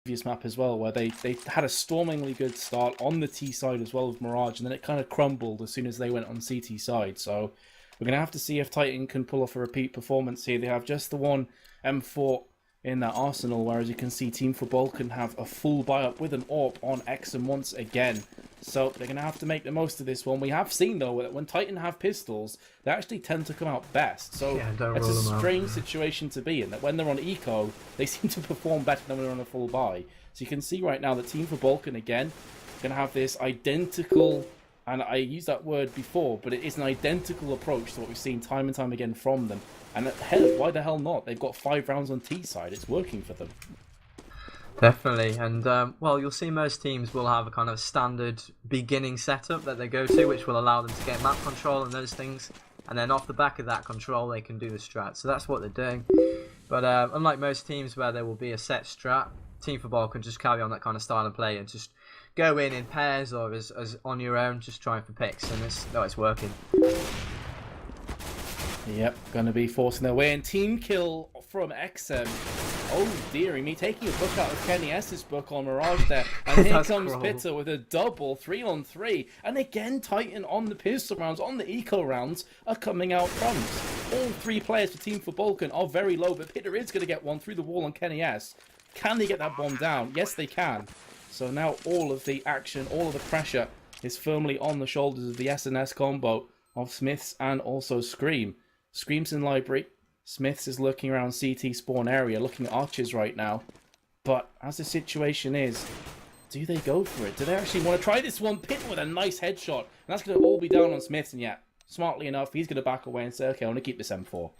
previous map as well, where they had a stormingly good start on the T side as well with Mirage, and then it kind of crumbled as soon as they went on CT side. So we're going to have to see if Titan can pull off a repeat performance here. They have just the one M4 in that arsenal, whereas you can see Team4B can have a full buy-up with an AWP on XM once again. So they're going to have to make the most of this one. We have seen, though, that when Titan have pistols, they actually tend to come out best. So it's a strange situation to be in, that when they're on eco, they seem to perform better than when they're on a full buy. So you can see right now that Team4B can, again, going to have this identical, and I used that word before, but it is an identical approach to what we've seen time and time again from them. And hell, why the hell not? They've got 5 rounds on T side. It's working for them. Definitely, and well, you'll see most teams will have a kind of standard beginning setup that they go to, which will allow them to get map control and those things, and then off the back of that control, they can do the strat. So that's what they're doing. But unlike most teams where there will be a set strat, Team4B can just carry on that kind of style of play and just go in pairs or as on your own, just trying for picks, and it's working. Yep, going to be forcing their way in. Team kill from XM. Oh, dearie me, taking a book out of Kenny S's book on Mirage there. And here comes Pitta with a double 3-on-3. And again, Titan on the pistol rounds, on the eco rounds, are coming out front. All 3 players for Team4B are very low, but Pitta is going to get one through the wall on Kenny S. Can they get that bomb down? Yes, they can. So now all of the action, all of the pressure is firmly on the shoulders of the SNS combo of Smiths and also Scream. Scream's in library. Smiths is looking around CT spawn area, looking at archers right now. But as the situation is, do they go for it? Do they actually want to try this one? Pitt with a nice headshot. And that's going to all be down on Smiths. And yeah, smartly enough, he's going to back away and say, okay, I want to keep this M4.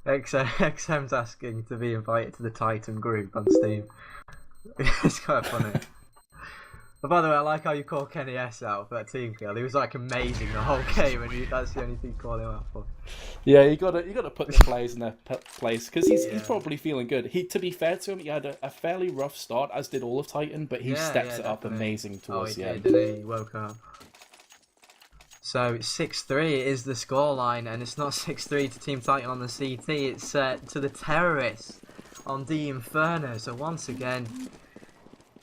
XM's asking to be invited to the Titan group on Steam. It's kind of funny. But by the way, I like how you call Kenny S out for that team kill. He was like amazing the whole game, and that's the only thing you call him out for. Yeah, you got to put the players in their place, because he's probably feeling good. To be fair to him, he had a fairly rough start, as did all of Titan, but he steps it up amazing towards the end. He woke up. So 6-3 is the scoreline, and it's not 6-3 to Team Titan on the CT. It's to the Terrorists on the Inferno. So once again,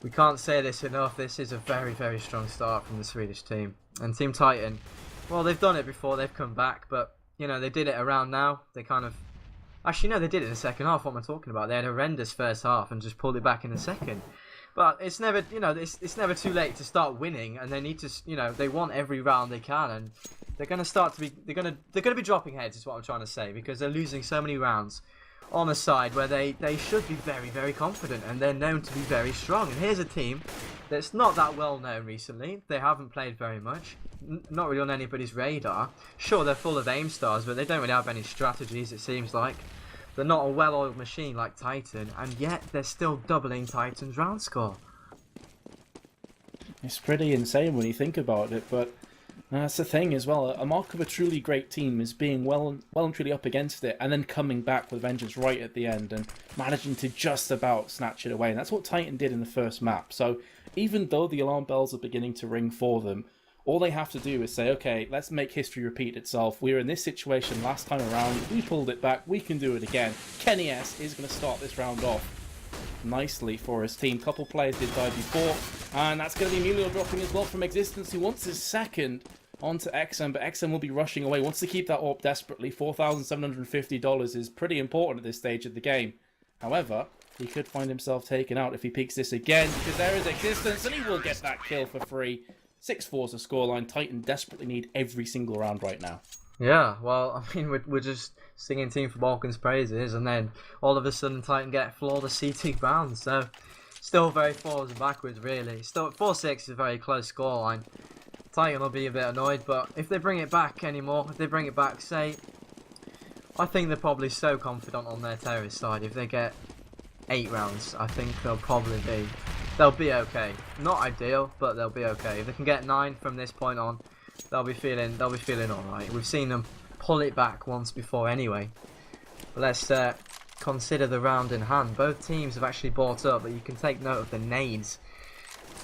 we can't say this enough, this is a very, very strong start from the Swedish team. And Team Titan, well, they've done it before, they've come back, but, you know, they did it around now. They kind of... Actually, no, they did it in the second half, what am I talking about? They had a horrendous first half and just pulled it back in the second. But it's never, you know, it's never too late to start winning, and they need to, you know, they want every round they can, and they're going to start to be, they're going to be dropping heads, is what I'm trying to say, because they're losing so many rounds on a side where they should be very, very confident, and they're known to be very strong. And here's a team that's not that well known recently. They haven't played very much, not really on anybody's radar. Sure, they're full of aim stars, but they don't really have any strategies, it seems like. They're not a well-oiled machine like Titan, and yet they're still doubling Titan's round score. It's pretty insane when you think about it, but that's the thing as well. A mark of a truly great team is being well and truly up against it, and then coming back with vengeance right at the end and managing to just about snatch it away. And that's what Titan did in the first map. So even though the alarm bells are beginning to ring for them, all they have to do is say, okay, let's make history repeat itself. We were in this situation last time around. We pulled it back. We can do it again. Kenny S is going to start this round off nicely for his team. Couple players did die before, and that's going to be Emilio dropping as well from Existence, who wants his second onto XM, but XM will be rushing away. Wants to keep that AWP desperately. $4,750 is pretty important at this stage of the game. However, he could find himself taken out if he peeks this again, because there is Existence, and he will get that kill for free. 6-4 is the scoreline. Titan desperately need every single round right now. Yeah, well, I mean, we're just singing Team4B's praises, and then all of a sudden Titan get flawless CT rounds. So, still very forwards and backwards, really. Still, 4-6 is a very close scoreline. Titan will be a bit annoyed, but if they bring it back anymore, if they bring it back, say, I think they're probably so confident on their terrorist side. If they get 8 rounds, I think they'll be okay. Not ideal, but they'll be okay. If they can get 9 from this point on, they'll be feeling all right. We've seen them pull it back once before anyway. But let's consider the round in hand. Both teams have actually bought up, but you can take note of the nades.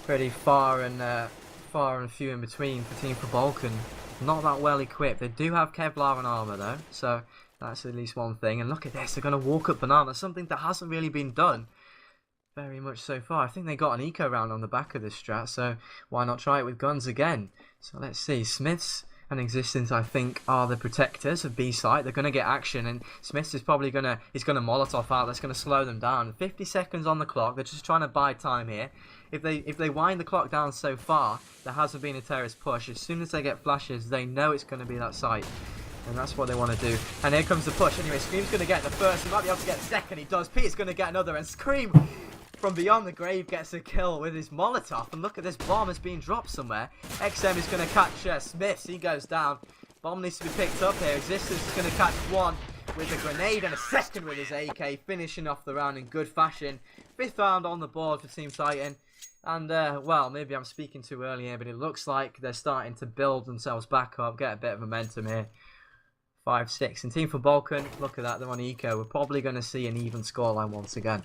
Pretty far and few in between for Team4B. Not that well equipped. They do have Kevlar and armor though, so that's at least one thing. And look at this, they're going to walk up banana, something that hasn't really been done very much so far. I think they got an eco round on the back of this strat, so why not try it with guns again? So let's see. Smiths and Existence, I think, are the protectors of B site. They're going to get action, and Smiths is probably going to Molotov out. That's going to slow them down. 50 seconds on the clock. They're just trying to buy time here. If they wind the clock down so far, there hasn't been a terrorist push. As soon as they get flashes, they know it's going to be that site. And that's what they want to do. And here comes the push. Anyway, Scream's going to get the first. He might be able to get the second. He does. Peter's going to get another. And Scream, from beyond the grave, gets a kill with his Molotov. And look at this bomb is being dropped somewhere. XM is going to catch Smiths. He goes down. Bomb needs to be picked up here. Existence is going to catch one with a grenade and a second with his AK. Finishing off the round in good fashion. 5th round on the board for Team Titan. And, well, maybe I'm speaking too early here, but it looks like they're starting to build themselves back up. Get a bit of momentum here. 5-6. And Team for Balkan, look at that, they're on eco. We're probably going to see an even scoreline once again.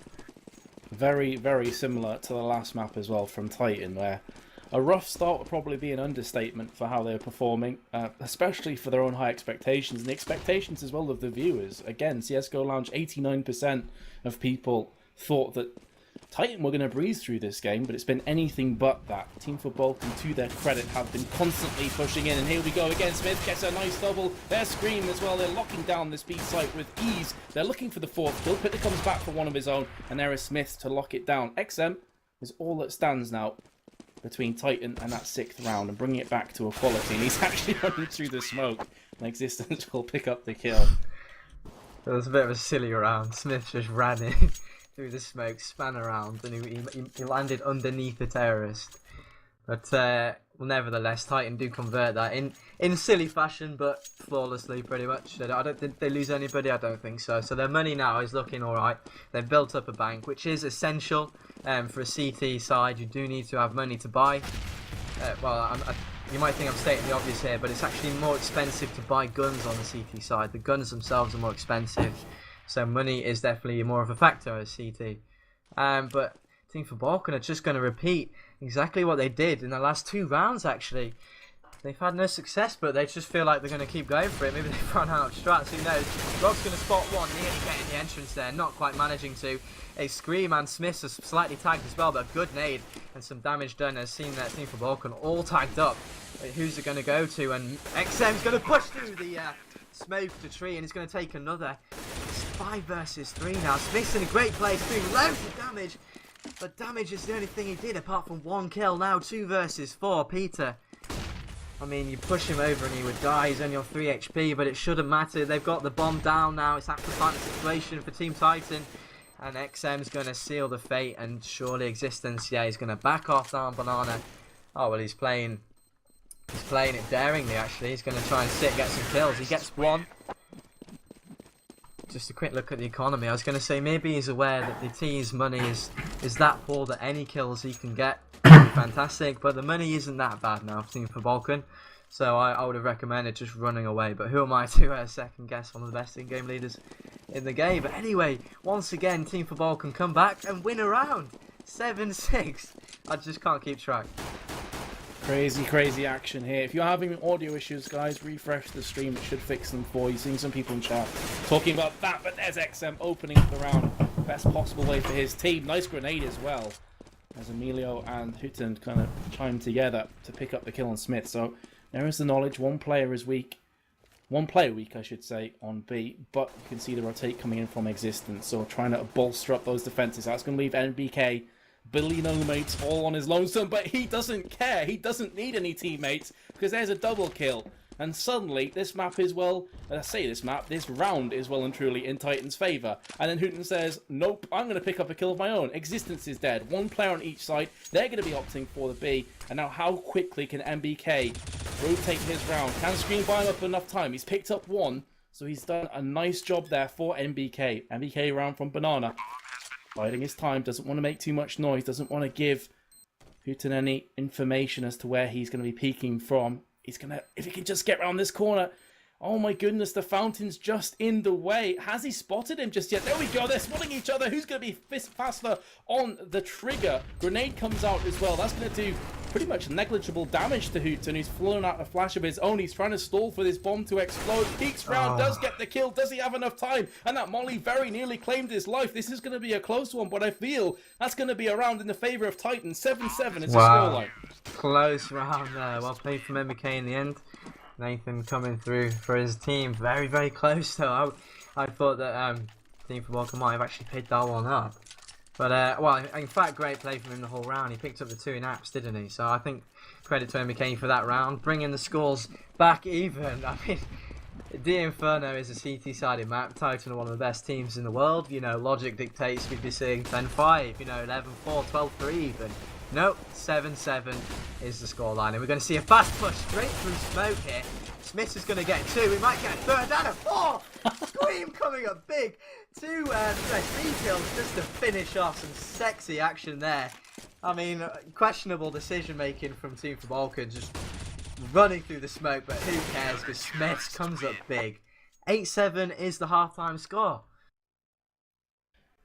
Very, very similar to the last map as well from Titan, where a rough start would probably be an understatement for how they're performing, especially for their own high expectations, and the expectations as well of the viewers. Again, CSGO Lounge, 89% of people thought that Titan were going to breeze through this game, but it's been anything but that. Team for Balkan, to their credit, have been constantly pushing in, and here we go again. Smith gets a nice double. There's Scream as well. They're locking down this B site with ease. They're looking for the 4th kill. Pitter comes back for one of his own, and there is Smith to lock it down. XM is all that stands now between Titan and that 6th round, and bringing it back to equality. And he's actually running through the smoke, and Existence will pick up the kill. It was a bit of a silly round. Smith just ran in through the smoke, span around, and he landed underneath the terrorist. But well, nevertheless, Titan do convert that in silly fashion, but flawlessly, pretty much. I don't think they lose anybody. I don't think so. So their money now is looking all right. They've built up a bank, which is essential for a CT side. You do need to have money to buy. Well, you might think I'm stating the obvious here, but it's actually more expensive to buy guns on the CT side. The guns themselves are more expensive. So money is definitely more of a factor as CT. But Team for Balkan are just going to repeat exactly what they did in the last 2 rounds, actually. They've had no success, but they just feel like they're going to keep going for it. Maybe they've run out of strats, who knows. Rob's going to spot one, nearly getting the entrance there, not quite managing to. A Scream and Smiths are slightly tagged as well, but a good nade and some damage done has seen that Team for Balkan all tagged up. Who's it going to go to? And XM's going to push through the smoke to tree, and he's going to take another. It's 5 versus 3 now. Smith's in a great place, doing loads of damage. But damage is the only thing he did, apart from 1 kill. Now 2 versus 4. Peter, I mean, you push him over and he would die. He's only on 3 HP, but it shouldn't matter. They've got the bomb down now. It's after fight situation for Team Titan. And XM's going to seal the fate, and surely Existence, yeah, he's going to back off down Banana. Oh, well, he's playing it daringly, actually. He's going to try and get some kills. He gets 1. Just a quick look at the economy. I was going to say maybe he's aware that the T's money is that poor that any kills he can get would be fantastic, but the money isn't that bad now for Team for Balkan. So I would have recommended just running away. But who am I to second guess one of the best in-game leaders in the game? But anyway, once again, Team for Balkan come back and win a round. 7-6. I just can't keep track. Crazy action here. If you're having audio issues, guys, refresh the stream. It should fix them for you. Seeing some people in chat talking about that, but there's XM opening up the round. Best possible way for his team. Nice grenade as well, as Emilio and Hütten kind of chime together to pick up the kill on Smith. So there is the knowledge. One player weak, I should say, on B, but you can see the rotate coming in from Existence. So trying to bolster up those defenses. That's going to leave NBK, Billy no mates, all on his lonesome, but he doesn't care. He doesn't need any teammates because there's a double kill. And suddenly, this round is well and truly in Titan's favour. And then Hütten says, nope, I'm going to pick up a kill of my own. Existence is dead. 1 player on each side. They're going to be opting for the B. And now how quickly can MBK rotate his round? Can Scream buy him up enough time? He's picked up 1, so he's done a nice job there for MBK. MBK round from Banana. Biding his time, doesn't want to make too much noise, doesn't want to give Hütten any information as to where he's going to be peeking from. He's going to, if he can just get around this corner. Oh my goodness, the fountain's just in the way. Has he spotted him just yet? There we go, they're spotting each other. Who's going to be faster on the trigger? Grenade comes out as well. That's going to do pretty much negligible damage to Hooten, who's flown out a flash of his own. He's trying to stall for this bomb to explode. Peeks round, does get the kill. Does he have enough time? And that molly very nearly claimed his life. This is going to be a close one, but I feel that's going to be a round in the favour of Titan. 7-7 is the scoreline. Close round there. Well played from MBK in the end. Nathan coming through for his team. Very, very close though. I thought that T4B May might have actually picked that one up. But, well, in fact, great play from him the whole round. He picked up the 2 in apps, didn't he? So I think credit to MBK for that round. Bringing the scores back even. I mean, The Inferno is a CT-sided map. Titan are one of the best teams in the world. You know, logic dictates we'd be seeing 10-5, you know, 11-4, 12-3 even. Nope, 7-7 is the scoreline. And we're going to see a fast push straight through smoke here. Smith is going to get 2. We might get a third and a 4. Scream coming up big. 2 3 kills just to finish off some sexy action there. I mean, questionable decision making from T4B May, just running through the smoke, but who cares because Smith comes up big. 8-7 is the halftime score.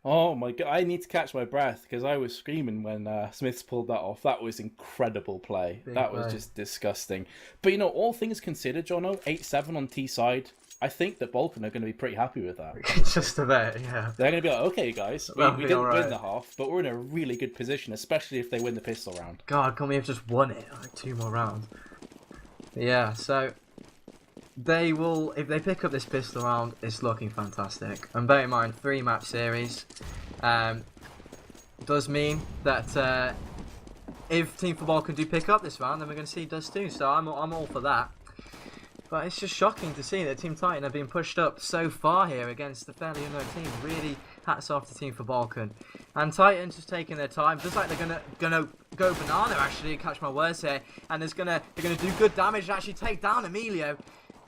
Oh my god, I need to catch my breath because I was screaming when Smiths pulled that off. That was incredible play. That was just disgusting. But you know, all things considered, Jono, 8-7 on T side, I think that Balkan are going to be pretty happy with that. Just about, yeah. They're going to be like, okay guys, we didn't win the half, but we're in a really good position, especially if they win the pistol round. God, can we have just won it? Like 2 more rounds. Yeah, so they will, if they pick up this pistol round, it's looking fantastic. And bear in mind, 3 match series does mean that if T4B May do pick up this round, then we're going to see Dust 2. So I'm all for that. But it's just shocking to see that Team Titan have been pushed up so far here against the fairly unknown team. Really, hats off to T4B May. And Titan's just taking their time, just like they're gonna go banana actually. Catch my words here, and they're gonna do good damage and actually take down Emilio.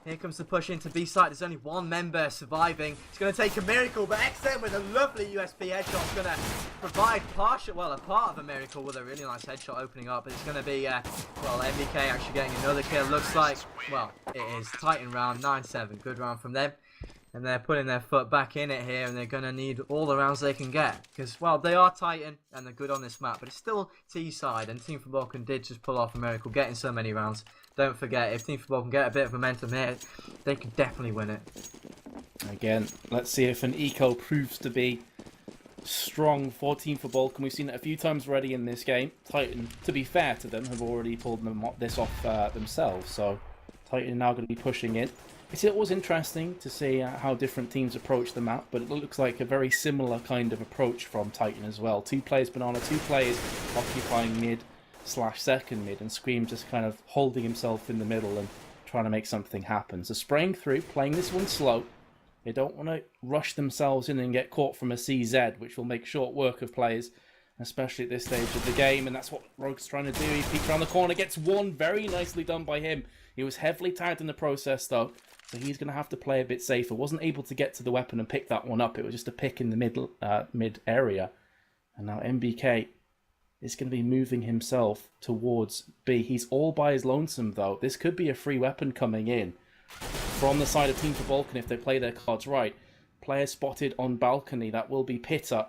Here comes the push into B site. There's only 1 member surviving. It's going to take a miracle, but XM with a lovely USP headshot is going to provide a part of a miracle with a really nice headshot opening up. But it's going to be, well, MBK actually getting another kill. Looks like, well, it is Titan round 9-7. Good round from them. And they're putting their foot back in it here, and they're going to need all the rounds they can get. Because, well, they are Titan, and they're good on this map, but it's still T-side, and T4B May did just pull off a miracle, getting so many rounds. Don't forget, if T4B May get a bit of momentum here, they could definitely win it. Again, let's see if an eco proves to be strong for T4B May. We've seen it a few times already in this game. Titan, to be fair to them, have already pulled this off themselves, so Titan are now going to be pushing in. It's always interesting to see how different teams approach the map, but it looks like a very similar kind of approach from Titan as well. 2 players banana, 2 players occupying mid/second mid, and Scream just kind of holding himself in the middle and trying to make something happen. So spraying through, playing this one slow. They don't want to rush themselves in and get caught from a CZ, which will make short work of players, especially at this stage of the game, and that's what Rogue's trying to do. He peeks around the corner, gets 1, very nicely done by him. He was heavily tagged in the process though, so he's going to have to play a bit safer. Wasn't able to get to the weapon and pick that one up. It was just a pick in the mid area. And now MBK is going to be moving himself towards B. He's all by his lonesome though. This could be a free weapon coming in from the side of T4B May if they play their cards right. Player spotted on balcony. That will be Pitta.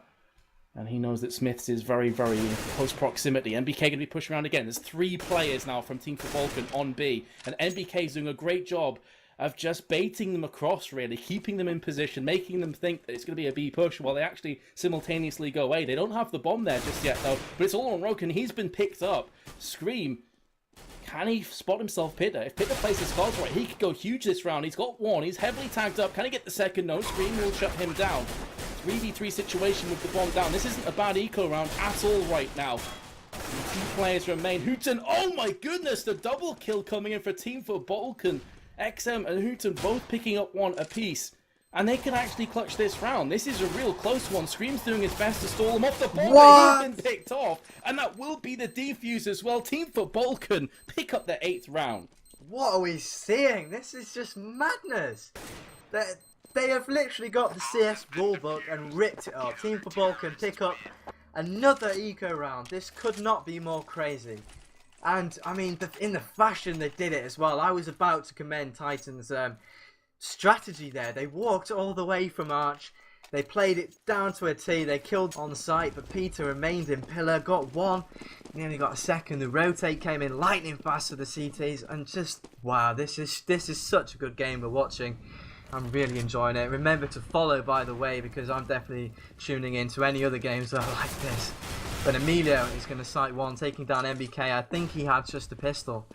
And he knows that Smiths is very, very in close proximity. MBK going to be pushing around again. There's 3 players now from T4B May on B. And MBK is doing a great job of just baiting them across, really. Keeping them in position. Making them think that it's going to be a B push while they actually simultaneously go A. They don't have the bomb there just yet, though. But it's all on Rogue, and he's been picked up. Scream. Can he spot himself Pitta? If Pitta plays his cards right, he could go huge this round. He's got 1. He's heavily tagged up. Can he get the second? No. Scream will shut him down. 3v3 situation with the bomb down. This isn't a bad eco round at all right now. 2 players remain. Hooten, oh my goodness, the double kill coming in for T4B May. XM and Hooten both picking up 1 apiece. And they can actually clutch this round. This is a real close one. Scream's doing his best to stall him off the bomb. He's been picked off. And that will be the defuse as well. T4B May pick up the 8th round. What are we seeing? This is just madness. They have literally got the CS rulebook and ripped it up. T4B May pick up another eco round. This could not be more crazy. And, I mean, in the fashion they did it as well. I was about to commend Titan's strategy there. They walked all the way from Arch. They played it down to a T. They killed on sight, but Peter remained in pillar. Got one. Nearly got a second. The rotate came in lightning fast for the CTs, and just wow, this is such a good game we're watching. I'm really enjoying it. Remember to follow, by the way, because I'm definitely tuning in to any other games that are like this. But Emilio is going to sight one, taking down MBK. I think he had just a pistol,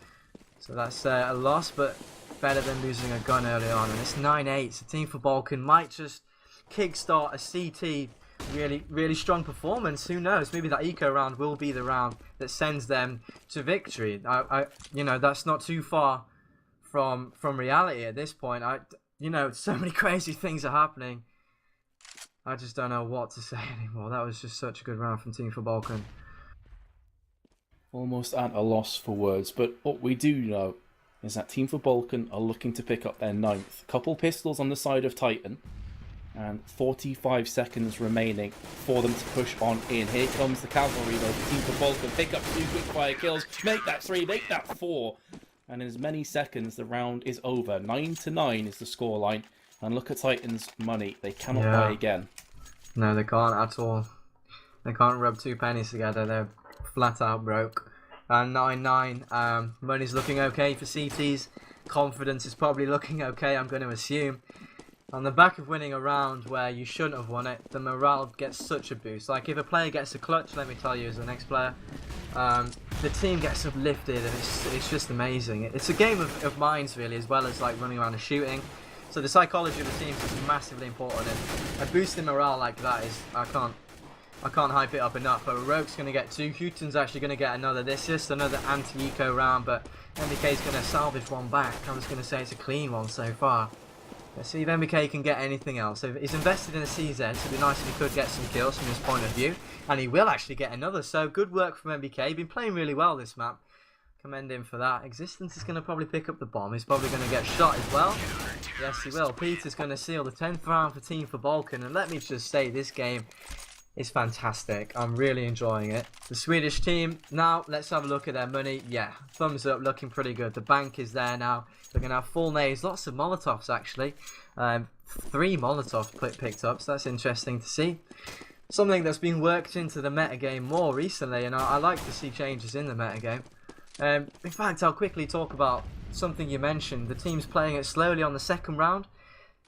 so that's a loss, but better than losing a gun early on. And it's 9-8. So Team for Balkan might just kickstart a CT really strong performance. Who knows? Maybe that eco round will be the round that sends them to victory. You know, that's not too far from reality at this point. You know, so many crazy things are happening. I just don't know what to say anymore. That was just such a good round from Team for Balkan. Almost at a loss for words, but what we do know is that Team for Balkan are looking to pick up their 9th. Couple pistols on the side of Titan, and 45 seconds remaining for them to push on in. Here comes the cavalry though. Team for Balkan pick up 2 quick fire kills, make that 3, make that 4. And in as many seconds, the round is over. 9-9 is the scoreline. And look at Titan's money. They cannot buy again. No, they can't at all. They can't rub 2 pennies together. They're flat out broke. And 9-9. Money's looking okay for CTs. Confidence is probably looking okay, I'm going to assume. On the back of winning a round where you shouldn't have won it, the morale gets such a boost. Like, if a player gets a clutch, let me tell you, as the next player, the team gets uplifted, and it's just amazing. It's a game of minds, really, as well as like running around and shooting. So the psychology of the teams is massively important, and a boost in morale like that is, I can't hype it up enough. But Rogue's going to get 2, Huton's actually going to get another. This is just another anti-eco round, but MBK's going to salvage one back. I was going to say it's a clean one so far. Let's see if MBK can get anything else. So he's invested in a CZ, so it'd be nice if he could get some kills from his point of view. And he will actually get another, so good work from MBK. He's been playing really well this map. Commend him for that. Existence is going to probably pick up the bomb. He's probably going to get shot as well. Yes, he will. Peter's going to seal the 10th round for Team for Balkan. And let me just say, this game is fantastic. I'm really enjoying it. The Swedish team, now let's have a look at their money. Yeah, thumbs up, looking pretty good. The bank is there now. They're going to have full nades, lots of Molotovs actually. 3 Molotovs picked up, so that's interesting to see. Something that's been worked into the metagame more recently, and I like to see changes in the metagame. In fact, I'll quickly talk about something you mentioned. The team's playing it slowly on the 2nd round.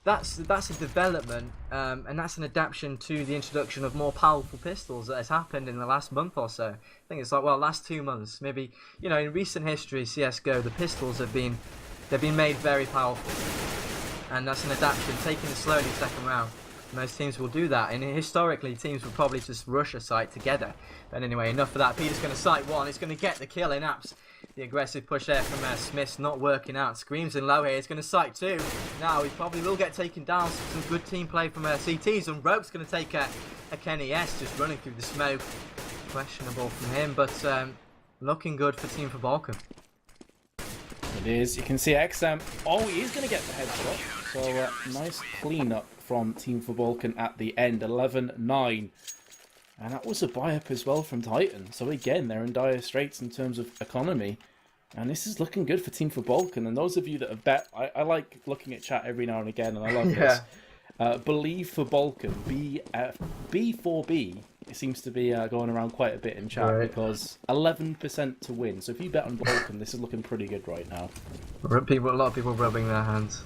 That's a development, and that's an adaptation to the introduction of more powerful pistols that has happened in the last month or so. I think it's like, well, last 2 months, maybe. You know, in recent history, CS:GO, the pistols they've been made very powerful, and that's an adaptation. Taking it slowly 2nd round. Most teams will do that, and historically teams will probably just rush a site together. But anyway, enough of that. Peter's going to sight one. He's going to get the kill in apps. The aggressive push there from Smith's not working out. Screams in low here. He's going to sight 2. Now he probably will get taken down. Some good team play from CTs, and Rogue's going to take a Kenny S just running through the smoke. Questionable from him, but looking good for Team for Balkan. It is. You can see XM. Oh, he is going to get the headshot. So nice cleanup from Team for Balkan at the end. 11-9. And that was a buy-up as well from Titan. So again, they're in dire straits in terms of economy. And this is looking good for Team for Balkan. And those of you that have bet, I like looking at chat every now and again, and I love this. Believe for Balkan, B4B, it seems to be going around quite a bit in chat, because 11% to win. So if you bet on Balkan, this is looking pretty good right now. A lot of people rubbing their hands.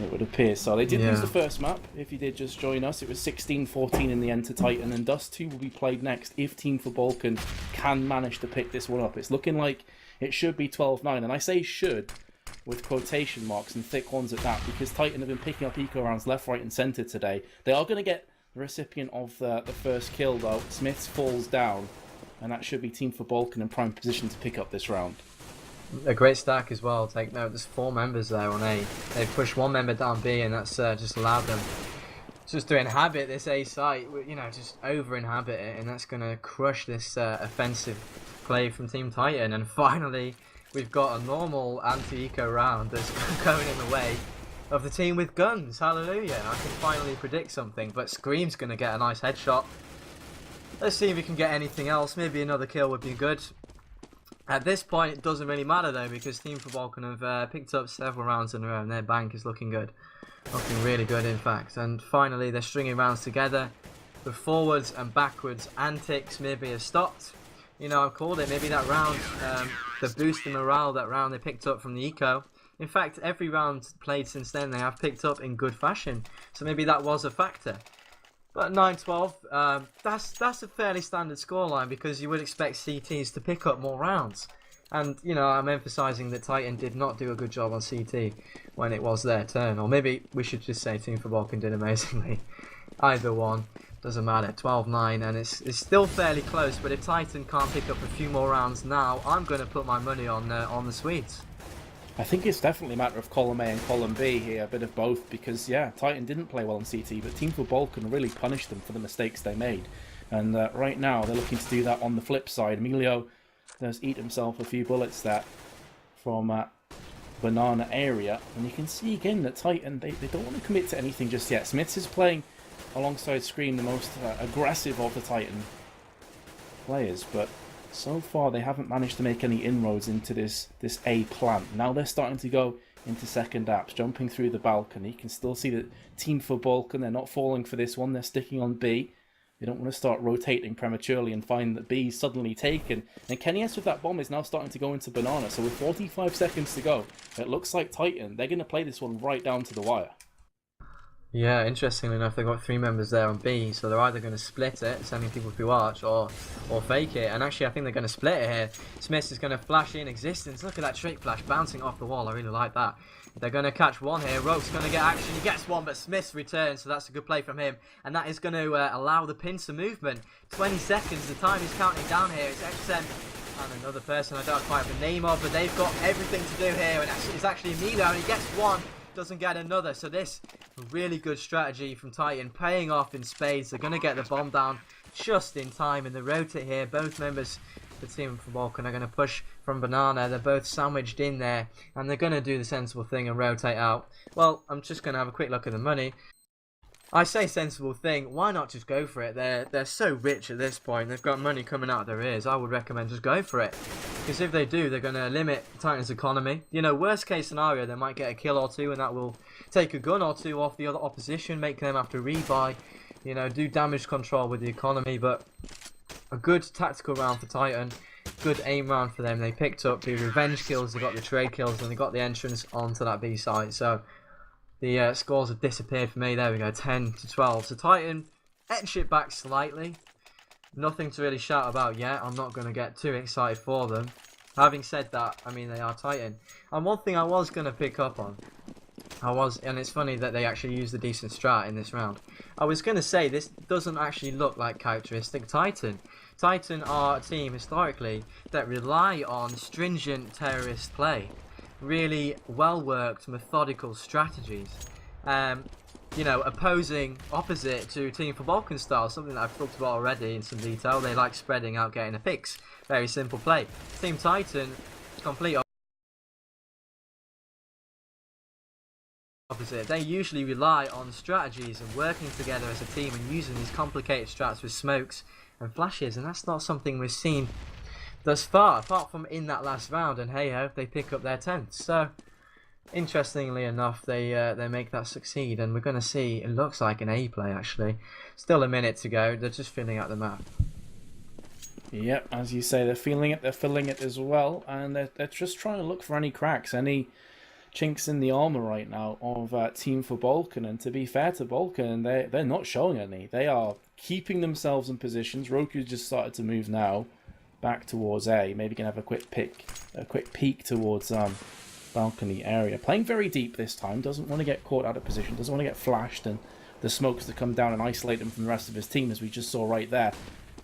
It would appear so. They did lose the first map. If you did just join us, it was 16-14 in the end to Titan, and Dust 2 will be played next if Team for Balkan can manage to pick this one up. It's looking like it should be 12-9, and I say should with quotation marks and thick ones at that, because Titan have been picking up eco rounds left, right and centre today. They are going to get the recipient of the first kill though. Smiths falls down, and that should be Team for Balkan in prime position to pick up this round. A great stack as well. Take note, there's 4 members there on A. They've pushed 1 member down B, and that's just allowed them just to inhabit this A site, you know, just over-inhabit it, and that's going to crush this offensive play from Team Titan. And finally, we've got a normal anti-eco round that's going in the way of the team with guns. Hallelujah. I can finally predict something, but Scream's going to get a nice headshot. Let's see if we can get anything else. Maybe another kill would be good. At this point, it doesn't really matter though, because Team for Balkan have picked up several rounds in a row, and their bank is looking good. Looking really good, in fact. And finally, they're stringing rounds together. The forwards and backwards antics maybe have stopped. You know, I've called it. Maybe that round, the boost in morale, that round they picked up from the eco. In fact, every round played since then, they have picked up in good fashion. So maybe that was a factor. But 9-12, that's a fairly standard scoreline, because you would expect CTs to pick up more rounds. And, you know, I'm emphasising that Titan did not do a good job on CT when it was their turn. Or maybe we should just say Team for Balkan did amazingly. Either one, doesn't matter. 12-9, and it's still fairly close. But if Titan can't pick up a few more rounds now, I'm going to put my money on the Swedes. I think it's definitely a matter of column A and column B here, a bit of both, because yeah, Titan didn't play well on CT, but Team for Balkan really punished them for the mistakes they made. And right now, they're looking to do that on the flip side. Emilio does eat himself a few bullets there from banana area, and you can see again that Titan, they don't want to commit to anything just yet. Smiths is playing alongside Scream, the most aggressive of the Titan players, but so far they haven't managed to make any inroads into this A plant. Now they're starting to go into second apps, jumping through the balcony. You can still see that Team for Balkan, they're not falling for this one, they're sticking on B. They don't want to start rotating prematurely and find that B is suddenly taken. And Kenny S with that bomb is now starting to go into banana, so with 45 seconds to go, it looks like Titan, they're going to play this one right down to the wire. Yeah, interestingly enough, they've got 3 members there on B, so they're either going to split it, sending people through Arch, or fake it. And actually, I think they're going to split it here. Smith is going to flash in existence. Look at that trick flash bouncing off the wall. I really like that. They're going to catch one here. Roke's going to get action. He gets one, but Smith returns, so that's a good play from him. And that is going to allow the pincer movement. 20 seconds. The time is counting down here. It's XM and another person I don't quite have the name of, but they've got everything to do here. And it's actually Emilio, and he gets one. Doesn't get another, so this really good strategy from Titan paying off in spades. They're going to get the bomb down just in time, and they rotate here. Both members of the Team for Balkan are going to push from banana. They're both sandwiched in there, and they're going to do the sensible thing and rotate out. Well, I'm just going to have a quick look at the money. I say sensible thing, why not just go for it? They're so rich at this point, they've got money coming out of their ears. I would recommend just go for it, because if they do, they're going to limit Titan's economy. You know, worst case scenario, they might get a kill or two, and that will take a gun or two off the other opposition, make them have to rebuy, you know, do damage control with the economy. But a good tactical round for Titan, good aim round for them. They picked up the revenge kills, they got the trade kills, and they got the entrance onto that B site. So the scores have disappeared for me. There we go, 10-12. So Titan etch it back slightly. Nothing to really shout about yet. I'm not going to get too excited for them. Having said that, I mean, they are Titan. And one thing I was going to pick up on, and it's funny that they actually used a decent strat in this round. I was going to say, this doesn't actually look like characteristic Titan. Titan are a team, historically, that rely on stringent terrorist play. Really well-worked, methodical strategies. You know, opposite to Team for Balkan style, something that I've talked about already in some detail. They like spreading out, getting a picks. Very simple play. Team Titan, complete opposite. They usually rely on strategies and working together as a team and using these complicated strats with smokes and flashes, and that's not something we've seen thus far, apart from in that last round. And hey ho, they pick up their 10th. So interestingly enough, they make that succeed, and we're going to see, it looks like an A play actually. Still a minute to go, they're just filling out the map. Yep, as you say, they're feeling it, they're filling it as well, and they're just trying to look for any cracks, any chinks in the armor right now of Team for Balkan. And to be fair to Balkan, they're not showing any. They are keeping themselves in positions. Roku's just started to move now back towards A, maybe gonna have a quick peek towards balcony area. Playing very deep this time, doesn't want to get caught out of position, doesn't want to get flashed and the smokes to come down and isolate him from the rest of his team, as we just saw right there.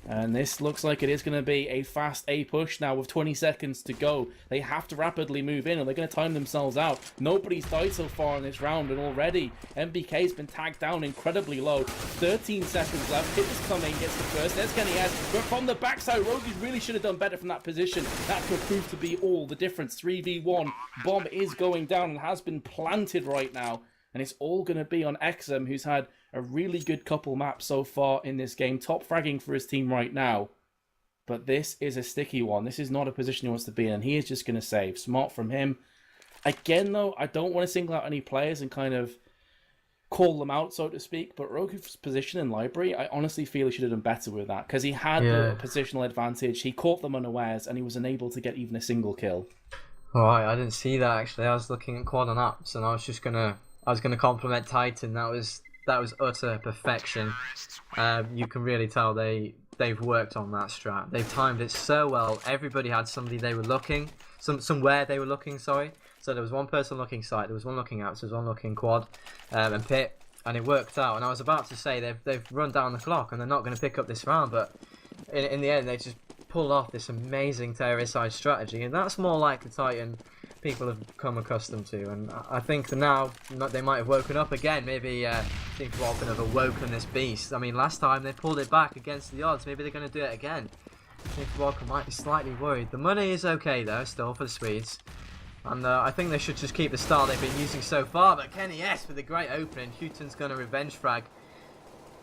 And this looks like it is going to be a fast A push now with 20 seconds to go. They have to rapidly move in, or they're going to time themselves out. Nobody's died so far in this round, and already MBK's been tagged down incredibly low. 13 seconds left. Hit is coming, gets the first. There's Kenny S. But from the backside, Rogies really should have done better from that position. That could prove to be all the difference. 3v1. Bomb is going down and has been planted right now. And it's all going to be on XM, who's had a really good couple maps so far in this game. Top fragging for his team right now. But this is a sticky one. This is not a position he wants to be in, and he is just going to save. Smart from him. Again, though, I don't want to single out any players and kind of call them out, so to speak, but Roku's position in Library, I honestly feel he should have done better with that, because he had the positional advantage, he caught them unawares, and he was unable to get even a single kill. Alright, I didn't see that actually. I was looking at quad and ups, and I was gonna compliment Titan. That was utter perfection. You can really tell they've worked on that strat. They've timed it so well. Everybody had somebody they were looking, somewhere they were looking, sorry. So there was one person looking site, there was one looking outs, there was one looking quad, and pit, and it worked out. And I was about to say they've run down the clock and they're not going to pick up this round, but in the end they just pulled off this amazing terrorist side strategy, and that's more like the Titan people have become accustomed to. And I think now they might have woken up again. Maybe Team Falcon have awoken this beast. I mean, last time they pulled it back against the odds. Maybe they're going to do it again. Team Falcon might be slightly worried. The money is okay though, still for the Swedes. And I think they should just keep the style they've been using so far. But Kenny S with a great opening. Houghton's going to revenge frag.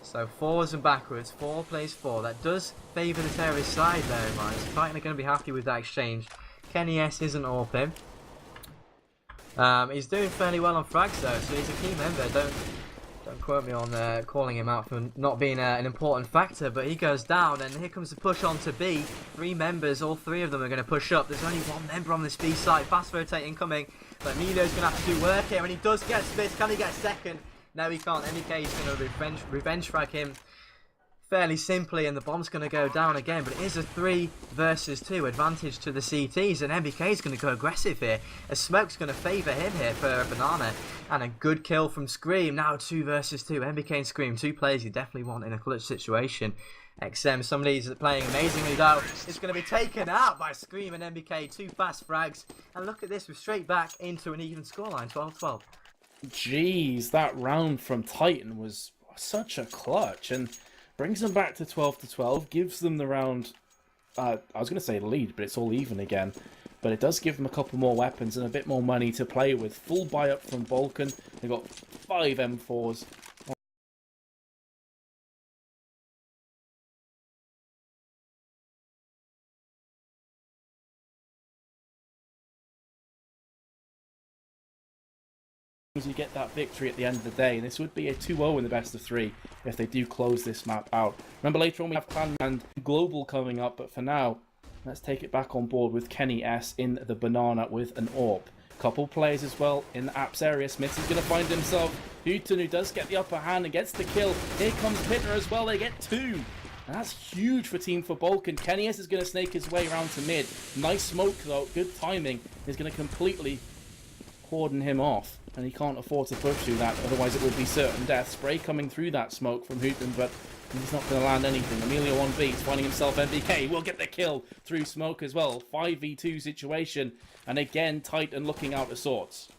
So forwards and backwards. 4 plays 4. That does favour the terrorist side there, man. So Titan are going to be happy with that exchange. Kenny S isn't AWPing. He's doing fairly well on frags though, so he's a key member. Don't quote me on calling him out for not being an important factor, but he goes down, and here comes the push on to B. 3 members, all 3 of them are going to push up. There's only 1 member on this B side. Fast rotating coming, but Emilio's going to have to do work here, and he does get spit. Can he get second? No, he can't. MEK is going to revenge frag him fairly simply, and the bomb's going to go down again, but it is a 3 versus 2 advantage to the CTs, and MBK is going to go aggressive here. A smoke's going to favour him here for a banana, and a good kill from Scream. Now 2 versus 2. MBK and Scream, 2 players you definitely want in a clutch situation. XM, somebody's playing amazingly though. It's going to be taken out by Scream and MBK. 2 fast frags, and look at this, we're straight back into an even scoreline, 12-12. Jeez, that round from Titan was such a clutch, and brings them back to 12-12, gives them the round, I was going to say lead, but it's all even again. But it does give them a couple more weapons and a bit more money to play with. Full buy-up from Vulcan. They've got 5 M4s. You get that victory at the end of the day, and this would be a 2-0 in the best of 3 if they do close this map out. Remember, later on we have Clan and Global coming up, but for now, let's take it back on board with Kenny S in the banana with an AWP. Couple players as well in the apps area. Smith is going to find himself Houghton, who does get the upper hand and gets the kill. Here comes Pittner as well, they get 2. And that's huge for Team for Balkan. Kenny S is going to snake his way around to mid. Nice smoke though, good timing. He's going to completely cordon him off, and he can't afford to push through that, otherwise it would be certain death. Spray coming through that smoke from Houghton, but he's not going to land anything. Emilio 1v, he's finding himself MBK, will get the kill through smoke as well. 5v2 situation, and again Titan looking out of sorts.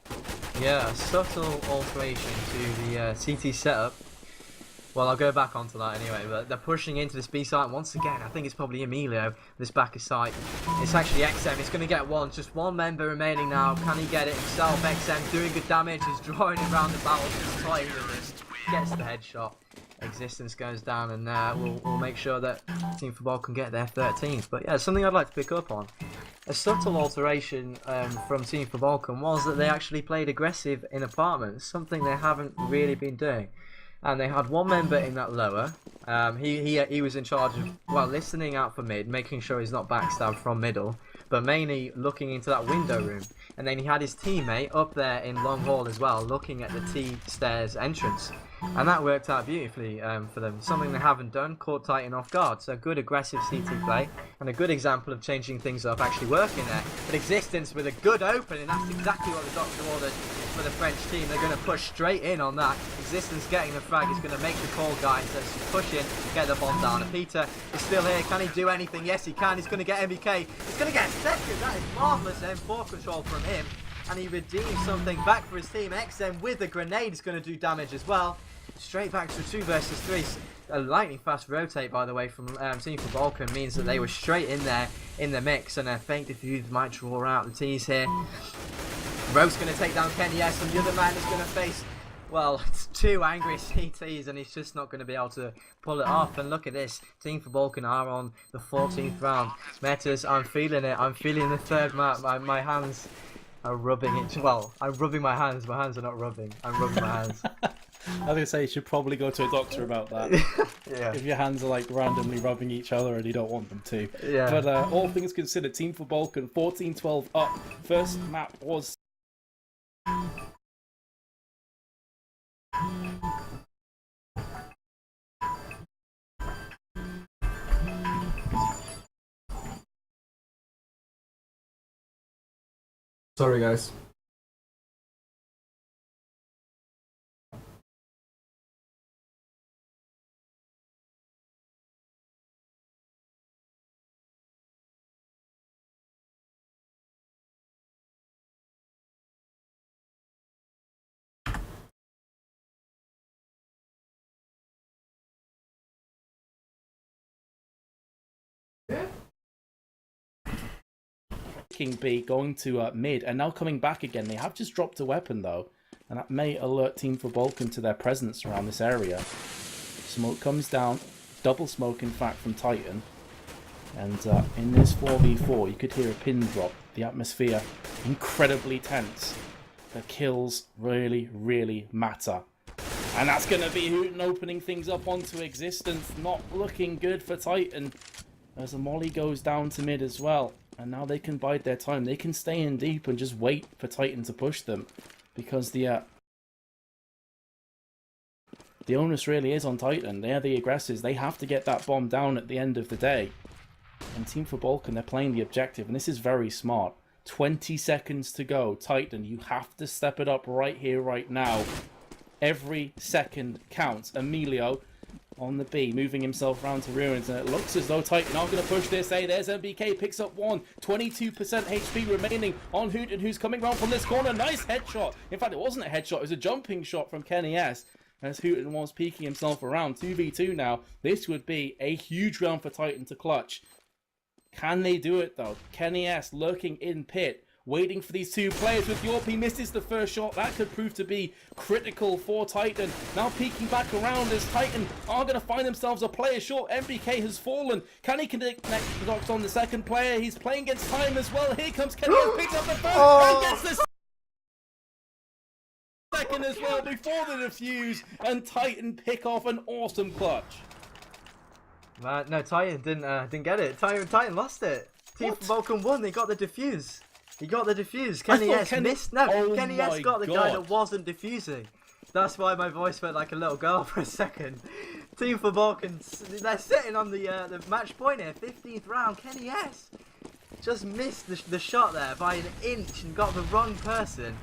Yeah, a subtle alteration to the CT setup. Well, I'll go back onto that anyway, but they're pushing into this B site once again. I think it's probably Emilio, this back of site. It's actually XM, he's going to get one, just 1 member remaining now. Can he get it himself? XM doing good damage, he's drawing it around the battle, just toying with it, gets the headshot. Existence goes down, and we'll make sure that Team Football can get their 13th. But yeah, something I'd like to pick up on. A subtle alteration from Team Football was that they actually played aggressive in apartments, something they haven't really been doing. And they had 1 member in that lower. He was in charge of, well, listening out for mid, making sure he's not backstabbed from middle, but mainly looking into that window room. And then he had his teammate up there in long hall as well, looking at the T stairs entrance. And that worked out beautifully for them. Something they haven't done, caught Titan off guard. So good aggressive CT play, and a good example of changing things up, actually working there. But Existence with a good open, and that's exactly what the doctor ordered for the French team. They're going to push straight in on that. Existence getting the frag is going to make the call, guys. Let's push in, get the bomb down. And Peter is still here. Can he do anything? Yes, he can. He's going to get MBK. He's going to get second. That is marvellous M4 control from him. And he redeems something back for his team. XM with the grenade is going to do damage as well. Straight back to 2 versus 3. A lightning fast rotate, by the way, from Team for Balkan means that they were straight in there in the mix, and a fake diffuse might draw out the T's here. Rogue's going to take down Kenny S, and the other man is going to face Well, it's two angry CTs and he's just not going to be able to pull it off. And look at this. Team for Balkan are on the 14th round. Metas, I'm feeling it. I'm feeling the third map. My hands are rubbing it. Well, I'm rubbing my hands. My hands are not rubbing. I'm rubbing my hands. I was going to say, you should probably go to a doctor about that. Yeah. If your hands are like randomly rubbing each other and you don't want them to. Yeah. But all things considered, Team for Balkan, 14-12 up. First map was... Sorry, guys. King B going to mid and now coming back again. They have just dropped a weapon though, and that may alert Team for Balkan to their presence around this area. Smoke comes down, double smoke in fact from Titan, and in this 4v4 you could hear a pin drop. The atmosphere incredibly tense. The kills really matter, and that's going to be Hooten opening things up onto existence. Not looking good for Titan as a molly goes down to mid as well. And now they can bide their time. They can stay in deep and just wait for Titan to push them. Because the onus really is on Titan. They're the aggressors. They have to get that bomb down at the end of the day. And Team for Balkan, they're playing the objective. And this is very smart. 20 seconds to go. Titan, you have to step it up right here, right now. Every second counts. Emilio on the B, moving himself around to ruins, and it looks as though Titan are going to push this. Hey, there's MBK, picks up one. 22% HP remaining on Hooten, who's coming round from this corner. Nice headshot. In fact, it wasn't a headshot, it was a jumping shot from Kenny S. As Hooten was peeking himself around. 2v2 now. This would be a huge round for Titan to clutch. Can they do it though? Kenny S lurking in pit, waiting for these two players. With Yorp, he misses the first shot. That could prove to be critical for Titan. Now peeking back around as Titan are going to find themselves a player short. MBK has fallen. Can he connect the dots on the second player? He's playing against time as well. Here comes Kenny, picks up the first and gets the second as well before the defuse, and Titan pick off an awesome clutch. Man, no, Titan didn't get it. Titan lost it. Team for Balkan won. They got the defuse. He got the defuse. Kenny S missed. No, oh Kenny S got the guy that wasn't defusing. That's why my voice went like a little girl for a second. Team for Balkan, they're sitting on the match point here. 15th round. Kenny S just missed the shot there by an inch and got the wrong person.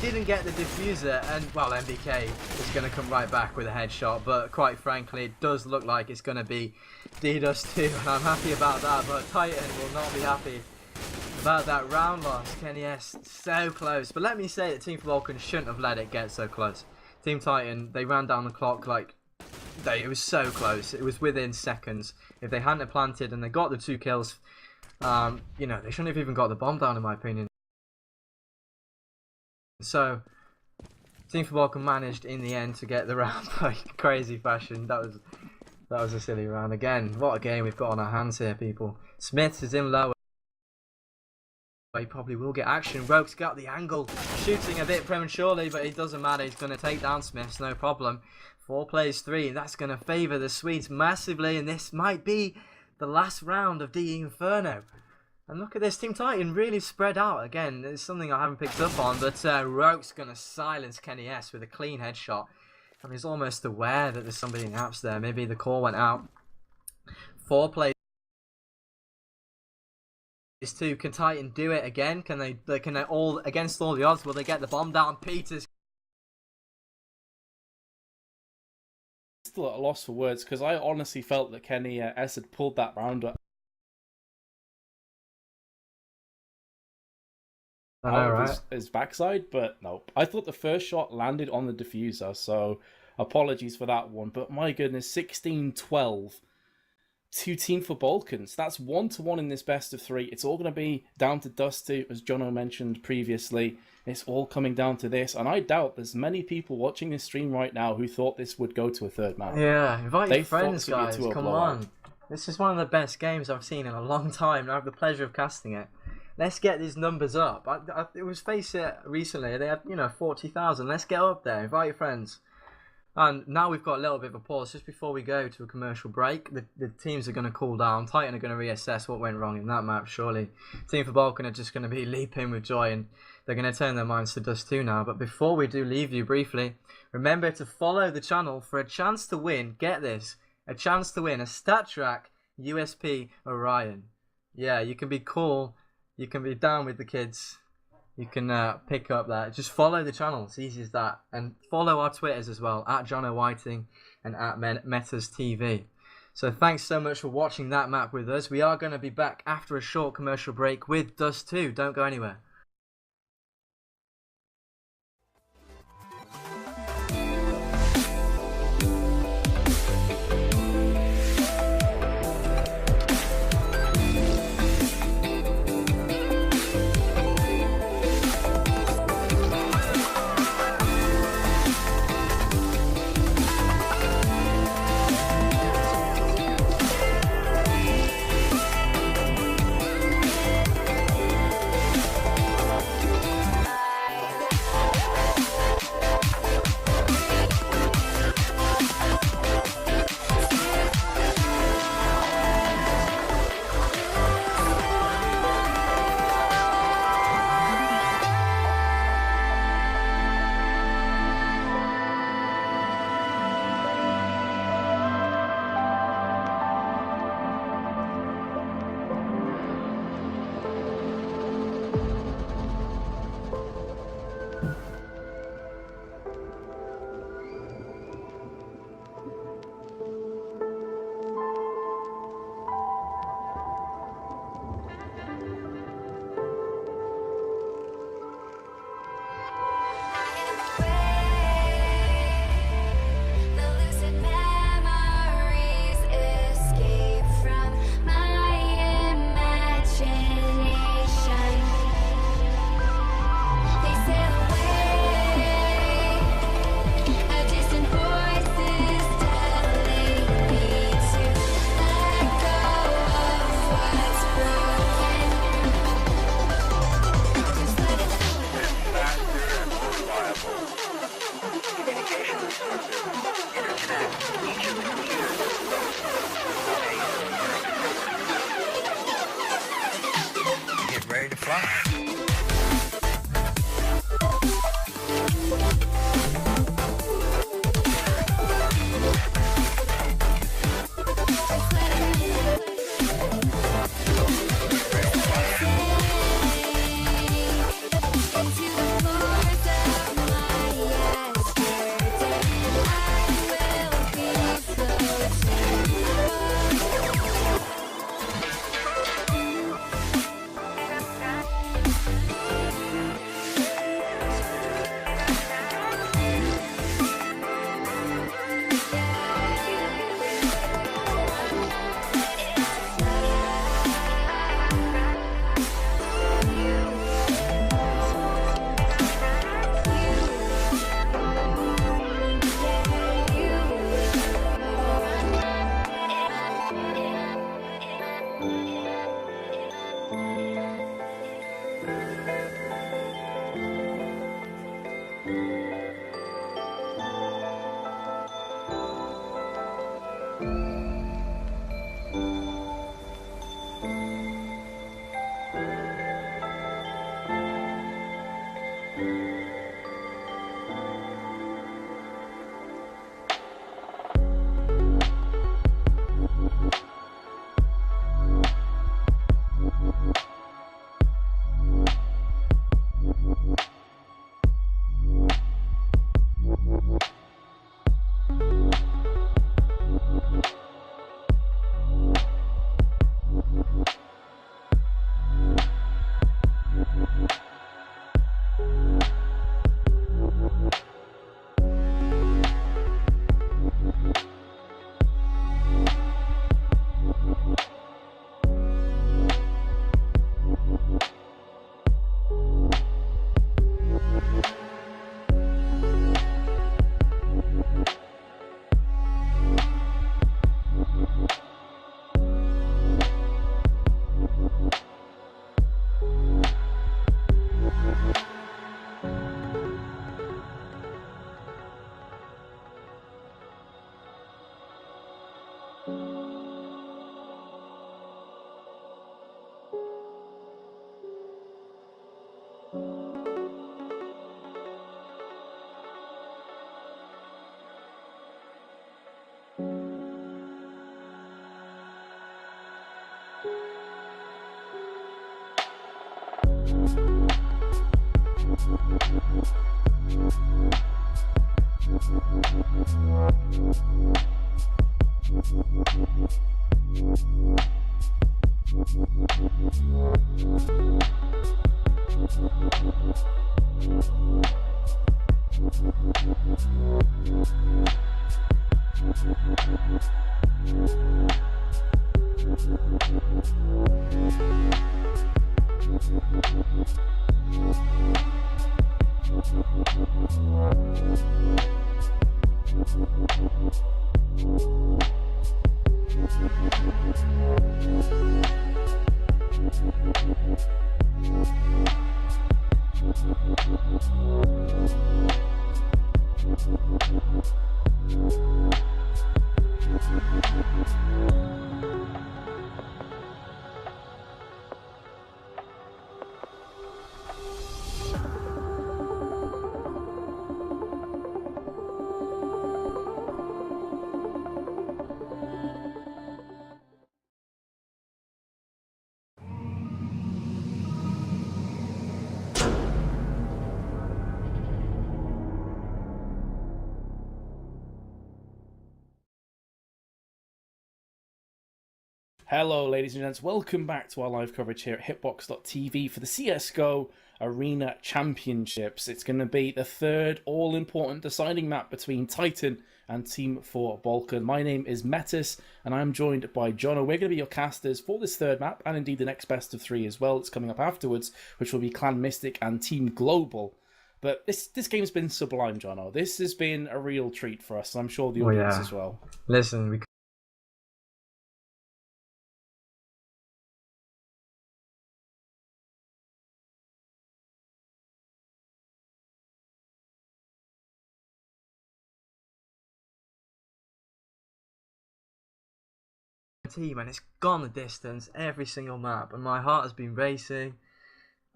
Didn't get the diffuser, and well, MBK is going to come right back with a headshot. But quite frankly, it does look like it's going to be DDoS 2, and I'm happy about that. But Titan will not be happy about that round loss. Kenny S so close, but let me say that Team for Balkan shouldn't have let it get so close. Team Titan, they ran down the clock like it was so close. It was within seconds. If they hadn't have planted and they got the 2 kills, you know, they shouldn't have even got the bomb down, in my opinion. So Team for Balkan managed in the end to get the round by crazy fashion. That was a silly round again. What a game we've got on our hands here, people. Smith is in low. He probably will get action. Rogue's got the angle, shooting a bit prematurely, but it doesn't matter. He's going to take down Smiths, no problem. 4 plays 3. That's going to favour the Swedes massively, and this might be the last round of the Inferno. And look at this, Team Titan really spread out. Again, it's something I haven't picked up on, but Rogue's going to silence Kenny S with a clean headshot. And he's almost aware that there's somebody in apps there. Maybe the call went out. 4 plays. Is 2. Can Titan do it again? Can they all, against all the odds, will they get the bomb down? Peters. Still at a loss for words, because I honestly felt that Kenny S had pulled that round up out of his backside, but no. I thought the first shot landed on the diffuser, so apologies for that one. But my goodness, 16-12. to Team for Balkans. That's 1-1 in this best of 3. It's all going to be down to Dust 2, as Jono mentioned previously. It's all coming down to this, and I doubt there's many people watching this stream right now who thought this would go to a third map. Yeah, invite your friends, guys. Come Come on. This is one of the best games I've seen in a long time, and I have the pleasure of casting it. Let's get these numbers up. It was Face It recently. They had 40,000. Let's get up there. Invite your friends. And now we've got a little bit of a pause just before we go to a commercial break. The teams are going to cool down. Titan are going to reassess what went wrong in that map, surely. Team for Balkan are just going to be leaping with joy, and they're going to turn their minds to Dust 2 now. But before we do leave you briefly, remember to follow the channel for a chance to win, get this, a chance to win a StatTrak USP Orion. Yeah, you can be cool, you can be down with the kids. You can pick up that. Just follow the channel. It's easy as that. And follow our Twitters as well, at Jono Whiting and at Metas TV. So thanks so much for watching that map with us. We are going to be back after a short commercial break with Dust 2. Don't go anywhere. Hello, ladies and gents. Welcome back to our live coverage here at hitbox.tv for the CSGO Arena Championships. It's going to be the third all-important deciding map between Titan and Team 4 Balkan. My name is Metis, and I'm joined by Jono. We're going to be your casters for this third map, and indeed the next best of three as well. It's coming up afterwards, which will be Clan Mystic and Team Global. But this game's been sublime, Jono. This has been a real treat for us, and I'm sure the audience as well. Listen, we team and it's gone the distance every single map, and my heart has been racing.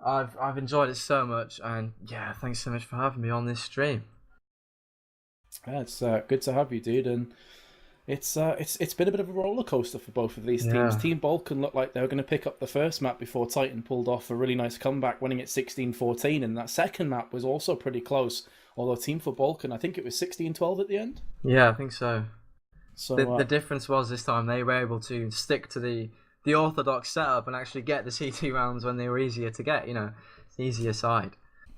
I've enjoyed it so much, and yeah, thanks so much for having me on this stream. Yeah, it's good to have you, dude, and it's been a bit of a roller coaster for both of these teams. Team Balkan looked like they were going to pick up the first map before Titan pulled off a really nice comeback, winning it 16-14, and that second map was also pretty close. Although Team for Balkan, I think it was 16-12 at the end. Yeah, I think so. So the difference was this time they were able to stick to the orthodox setup and actually get the CT rounds when they were easier to get, easier side.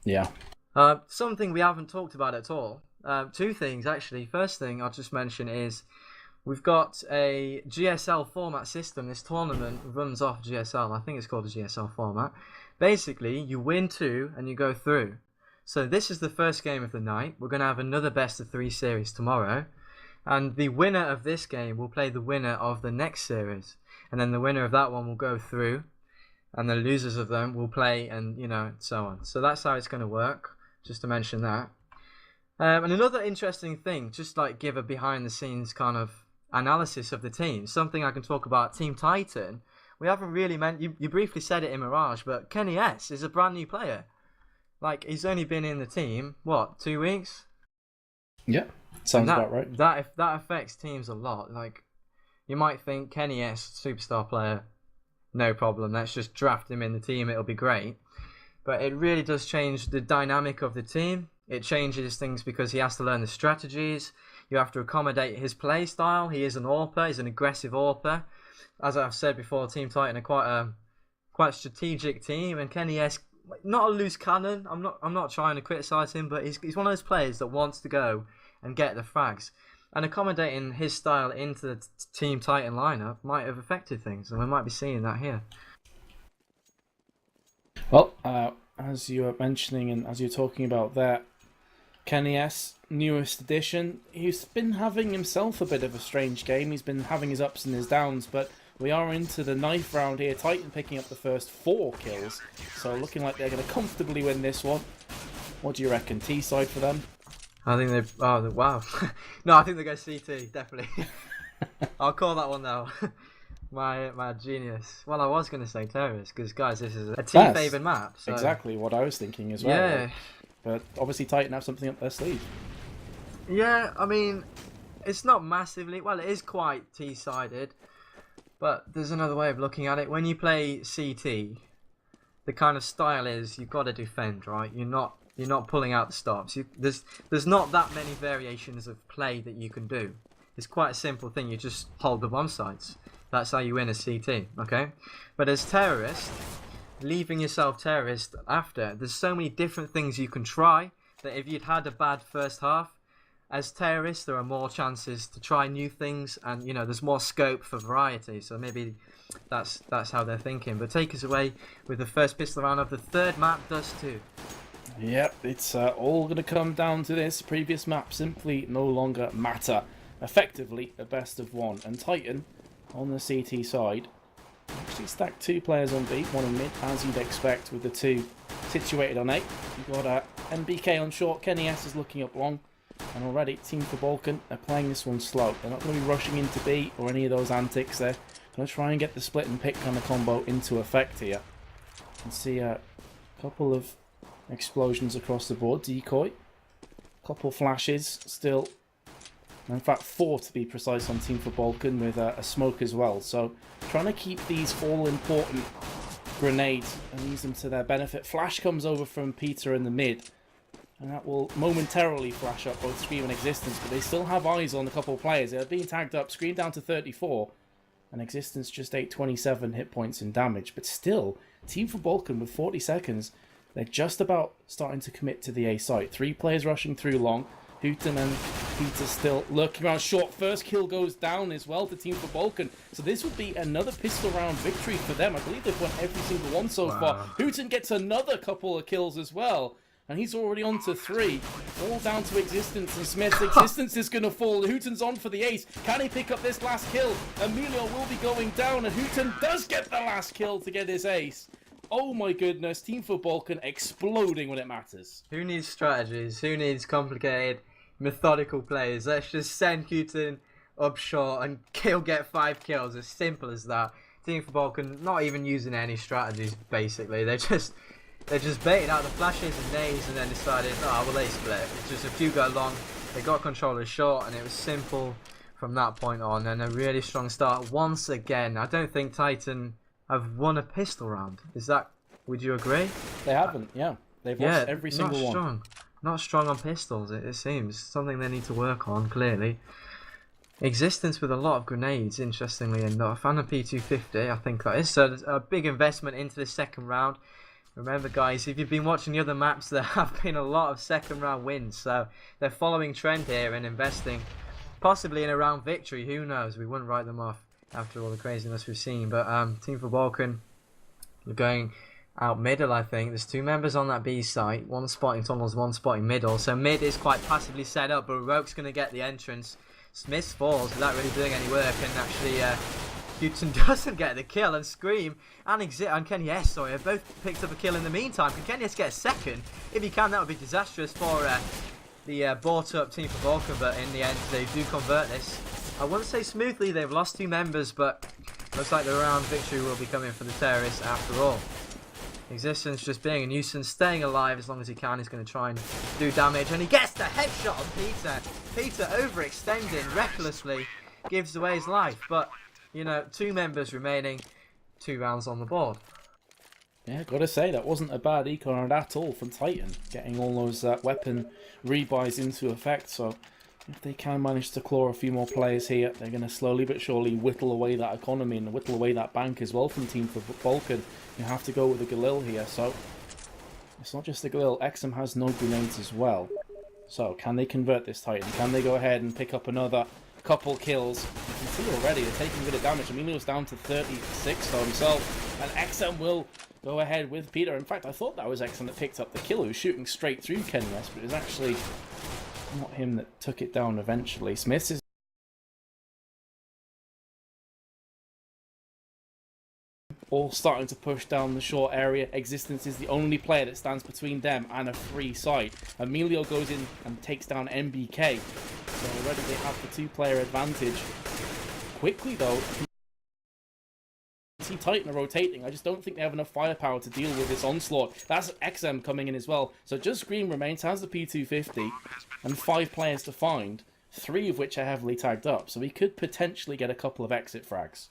Yeah. Something we haven't talked about at all. Two things, actually. First thing I'll just mention is we've got a GSL format system. This tournament runs off GSL. I think it's called a GSL format. Basically, you win two and you go through. So this is the first game of the night. We're going to have another best of three series tomorrow. And the winner of this game will play the winner of the next series. And then the winner of that one will go through. And the losers of them will play and, so on. So that's how it's going to work, just to mention that. And another interesting thing, just like give a behind-the-scenes kind of analysis of the team. Something I can talk about, Team Titan. We haven't really you briefly said it in Mirage, but Kenny S is a brand new player. Like, he's only been in the team, 2 weeks? Yeah. Sounds about right. That affects teams a lot. Like, you might think Kenny S, superstar player, no problem. Let's just draft him in the team. It'll be great. But it really does change the dynamic of the team. It changes things because he has to learn the strategies. You have to accommodate his play style. He is an AWPer. He's an aggressive AWPer. As I've said before, Team Titan are quite a strategic team, and Kenny S, not a loose cannon. I'm not trying to criticize him, but he's one of those players that wants to go and get the frags. And accommodating his style into the Team Titan lineup might have affected things, and we might be seeing that here. Well, as you were mentioning and as you're talking about that, Kenny S, newest addition, he's been having himself a bit of a strange game. He's been having his ups and his downs, but we are into the 9th round here. Titan picking up the first 4 kills, so looking like they're going to comfortably win this one. What do you reckon? T-side for them? I think they... Oh, wow. No, I think they go CT, definitely. I'll call that one now. My genius. Well, I was going to say terrorist, because, guys, this is a team-favoured map. So. Exactly what I was thinking as well. Yeah. But obviously Titan have something up their sleeve. Yeah, I mean, it's not massively... Well, it is quite T-sided, but there's another way of looking at it. When you play CT, the kind of style is you've got to defend, right? You're not pulling out the stops. There's not that many variations of play that you can do. It's quite a simple thing. You just hold the bomb sites. That's how you win a CT, okay? But as terrorist, leaving yourself terrorist after, there's so many different things you can try that if you'd had a bad first half, as terrorists, there are more chances to try new things, and you know there's more scope for variety. So maybe that's how they're thinking. But take us away with the first pistol round of the third map, Dust 2. Yep, it's all going to come down to this. Previous maps simply no longer matter. Effectively, a best of one. And Titan, on the CT side, actually stacked 2 players on B, 1 on mid, as you'd expect with the 2 situated on A. You've got MBK on short, Kenny S is looking up long. And already, Team4 Balkan are playing this one slow. They're not going to be rushing into B or any of those antics. They're going to try and get the split and pick kind of combo into effect here. You can see a couple of explosions across the board. Decoy. Couple flashes still. In fact, 4 to be precise on Team4 Balkan with a smoke as well. So trying to keep these all-important grenades and use them to their benefit. Flash comes over from Peter in the mid. And that will momentarily flash up both Scream and Existence. But they still have eyes on a couple of players. They're being tagged up. Scream down to 34. And Existence just 827 hit points in damage. But still, Team4 Balkan with 40 seconds. They're just about starting to commit to the A site. 3 players rushing through long. Hooten and Peter still lurking around short. First kill goes down as well to Team4 Balkan. So this would be another pistol round victory for them. I believe they've won every single one so far. Hooten gets another couple of kills as well. And he's already on to 3. All down to Existence and Smith. Existence is going to fall. Hooten's on for the ace. Can he pick up this last kill? Emilio will be going down. And Hooten does get the last kill to get his ace. Oh my goodness. Team4 Balkan exploding when it matters. Who needs strategies? Who needs complicated, methodical plays? Let's just send Hooten up short and he'll get 5 kills. As simple as that. Team4 Balkan not even using any strategies, basically. They just baited out the flashes and nades and then decided, oh, well, they split. It's just a few go long. They got controllers short and it was simple from that point on. And a really strong start once again. I don't think Titan have won a pistol round. Is that, would you agree? They haven't, yeah. They've lost every single one. Strong. Not strong on pistols, it seems. Something they need to work on, clearly. Existence with a lot of grenades, interestingly enough. And a P250, I think that is. So there's a big investment into the second round. Remember, guys, if you've been watching the other maps, there have been a lot of second round wins. So they're following trend here and investing possibly in a round victory. Who knows? We wouldn't write them off after all the craziness we've seen. But Team4 Balkan, we're going out middle, I think. There's 2 members on that B site. 1 spotting tunnels, 1 spotting middle. So mid is quite passively set up, but Roke's going to get the entrance. Smith falls without really doing any work, and actually Hooten doesn't get the kill, and Scream and Kenny S, sorry, have both picked up a kill in the meantime. Can Kenny S get a second? If he can, that would be disastrous for the bought up Team4 Balkan, but in the end they do convert this. I wouldn't say smoothly, they've lost 2 members, but looks like the round victory will be coming for the terrorists after all. Existence just being a nuisance, staying alive as long as he can. He's going to try and do damage, and he gets the headshot on Peter. Peter overextending recklessly, gives away his life, but you know, 2 members remaining, 2 rounds on the board. Yeah, gotta say, that wasn't a bad eco round at all from Titan, getting all those weapon rebuys into effect. So if they can manage to claw a few more players here, they're going to slowly but surely whittle away that economy and whittle away that bank as well from Team4 Balkan. You have to go with the Galil here, so it's not just the Galil. Exum has no grenades as well. So can they convert this Titan? Can they go ahead and pick up another couple kills? You can see already they're taking a bit of damage. Emilio's down to 36 for himself, and Exum will go ahead with Peter. In fact, I thought that was Exum that picked up the kill. He was shooting straight through Kenny S, but it was actually not him that took it down eventually. Smith is all starting to push down the short area. Existence is the only player that stands between them and a free site. Emilio goes in and takes down MBK. So already they have the 2-player advantage. Quickly though, see Titan are rotating. I just don't think they have enough firepower to deal with this onslaught. That's XM coming in as well. So just Scream remains, has the P250, and 5 players to find, 3 of which are heavily tagged up. So we could potentially get a couple of exit frags.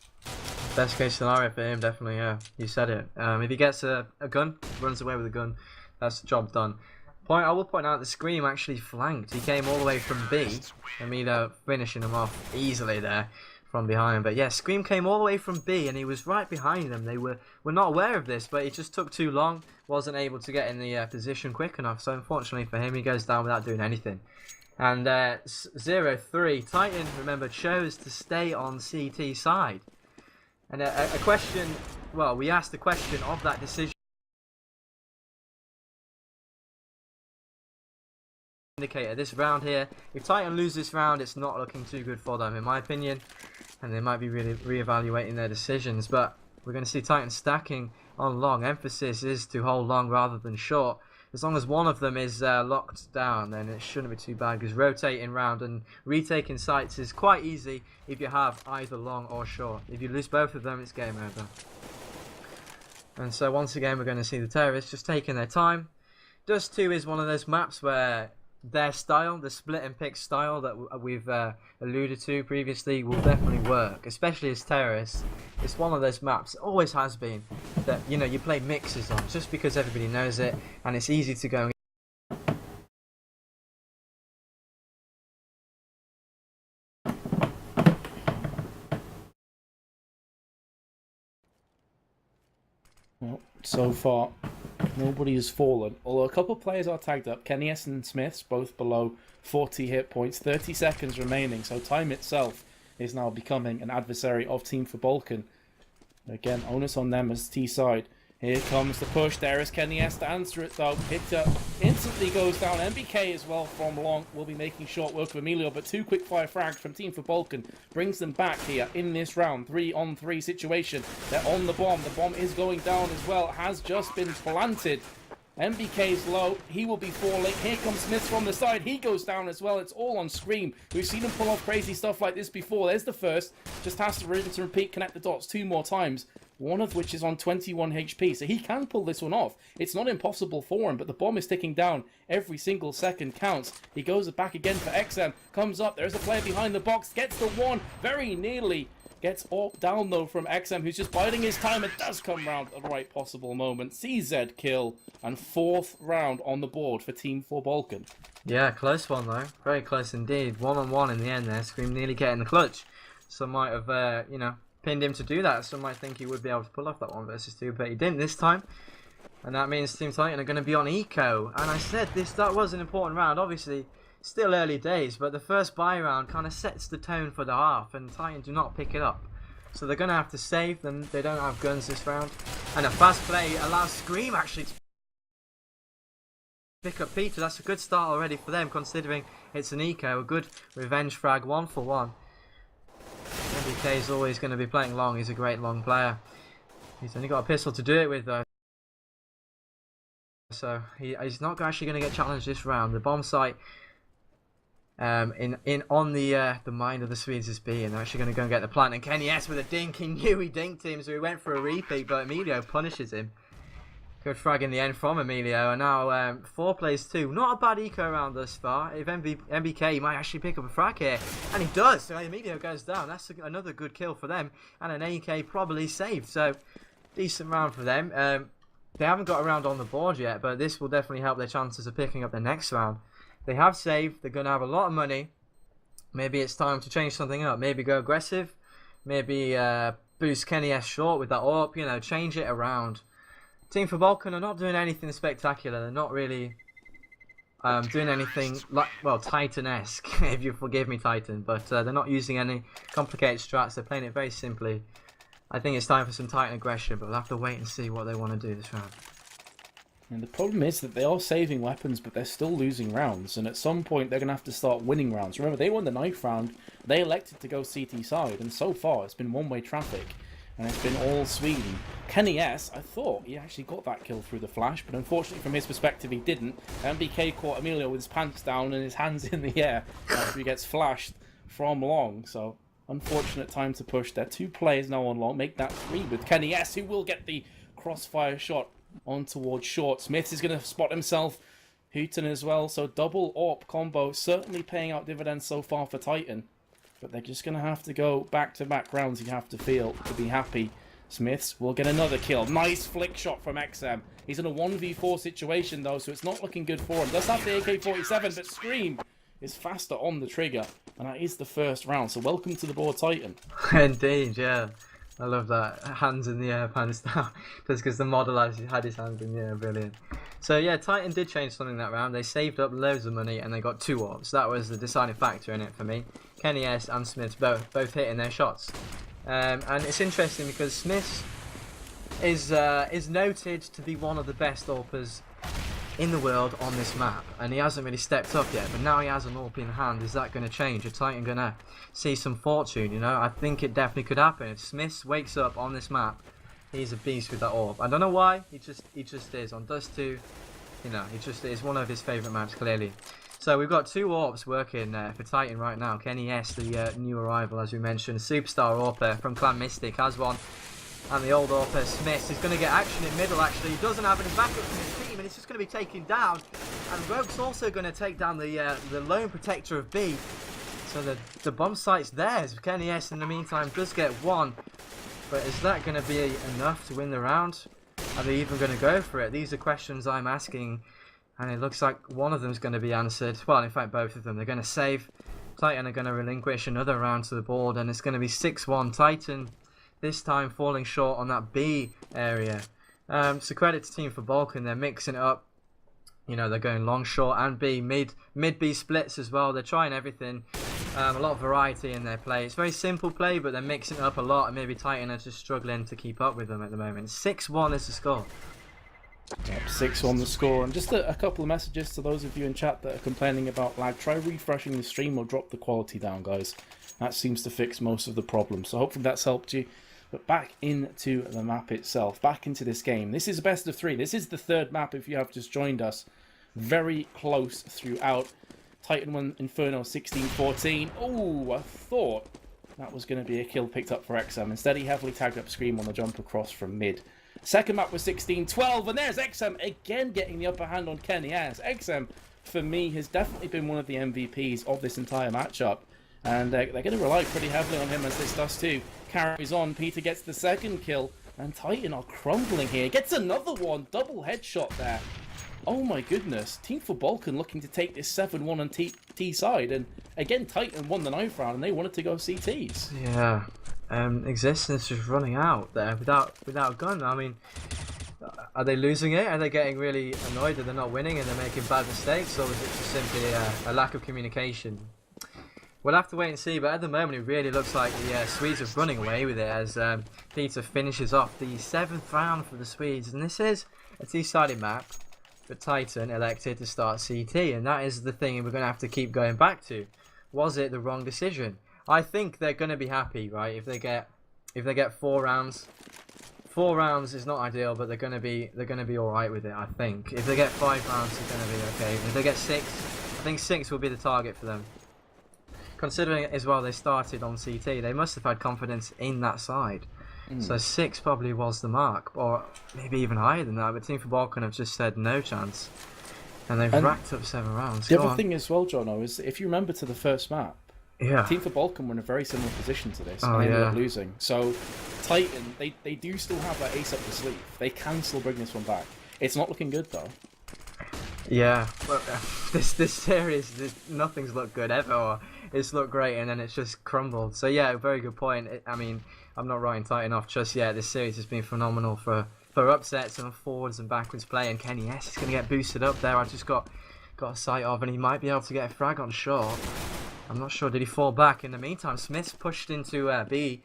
Best case scenario for him, definitely, yeah. You said it. If he gets a gun, runs away with a gun, that's the job done. I will point out the Scream actually flanked. He came all the way from B. Emilio finishing him off easily there from behind. But yeah, Scream came all the way from B and he was right behind them. They were not aware of this, but it just took too long. Wasn't able to get in the position quick enough. So unfortunately for him, he goes down without doing anything. And 0-3, Titan, remember, chose to stay on CT side. And a question, well, we asked the question of that decision. Indicator this round here, if Titan lose this round, it's not looking too good for them in my opinion, and they might be really re-evaluating their decisions. But we're going to see Titan stacking on long. Emphasis is to hold long rather than short. As long as one of them is locked down, then it shouldn't be too bad, because rotating round and retaking sites is quite easy if you have either long or short. If you lose both of them, it's game over. And so once again, we're going to see the terrorists just taking their time. Dust 2 is one of those maps where their style, the split and pick style that we've alluded to previously, will definitely work, especially as terrorists. It's one of those maps, always has been, that you play mixes on just because everybody knows it and it's easy to go. Well, so far nobody has fallen, although a couple of players are tagged up. Kenny S and Smiths both below 40 hit points, 30 seconds remaining, so time itself is now becoming an adversary of Team4 Balkan. Again, onus on them as T-side. Here comes the push. There is Kenny S to answer it though. Victor instantly goes down. MBK as well from long will be making short work of Emilio, but two quick fire frags from Team4 Balkan brings them back here in this round. 3-on-3 situation. They're on the bomb. The bomb is going down as well. Has just been planted. MBK's low. He will be falling. Here comes Smith from the side. He goes down as well. It's all on Scream. We've seen him pull off crazy stuff like this before. There's the first. Just has to rinse and repeat, connect the dots 2 more times. One of which is on 21 HP. So he can pull this one off. It's not impossible for him, but the bomb is ticking down. Every single second counts. He goes back again for XM. Comes up. There's a player behind the box. Gets the one. Very nearly. Gets all down though from XM, who's just biding his time. It does come round at the right possible moment. CZ kill and 4th round on the board for Team4 Balkan. Yeah, close one though. Very close indeed. 1-on-1 in the end there. Scream nearly getting the clutch. Some might have, pinned him to do that. Some might think he would be able to pull off that 1 versus 2, but he didn't this time. And that means Team Titan are going to be on eco. And I said that was an important round. Obviously, still early days, but the first buy round kind of sets the tone for the half, and Titan do not pick it up. So they're going to have to save them. They don't have guns this round. And a fast play allows Scream actually to pick up Peter. That's a good start already for them, considering it's an eco. A good revenge frag, 1 for 1. MBK is always going to be playing long. He's a great long player. He's only got a pistol to do it with though. So he's not actually going to get challenged this round. The bomb site on the mind of the Swedes is B, and they're actually going to go and get the plant. And Kenny S with a dink. He knew he dinked him, so he went for a repeat, but Emilio punishes him. Good frag in the end from Emilio, and now 4 plays 2. Not a bad eco round thus far. If MBK might actually pick up a frag here, and he does. So Emilio goes down. That's another good kill for them, and an AK probably saved. So decent round for them. They haven't got a round on the board yet, but this will definitely help their chances of picking up the next round. They have saved. They're going to have a lot of money. Maybe it's time to change something up. Maybe go aggressive. Maybe boost Kenny S short with that AWP. Change it around. Team4 Balkan are not doing anything spectacular. They're not really doing anything like, well, Titan-esque, if you forgive me, Titan. But they're not using any complicated strats. They're playing it very simply. I think it's time for some Titan aggression, but we'll have to wait and see what they want to do this round. And the problem is that they are saving weapons, but they're still losing rounds. And at some point, they're going to have to start winning rounds. Remember, they won the 9th round. They elected to go CT side. And so far, it's been one-way traffic. And it's been all Sweden. Kenny S, I thought he actually got that kill through the flash, but unfortunately from his perspective he didn't. MBK caught Emilio with his pants down and his hands in the air after he gets flashed from long. So unfortunate time to push there. 2 players now on long. Make that 3 with Kenny S, who will get the crossfire shot on towards short. Smith is going to spot himself. Hooten as well. So double AWP combo certainly paying out dividends so far for Titan. but they're just going to have to go back-to-back rounds, you have to feel, to be happy. Smiths will get another kill. Nice flick shot from XM. He's in a 1v4 situation, though, so it's not looking good for him. Does have the AK-47, but Scream is faster on the trigger, and that is the first round. So welcome to the board, Titan. Indeed, yeah. I love that. Hands in the air, pants down. Just because the model had his hands in the air. Brilliant. So yeah, Titan did change something that round. They saved up loads of money and they got 2 orbs. That was the deciding factor in it for me. Kenny S and Smiths both hitting their shots. And it's interesting because Smiths is noted to be one of the best AWPers in the world on this map, and he hasn't really stepped up yet, but now he has an AWP in hand. Is that going to change? Is Titan going to see some fortune? You know, I think it definitely could happen. If Smiths wakes up on this map, he's a beast with that AWP. I don't know why, he just is. On Dust 2, you know, he just is one of his favourite maps, clearly. So we've got 2 AWPs working for Titan right now. Kenny S, the new arrival, as we mentioned, superstar AWPer from Clan Mystic, has one. And the old AWPer, Smiths, is going to get action in middle, actually. He doesn't have any backup from his team, and it's just going to be taken down. And Rogue's also going to take down the lone protector of B. So the bomb site's theirs. Kenny S, in the meantime, does get 1. But is that going to be enough to win the round? Are they even going to go for it? These are questions I'm asking, and it looks like one of them is going to be answered. Well, in fact, both of them. They're going to save. Titan are going to relinquish another round to the board, and it's going to be 6-1. Titan this time falling short on that B area. So credit to Team for Balkan, they're mixing it up. You know, they're going long, short and B, mid B splits as well. They're trying everything. A lot of variety in their play. It's very simple play, but they're mixing it up a lot, and maybe Titan are just struggling to keep up with them at the moment. 6-1 is the score. Yep, 6-1 the score. And just a couple of messages to those of you in chat that are complaining about lag. Try refreshing the stream or drop the quality down, guys. That seems to fix most of the problems. So hopefully that's helped you. But back into the map itself, back into this game. This is a best of 3. This is the 3rd map if you have just joined us. Very close throughout. Titan won Inferno 16-14. Oh, I thought that was going to be a kill picked up for XM. Instead, he heavily tagged up Scream on the jump across from mid. Second map was 16-12, and there's XM again getting the upper hand on Kenny S. XM, for me, has definitely been one of the MVPs of this entire matchup. And they're going to rely pretty heavily on him as this Dust 2 carries on. Peter gets the 2nd kill, and Titan are crumbling here. Gets another one, double headshot there. Oh my goodness, Team for Balkan looking to take this 7-1 on T side. And again, Titan won the 9th round, and they wanted to go CTs. Yeah, existence just running out there without a gun. I mean, are they losing it? Are they getting really annoyed that they're not winning and they're making bad mistakes? Or is it just simply a lack of communication? We'll have to wait and see, but at the moment it really looks like the Swedes are running away with it as Peter finishes off the 7th round for the Swedes. And this is a T-sided map, but Titan elected to start CT, and that is the thing we're going to have to keep going back to. Was it the wrong decision? I think they're going to be happy, right? If they get 4 rounds. 4 rounds is not ideal, but they're going to be all right with it, I think. If they get 5 rounds, they're going to be okay. If they get 6, I think 6 will be the target for them. Considering as well they started on CT, they must have had confidence in that side. So 6 probably was the mark, or maybe even higher than that. But Team for Balkan have just said no chance, and they've racked up 7 rounds. The other thing as well, Jono, is if you remember to the first map, yeah, Team for Balkan were in a very similar position to this, and they ended up losing. So Titan, they do still have that ace up the sleeve. They can still bring this one back. It's not looking good though. Yeah, but this series, nothing's looked good ever. It's looked great, and then it's just crumbled. So yeah, very good point. I mean, I'm not writing Titan off just yet. This series has been phenomenal for upsets and forwards and backwards play. And Kenny S is going to get boosted up there. I just got a sight of, and he might be able to get a frag on short. I'm not sure. Did he fall back? In the meantime, Smith's pushed into B,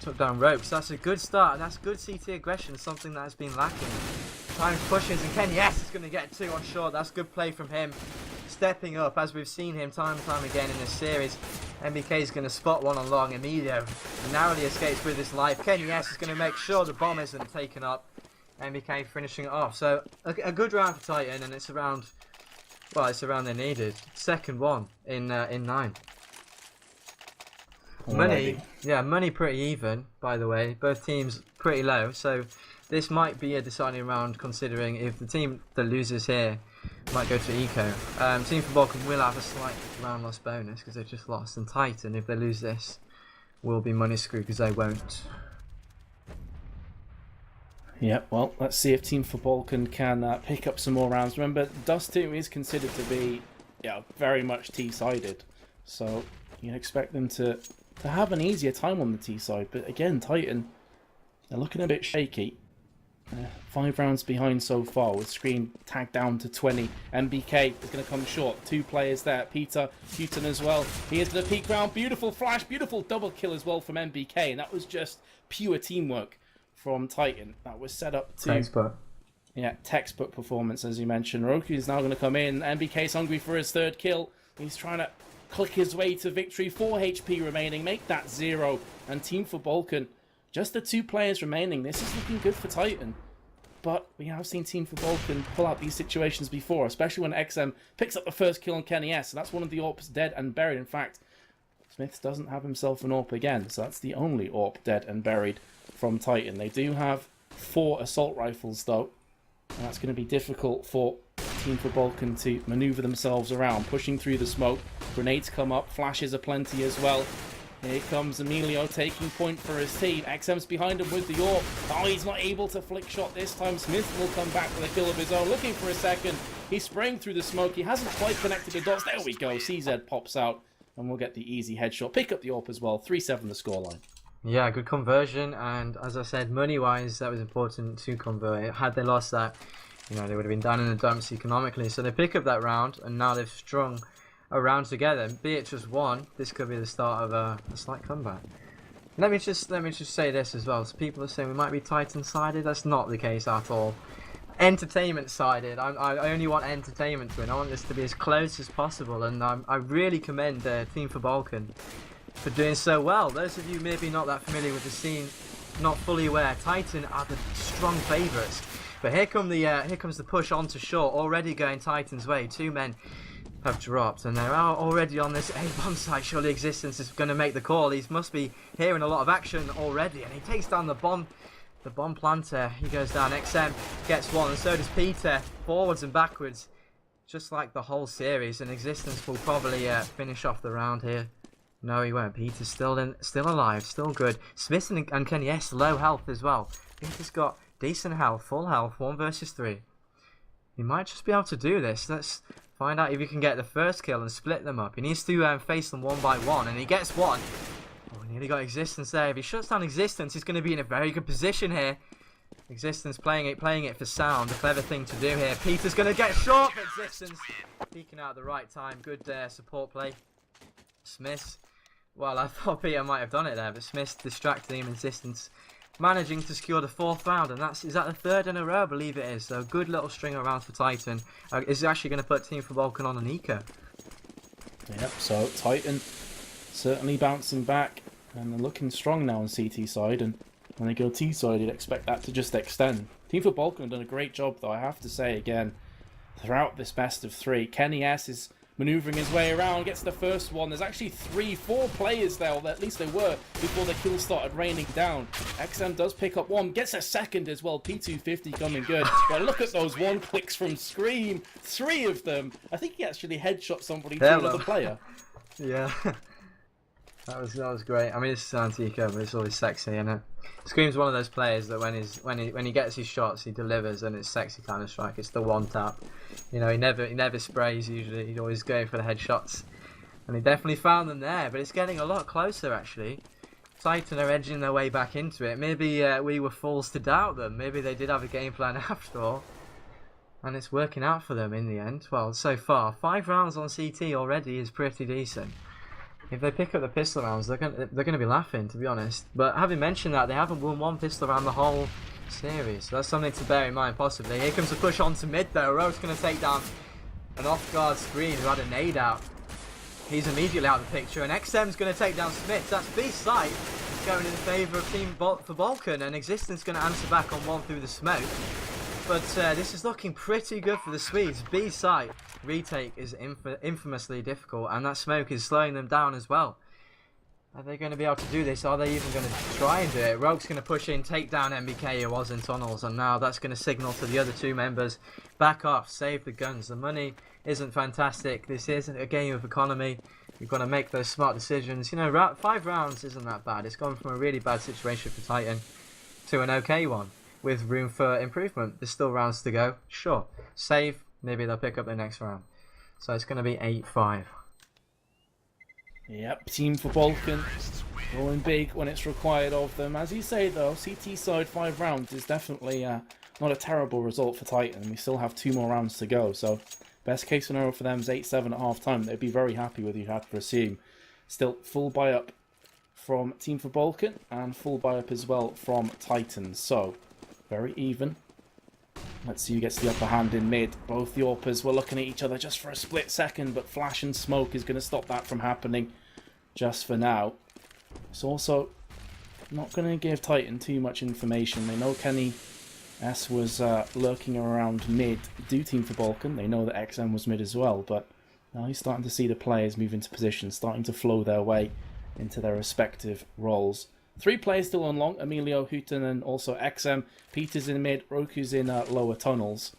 took down ropes. That's a good start, and that's good CT aggression. Something that has been lacking. Time pushes, and Kenny S is going to get 2 on short. That's good play from him. Stepping up, as we've seen him time and time again in this series. MBK is going to spot one on long. Emilio narrowly escapes with his life. Kenny S is going to make sure the bomb isn't taken up. MBK finishing it off. So a good round for Titan, and it's around, well, it's around they needed. 2nd one in 9. Money pretty even, by the way. Both teams pretty low, so this might be a deciding round, considering if the team that loses here Might go to Eco. Team for Balkan will have a slight round loss bonus because they've just lost. And Titan, if they lose this, will be money screwed because they won't. Yeah, well, let's see if Team for Balkan can pick up some more rounds. Remember, Dust 2 is considered to be very much T-sided. So you'd expect them to have an easier time on the T side. But again, Titan, they're looking a bit shaky. 5 rounds behind so far with screen tagged down to 20. MBK is going to come short. 2 players there. Peter Houghton as well. He is the peak round. Beautiful flash. Beautiful double kill as well from MBK. And that was just pure teamwork from Titan. That was set up to... Textbook. Yeah, textbook performance, as you mentioned. Roku is now going to come in. MBK's hungry for his 3rd kill. He's trying to click his way to victory. 4 HP remaining. Make that 0. And Team for Balkan, just the 2 players remaining. This is looking good for Titan. But we have seen Team for Balkan pull out these situations before, especially when XM picks up the first kill on Kenny S. And that's one of the AWPs dead and buried. In fact, Smiths doesn't have himself an AWP again. So that's the only AWP dead and buried from Titan. They do have 4 assault rifles, though. And that's going to be difficult for Team for Balkan to maneuver themselves around. Pushing through the smoke. Grenades come up. Flashes are plenty as well. Here comes Emilio taking point for his team. XM's behind him with the AWP. Oh, he's not able to flick shot this time. Smith will come back with a kill of his own. Looking for a second. He's spraying through the smoke. He hasn't quite connected the dots. There we go. CZ pops out. And we'll get the easy headshot. Pick up the AWP as well. 3-7 the scoreline. Yeah, good conversion. And as I said, money-wise, that was important to convert. Had they lost that, they would have been down in the dumps economically. So they pick up that round. And now they've strung around together, be it just 1, this could be the start of a slight comeback. Let me just say this as well. So people are saying we might be Titan-sided. That's not the case at all. Entertainment-sided. I only want entertainment to win. I want this to be as close as possible, and I really commend Team for Balkan for doing so well. Those of you maybe not that familiar with the scene, not fully aware, Titan are the strong favourites. But here comes the push onto short, already going Titan's way. 2 men have dropped, and they're already on this A-bomb site. Surely Existence is going to make the call. He must be hearing a lot of action already, and he takes down the bomb planter. He goes down. XM gets 1, and so does Peter. Forwards and backwards, just like the whole series. And Existence will probably finish off the round here. No, he won't. Peter's still alive, still good. Smith and Kenny S low health as well. Peter's got decent health, full health, 1 versus 3. He might just be able to do this. Let's find out if he can get the first kill and split them up. He needs to face them 1 by 1, and he gets 1. Oh, he nearly got Existence there. If he shuts down Existence, he's going to be in a very good position here. Existence playing it for sound. A clever thing to do here. Peter's going to get short. Existence peeking out at the right time. Good support play. Smith. Well, I thought Peter might have done it there, but Smith distracting him. Existence managing to secure the 4th round, and is that the 3rd in a row? I believe it is. So a good little string of rounds for Titan. Is actually going to put Team for Balkan on an eco. Yep, so Titan certainly bouncing back and they're looking strong now on CT side, and when they go T side you'd expect that to just extend. Team for Balkan have done a great job though, I have to say again, throughout this best of 3. Kenny S is manoeuvring his way around, gets the first one. There's actually 4 players there, or at least they were, before the kills started raining down. XM does pick up 1, gets a second as well. P250 coming good. But look at those 1 clicks from Scream. 3 of them. I think he actually headshot somebody to another player. Yeah. That was great. I mean, it's anti-eco, but it's always sexy, isn't it? Scream's one of those players that when he gets his shots, he delivers, and it's sexy kind of strike. It's the 1 tap. He never sprays usually. He's always going for the headshots, and he definitely found them there. But it's getting a lot closer actually. Titan are edging their way back into it. Maybe we were fools to doubt them. Maybe they did have a game plan after all, and it's working out for them in the end. Well, so far 5 rounds on CT already is pretty decent. If they pick up the pistol rounds, they're gonna be laughing, to be honest. But having mentioned that, they haven't won 1 pistol round the whole series, so that's something to bear in mind possibly. Here comes a push on to mid though. Rowe's gonna take down an off-guard Screen who had a nade out. He's immediately out of the picture, and XM's gonna take down Smith. That's B site. It's going in favour of Team for Balkan, and Existence gonna answer back on 1 through the smoke. But this is looking pretty good for the Swedes. B site retake is infamously difficult, and that smoke is slowing them down as well. Are they going to be able to do this? Are they even going to try and do it? Rogue's going to push in, take down MBK, who was in tunnels, and now that's going to signal to the other two members, back off, save the guns. The money isn't fantastic. This isn't a game of economy. You've got to make those smart decisions. You know, 5 rounds isn't that bad. It's gone from a really bad situation for Titan to an okay one, with room for improvement. There's still rounds to go. Sure. Save, maybe they'll pick up the next round. So it's going to be 8-5. Yep, Team for Balkan going big when it's required of them. As you say though, CT side 5 rounds is definitely not a terrible result for Titan. We still have 2 more rounds to go, so best case scenario for them is 8-7 at half time. They'd be very happy with, you have to assume. Still full buy up from Team for Balkan and full buy up as well from Titan. So very even. Let's see who gets the upper hand in mid. Both the AWPers were looking at each other just for a split second, but flash and smoke is going to stop that from happening just for now. It's also not going to give Titan too much information. They know Kenny S was lurking around mid, do Team for Balkan. They know that XM was mid as well, but now he's starting to see the players move into position, starting to flow their way into their respective roles. 3 players still on long, Emilio, Hooten, and also XM. Peter's in mid, Roku's in lower tunnels.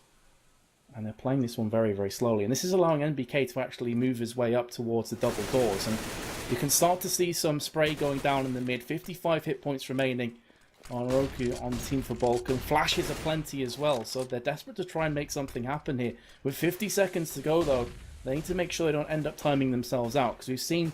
And they're playing this one very, very slowly. And this is allowing NBK to actually move his way up towards the double doors. And you can start to see some spray going down in the mid. 55 hit points remaining on Roku on Team for Balkan. Flashes are plenty as well, so they're desperate to try and make something happen here. With 50 seconds to go, though, they need to make sure they don't end up timing themselves out, because we've seen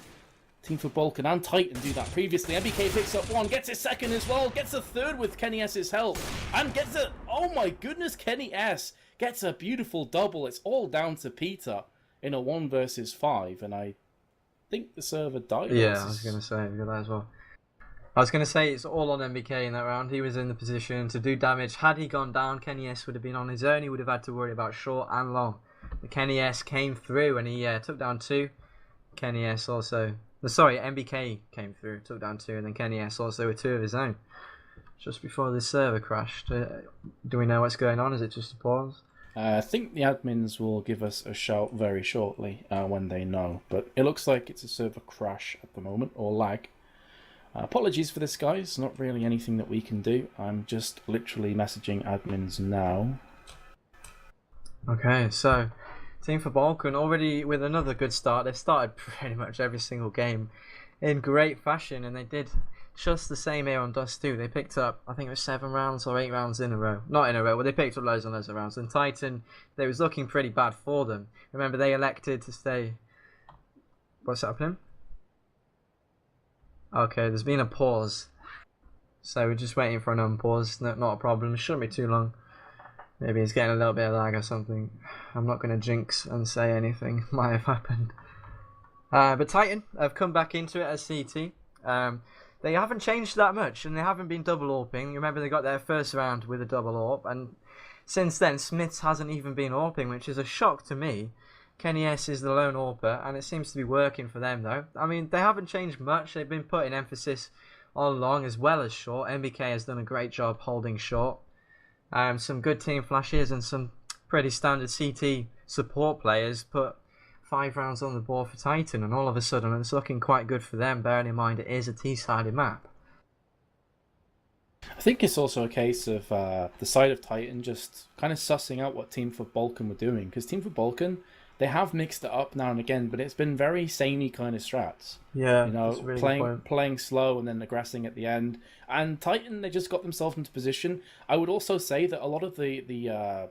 Team for Balkan and Titan do that previously. MBK picks up 1, gets his 2nd as well, gets a 3rd with Kenny S's help, and gets a... Oh my goodness, Kenny S gets a beautiful double. It's all down to Peter in a 1 versus 5, and I think the server died. Yeah, I was going to say, we got that as well. I was going to say it's all on MBK in that round. He was in the position to do damage. Had he gone down, Kenny S would have been on his own. He would have had to worry about short and long. But Kenny S came through and he took down 2. Kenny S also... Sorry, MBK came through, took down 2, and then Kenny S also with 2 of his own. Just before the server crashed. Do we know what's going on? Is it just a pause? I think the admins will give us a shout very shortly when they know. But it looks like it's a server crash at the moment, or lag. Apologies for this, guys. Not really anything that we can do. I'm just literally messaging admins now. Okay, so Team for Balkan already with another good start. They've started pretty much every single game in great fashion, and they did just the same here on Dust 2. They picked up, I think it was 7 rounds or 8 rounds in a row. Not in a row, but they picked up loads and loads of rounds. And Titan, they was looking pretty bad for them. Remember, they elected to stay... What's happening? Okay, there's been a pause. So we're just waiting for an unpause. Not a problem. It shouldn't be too long. Maybe he's getting a little bit of lag or something. I'm not going to jinx and say anything. Might have happened. But Titan have come back into it as CT. They haven't changed that much, and they haven't been double AWPing. Remember, they got their first round with a double AWP, and since then, Smiths hasn't even been AWPing, which is a shock to me. Kenny S is the lone AWPer, and it seems to be working for them, though. I mean, they haven't changed much. They've been putting emphasis on long as well as short. MBK has done a great job holding short. Some good team flashes and some pretty standard CT support players put 5 rounds on the board for Titan, and all of a sudden it's looking quite good for them, bearing in mind it is a T-sided map. I think it's also a case of the side of Titan just kind of sussing out what Team for Balkan were doing, because Team for Balkan, they have mixed it up now and again, but it's been very samey kind of strats. Yeah, you know, really playing slow and then aggressing at the end. And Titan, they just got themselves into position. I would also say that a lot of the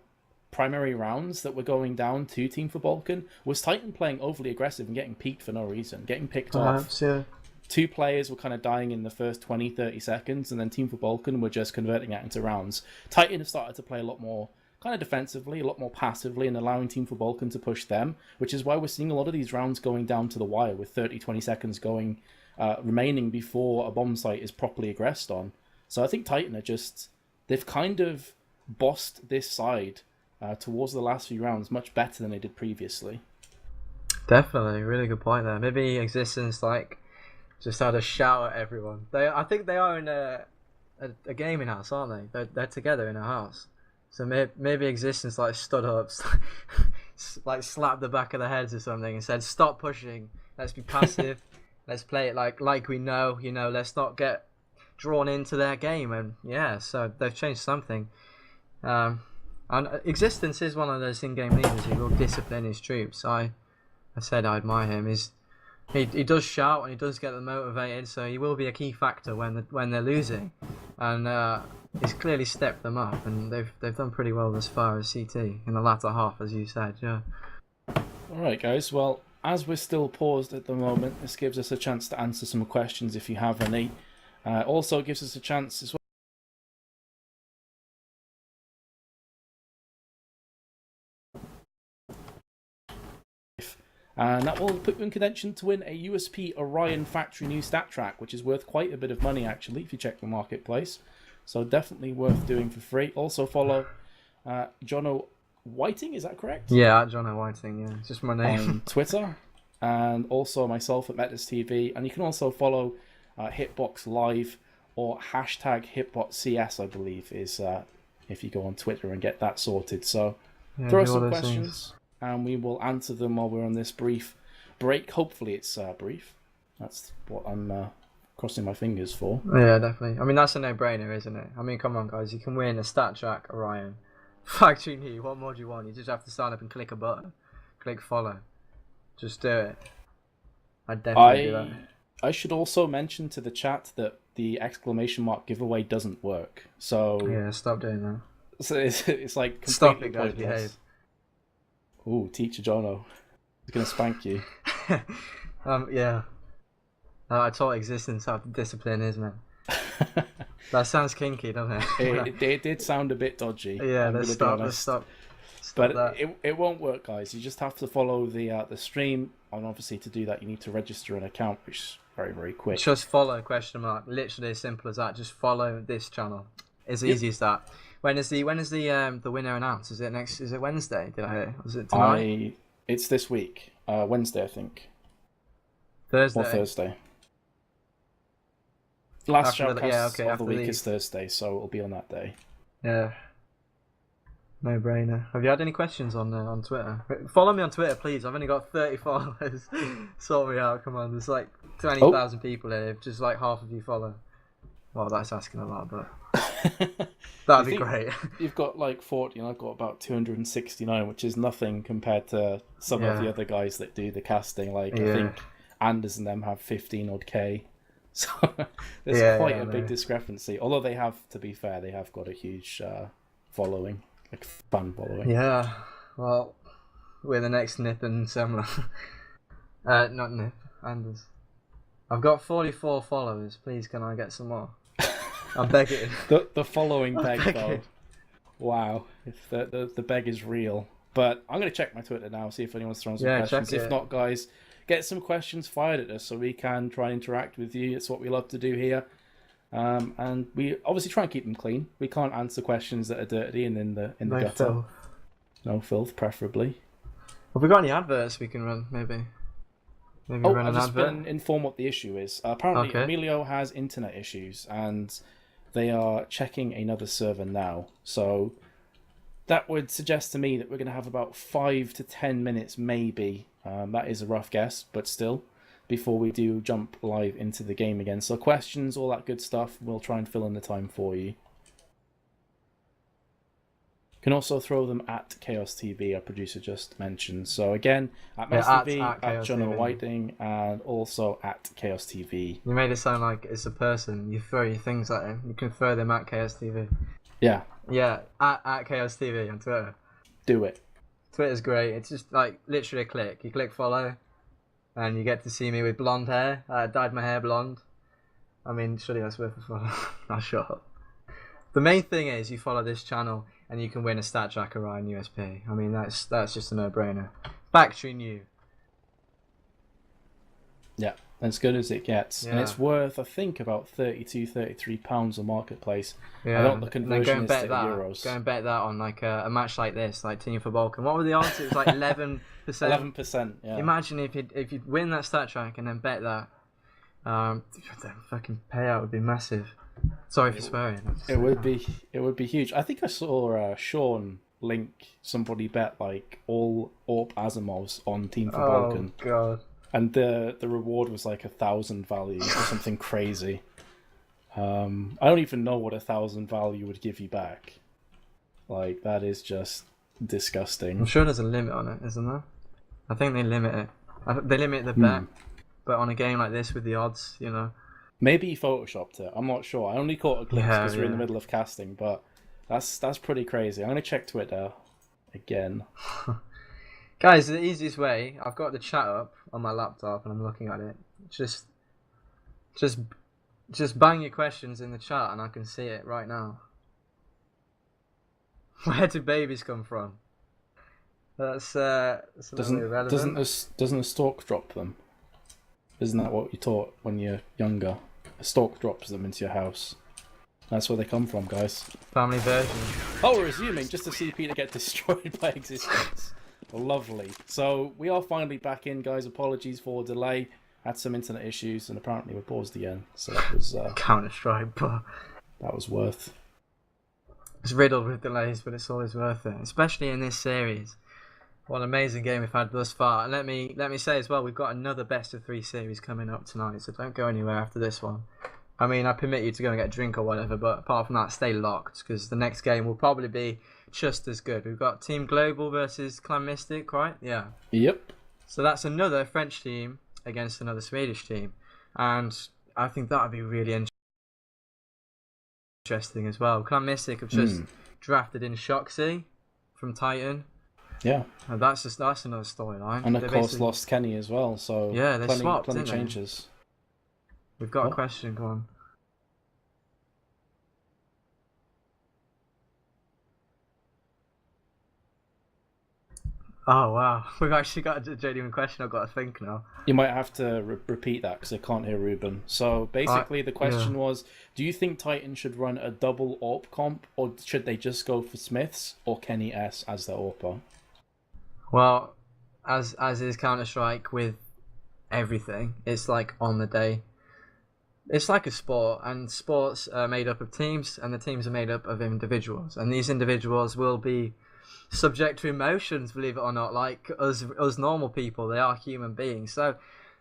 primary rounds that were going down to Team for Balkan was Titan playing overly aggressive and getting peaked for no reason, getting picked off. Yeah. 2 players were kind of dying in the first 20-30 seconds, and then Team for Balkan were just converting that into rounds. Titan have started to play a lot more kind of defensively, a lot more passively, and allowing Team for Balkan to push them, which is why we're seeing a lot of these rounds going down to the wire with 30-20 seconds going remaining before a bomb site is properly aggressed on. So I think Titan are just... They've kind of bossed this side towards the last few rounds much better than they did previously. Definitely, really good point there. Maybe Existence just had a shout at everyone. I think they are in a gaming house, aren't they? They're together in a house. So maybe Existence stood up, slapped the back of the heads or something and said, "Stop pushing. Let's be passive. Let's play it like we know. Let's not get drawn into their game. And yeah, so they've changed something. And Existence is one of those in-game leaders who will discipline his troops. I said I admire him. He does shout and he does get them motivated, so he will be a key factor when they're losing, and he's clearly stepped them up, and they've done pretty well thus far as CT in the latter half, as you said. Yeah. All right, guys. Well, as we're still paused at the moment, this gives us a chance to answer some questions if you have any. Also, it gives us a chance as well. And that will put you in contention to win a USP Orion Factory New Stat Track, which is worth quite a bit of money actually if you check the marketplace. So definitely worth doing for free. Also follow Jono Whiting, is that correct? Yeah, Jono Whiting, yeah. It's just my name. On Twitter. And also myself at Metas TV. And you can also follow Hitbox Live or hashtag HitboxCS, I believe, is if you go on Twitter and get that sorted. So Yeah, throw do all some those questions. things. And we will answer them while we're on this brief break. Hopefully it's brief. That's what I'm crossing my fingers for. Yeah, definitely. I mean, that's a no-brainer, isn't it? I mean, come on, guys. You can win a Stat Track Orion. Factory New. What more do you want? You just have to sign up and click a button. Click follow. Just do it. I'd definitely do that. I should also mention to the chat that the exclamation mark giveaway doesn't work. So Yeah, stop doing that. so it's like completely Stop it, guys. pointless. Behave. Ooh, Teacher Jono. He's going to spank you. Yeah. I taught Existence how discipline is, man. That sounds kinky, doesn't it? It did sound a bit dodgy. Yeah, I'm let's gonna be stop. honest. Stop But that. it won't work, guys. You just have to follow the stream, and obviously to do that you need to register an account, which is very, very quick. Just follow, question mark. Literally as simple as that. Just follow this channel. As easy as that. When is the winner announced? Is it Wednesday? Did I hear? Was it tonight? It's this week, Wednesday, I think, Thursday. or Thursday. Last After shoutcast of after the week the- is Thursday, so it'll be on that day. Yeah. No brainer. Have you had any questions on Twitter? Follow me on Twitter, please. I've only got 30 followers. Sort me out. Come on. There's like 20,000 people here. If just like half of you follow. Well, that's asking a lot, but that'd be great. You've got like 40, and I've got about 269, which is nothing compared to some of the other guys that do the casting. Like I think Anders and them have 15 odd K. So there's quite a big discrepancy. Although they have, to be fair, they have got a huge following, like fan following. Yeah. Well, we're the next Nip and Semler. Not Nip, Anders. I've got 44 followers. Please, can I get some more? I'm begging. The following beg though. Wow, if the beg is real. But I'm gonna check my Twitter now, see if anyone's throwing some questions. If not, guys, get some questions fired at us so we can try and interact with you. It's what we love to do here. And we obviously try and keep them clean. We can't answer questions that are dirty and in the gutter. Filth. No filth, preferably. Have we got any adverts we can run? Maybe run I've an just advert. been informed what the issue is. Apparently, Okay. Emilio has internet issues, and they are checking another server now. So that would suggest to me that we're going to have about 5 to 10 minutes, maybe. That is a rough guess, but still, before we do jump live into the game again. So questions, all that good stuff, we'll try and fill in the time for you. You can also throw them at Chaos TV, our producer just mentioned. So again, at Metas TV, at Chaos Jono TV. Whiting, and also at Chaos TV. You made it sound like it's a person. You throw your things at him. You can throw them at Chaos TV. Yeah, Yeah, at Chaos TV on Twitter. do it. Twitter's great. It's just like literally a click. You click follow, and you get to see me with blonde hair. I dyed my hair blonde. I mean, surely that's worth a follow. I'll shut up. The main thing is you follow this channel, and you can win a Stat Track Orion USP. I mean, that's just a no-brainer. Factory New. Yeah, as good as it gets. And Yeah. it's worth, I think, about £32-33 a marketplace. Yeah, I don't the and then conversion is to euros. Go and bet that on like a match like this, like T4B May. What were the odds? It was like 11%. 11%, yeah. Imagine if you'd win that Stat Track and then bet that. The fucking payout would be massive. Sorry for swearing. It would be huge. I think I saw Sean link somebody bet like all ARP Asimovs on Team for Balkan. Oh god. And the reward was like 1,000 value or something crazy. I don't even know what 1,000 value would give you back. Like, that is just disgusting. I'm sure there's a limit on it, isn't there? I think they limit it. They limit the bet, but on a game like this with the odds, you know. Maybe he photoshopped it. I'm not sure. I only caught a glimpse because we're in the middle of casting, but that's pretty crazy. I'm gonna check Twitter again. Guys, the easiest way, I've got the chat up on my laptop and I'm looking at it. Just bang your questions in the chat and I can see it right now. Where do babies come from? That's a little irrelevant. Doesn't a stork drop them? Isn't that what you taught when you're younger? A stork drops them into your house. That's where they come from, guys. Family version. Oh, we're resuming just to see Peter get destroyed by existence. Lovely. So we are finally back in, guys. Apologies for delay. Had some internet issues and apparently we paused again. So that was Counter-Strike, but that was worth. It's riddled with delays, but it's always worth it, especially in this series. What an amazing game we've had thus far. And let me say as well, we've got another best of 3 series coming up tonight, so don't go anywhere after this one. I mean, I permit you to go and get a drink or whatever, but apart from that, stay locked, because the next game will probably be just as good. We've got Team Global versus Clan Mystic, right? Yeah. Yep. So that's another French team against another Swedish team. And I think that would be really interesting as well. Clan Mystic have just drafted in Shoxy from Titan. Yeah. And that's another storyline. And of course lost Kenny as well, so yeah, they swapped, plenty didn't changes. We've got a question, go on. Oh wow, we've actually got a genuine question. I've got to think now. You might have to repeat that because I can't hear Ruben. So basically, the question was: do you think Titan should run a double AWP comp, or should they just go for Smiths or Kenny S as their AWPer? Well, as is Counter-Strike with everything, it's like on the day. It's like a sport, and sports are made up of teams, and the teams are made up of individuals, and these individuals will be subject to emotions, believe it or not, like us normal people. They are human beings, so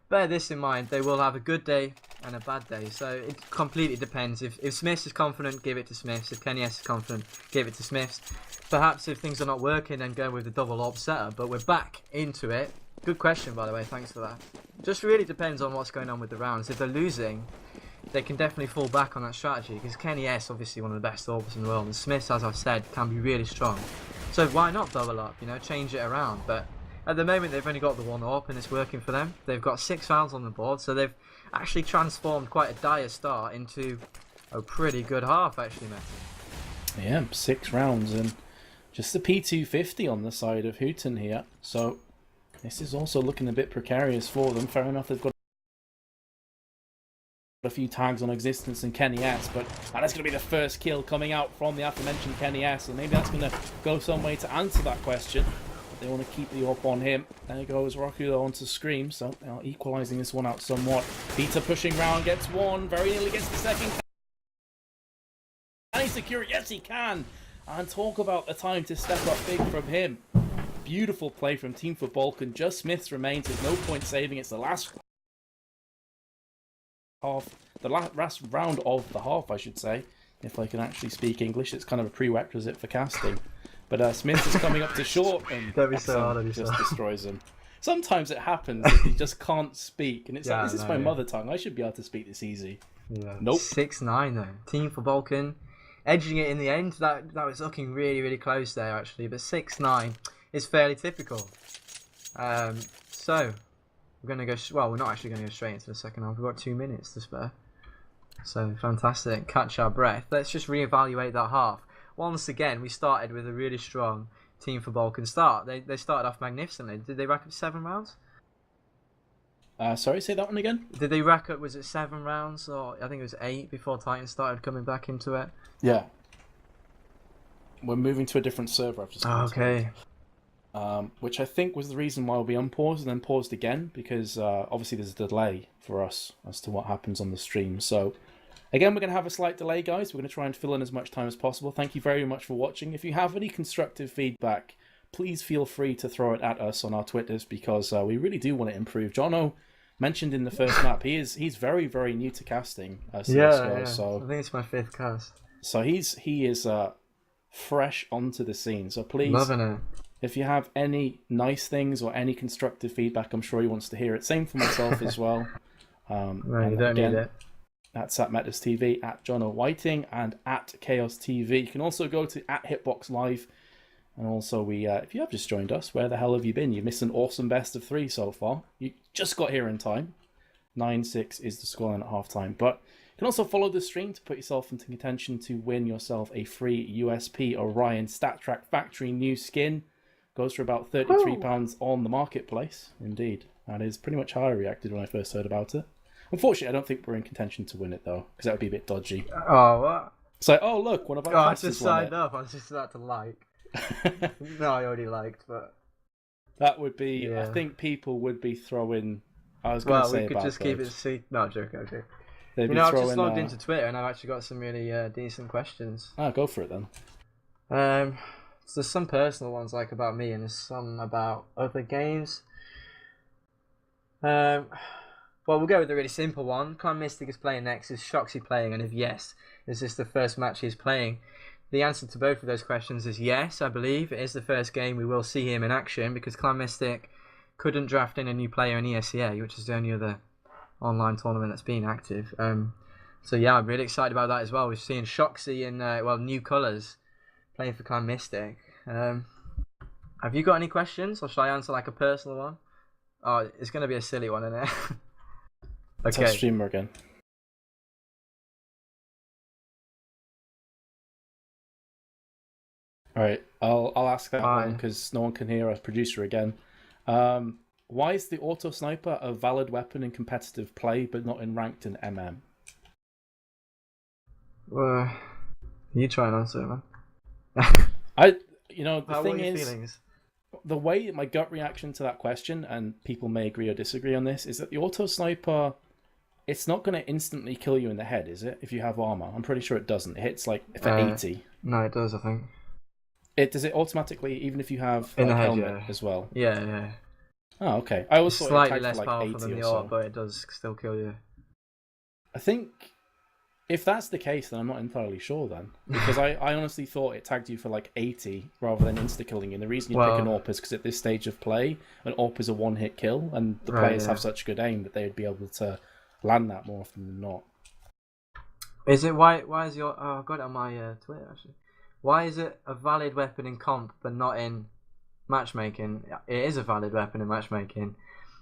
bear this in mind. They will have a good day and a bad day, so it completely depends. If Smiths is confident, give it to Smiths. If Kenny S is confident, give it to Smiths. Perhaps if things are not working, then go with the double AWP setup, but we're back into it. Good question, by the way, thanks for that. Just really depends on what's going on with the rounds. If they're losing, they can definitely fall back on that strategy, because Kenny S obviously one of the best AWPers in the world, and Smiths, as I've said, can be really strong. So why not double up, you know, change it around? But at the moment they've only got the one AWP and it's working for them. They've got 6 rounds on the board, so they've actually transformed quite a dire start into a pretty good half, actually, Matthew. Yeah, 6 rounds and just the P250 on the side of Hooten here. So this is also looking a bit precarious for them. Fair enough, they've got a few tags on existence and Kenny S, but that's going to be the first kill coming out from the aforementioned Kenny S, and maybe that's going to go some way to answer that question. But they want to keep the up on him. There goes Rokulo onto Scream, so they are equalising this one out somewhat. Peter pushing round, gets one, very nearly gets the second. Can he secure it? Yes, he can! And talk about the time to step up big from him. Beautiful play from Team for Balkan. Just Smiths remains, there's no point saving. It's the last half, the last round of the half, I should say, if I can actually speak English. It's kind of a prerequisite for casting. But Smith is coming up to short and just destroys him. Sometimes it happens that you just can't speak, and it's like, this is my mother tongue. I should be able to speak this easy. Yeah. Nope. 6-9 though. Team for Balkan edging it in the end. That was looking really, really close there actually. But 6-9 is fairly typical. So we're going to go, well, we're not actually going to go straight into the second half. We've got 2 minutes to spare. So fantastic. Catch our breath. Let's just reevaluate that half. Once again, we started with a really strong Team for Balkan start. They started off magnificently. Did they rack up 7 rounds? Sorry, say that one again? Did they rack up, was it 7 rounds? Or I think it was 8 before Titan started coming back into it. Yeah. We're moving to a different server. I've just okay. Which I think was the reason why we unpaused and then paused again, because obviously there's a delay for us as to what happens on the stream. So again, we're going to have a slight delay, guys. We're going to try and fill in as much time as possible. Thank you very much for watching. If you have any constructive feedback, please feel free to throw it at us on our Twitters because we really do want to improve. Jono mentioned in the first map he's very, very new to casting CSGO, so I think it's my 5th cast. So he is fresh onto the scene. So please, loving it. If you have any nice things or any constructive feedback, I'm sure he wants to hear it. Same for myself as well. No, you don't need it. That's at Metas TV, at Jono Whiting, and at Chaos TV. You can also go to at Hitbox Live. And also, if you have just joined us, where the hell have you been? You missed an awesome best of 3 so far. You just got here in time. 9-6 is the scoreline at halftime. But you can also follow the stream to put yourself into contention to win yourself a free USP Orion StatTrak Factory new skin. Goes for about £33 on the marketplace. Indeed. That is pretty much how I reacted when I first heard about it. Unfortunately, I don't think we're in contention to win it, though, because that would be a bit dodgy. Oh, what? It's like, oh, look, one of our classes I just signed up. I was just about to like. No, I already liked, but... That would be... Yeah. I think people would be throwing... I was going to say we could just keep it secret. No, joking, okay. I've just logged into Twitter and I've actually got some really decent questions. Go for it then. So there's some personal ones like about me and there's some about other games. Well, we'll go with the really simple one. Clan Mystic is playing next. Is Shoxy playing? And if yes, is this the first match he's playing? The answer to both of those questions is yes, I believe. It is the first game we will see him in action because Clan Mystic couldn't draft in a new player in ESEA, which is the only other online tournament that's been active. So yeah, I'm really excited about that as well. We're seeing Shoxy in new colours playing for Clan Mystic. Have you got any questions, or should I answer like a personal one? Oh, it's going to be a silly one, isn't it? Okay. Test streamer again. All right, I'll ask that one because no one can hear us. Producer again. Why is the auto sniper a valid weapon in competitive play but not in ranked and MM? You try and answer it, man. The thing is, the way my gut reaction to that question, and people may agree or disagree on this, is that the auto sniper, it's not going to instantly kill you in the head, is it? If you have armor, I'm pretty sure it doesn't. It hits like for 80. No, it does. I think. Does it automatically, even if you have in the head, helmet as well? Yeah. Oh, okay. I always thought slightly it less like powerful 80 than the or AWP, but it does still kill you. I think if that's the case, then I'm not entirely sure then. Because I honestly thought it tagged you for like 80 rather than insta-killing you. And the reason you pick an AWP is because at this stage of play, an AWP is a one-hit kill, and the players have such good aim that they'd be able to land that more often than not. Is it why is your... Oh, I've got it on my Twitter, actually. Why is it a valid weapon in comp, but not in matchmaking? It is a valid weapon in matchmaking.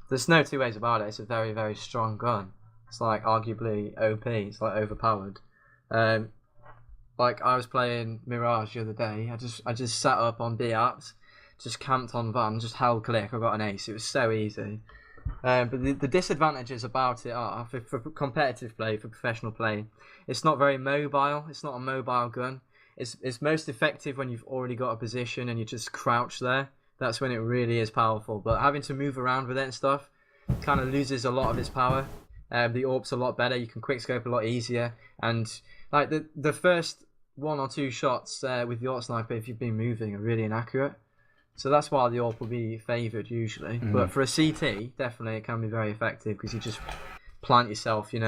There's no two ways about it. It's a very, very strong gun. It's like arguably OP. It's like overpowered. Like I was playing Mirage the other day. I just sat up on B apps, just camped on van, just held click. I got an ace. It was so easy. But the disadvantages about it are for competitive play, for professional play, it's not very mobile. It's not a mobile gun. It's most effective when you've already got a position and you just crouch there. That's when it really is powerful. But having to move around with it and stuff kind of loses a lot of its power. The AWP's a lot better. You can quickscope a lot easier. And like the first 1 or 2 shots with the AWP sniper, if you've been moving, are really inaccurate. So that's why the AWP will be favoured usually. But for a CT, definitely it can be very effective because you just plant yourself, with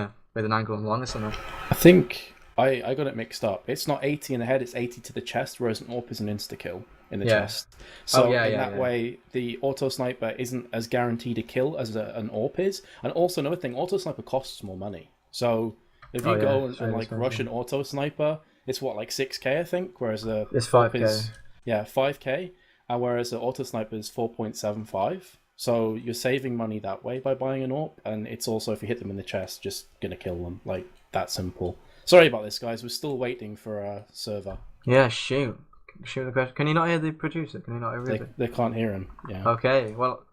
an angle on long or something. I think I got it mixed up. It's not 80 in the head, it's 80 to the chest, whereas an AWP is an insta-kill in the chest. So in that way, the auto sniper isn't as guaranteed a kill as an AWP is. And also another thing, auto sniper costs more money. So if you go and rush an auto sniper, it's like 6k I think, whereas it's 5k. Is 5k, whereas the auto sniper is 4.75. So you're saving money that way by buying an AWP, and it's also if you hit them in the chest, just gonna kill them. Like that simple. Sorry about this, guys. We're still waiting for a server. Yeah, shoot the question. Can you not hear the producer? Can you not hear Ruby? They can't hear him. Yeah. Okay, well,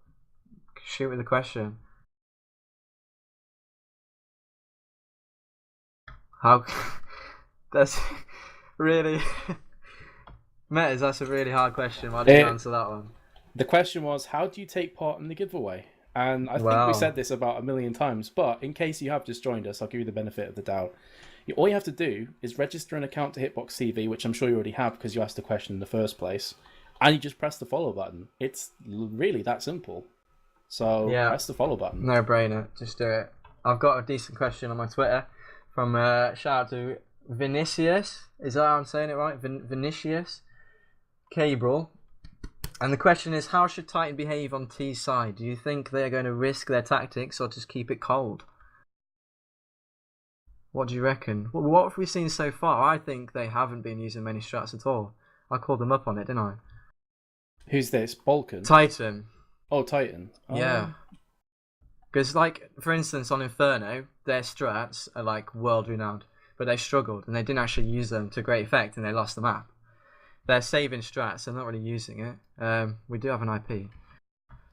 shoot with the question. How? That's really... Metas, that's a really hard question. Why didn't you answer that one? The question was, how do you take part in the giveaway? And I think we said this about 1,000,000 times, but in case you have just joined us, I'll give you the benefit of the doubt. All you have to do is register an account to Hitbox TV, which I'm sure you already have because you asked the question in the first place, and you just press the follow button. It's really that simple. So Yeah. press the follow button. No brainer. Just do it. I've got a decent question on my Twitter from shout out to Vinicius. Is that how I'm saying it right? Vinicius Cabral. And the question is, how should Titan behave on T's side? Do you think they're going to risk their tactics or just keep it cold? What do you reckon? What have we seen so far? I think they haven't been using many strats at all. I called them up on it, didn't I? Who's this? Balkan? Titan. Oh, Titan. Oh. Yeah. Because, like, for instance, on Inferno, their strats are, like, world-renowned. But they struggled, and they didn't actually use them to great effect, and they lost the map. They're saving strats, they're not really using it. We do have an IP.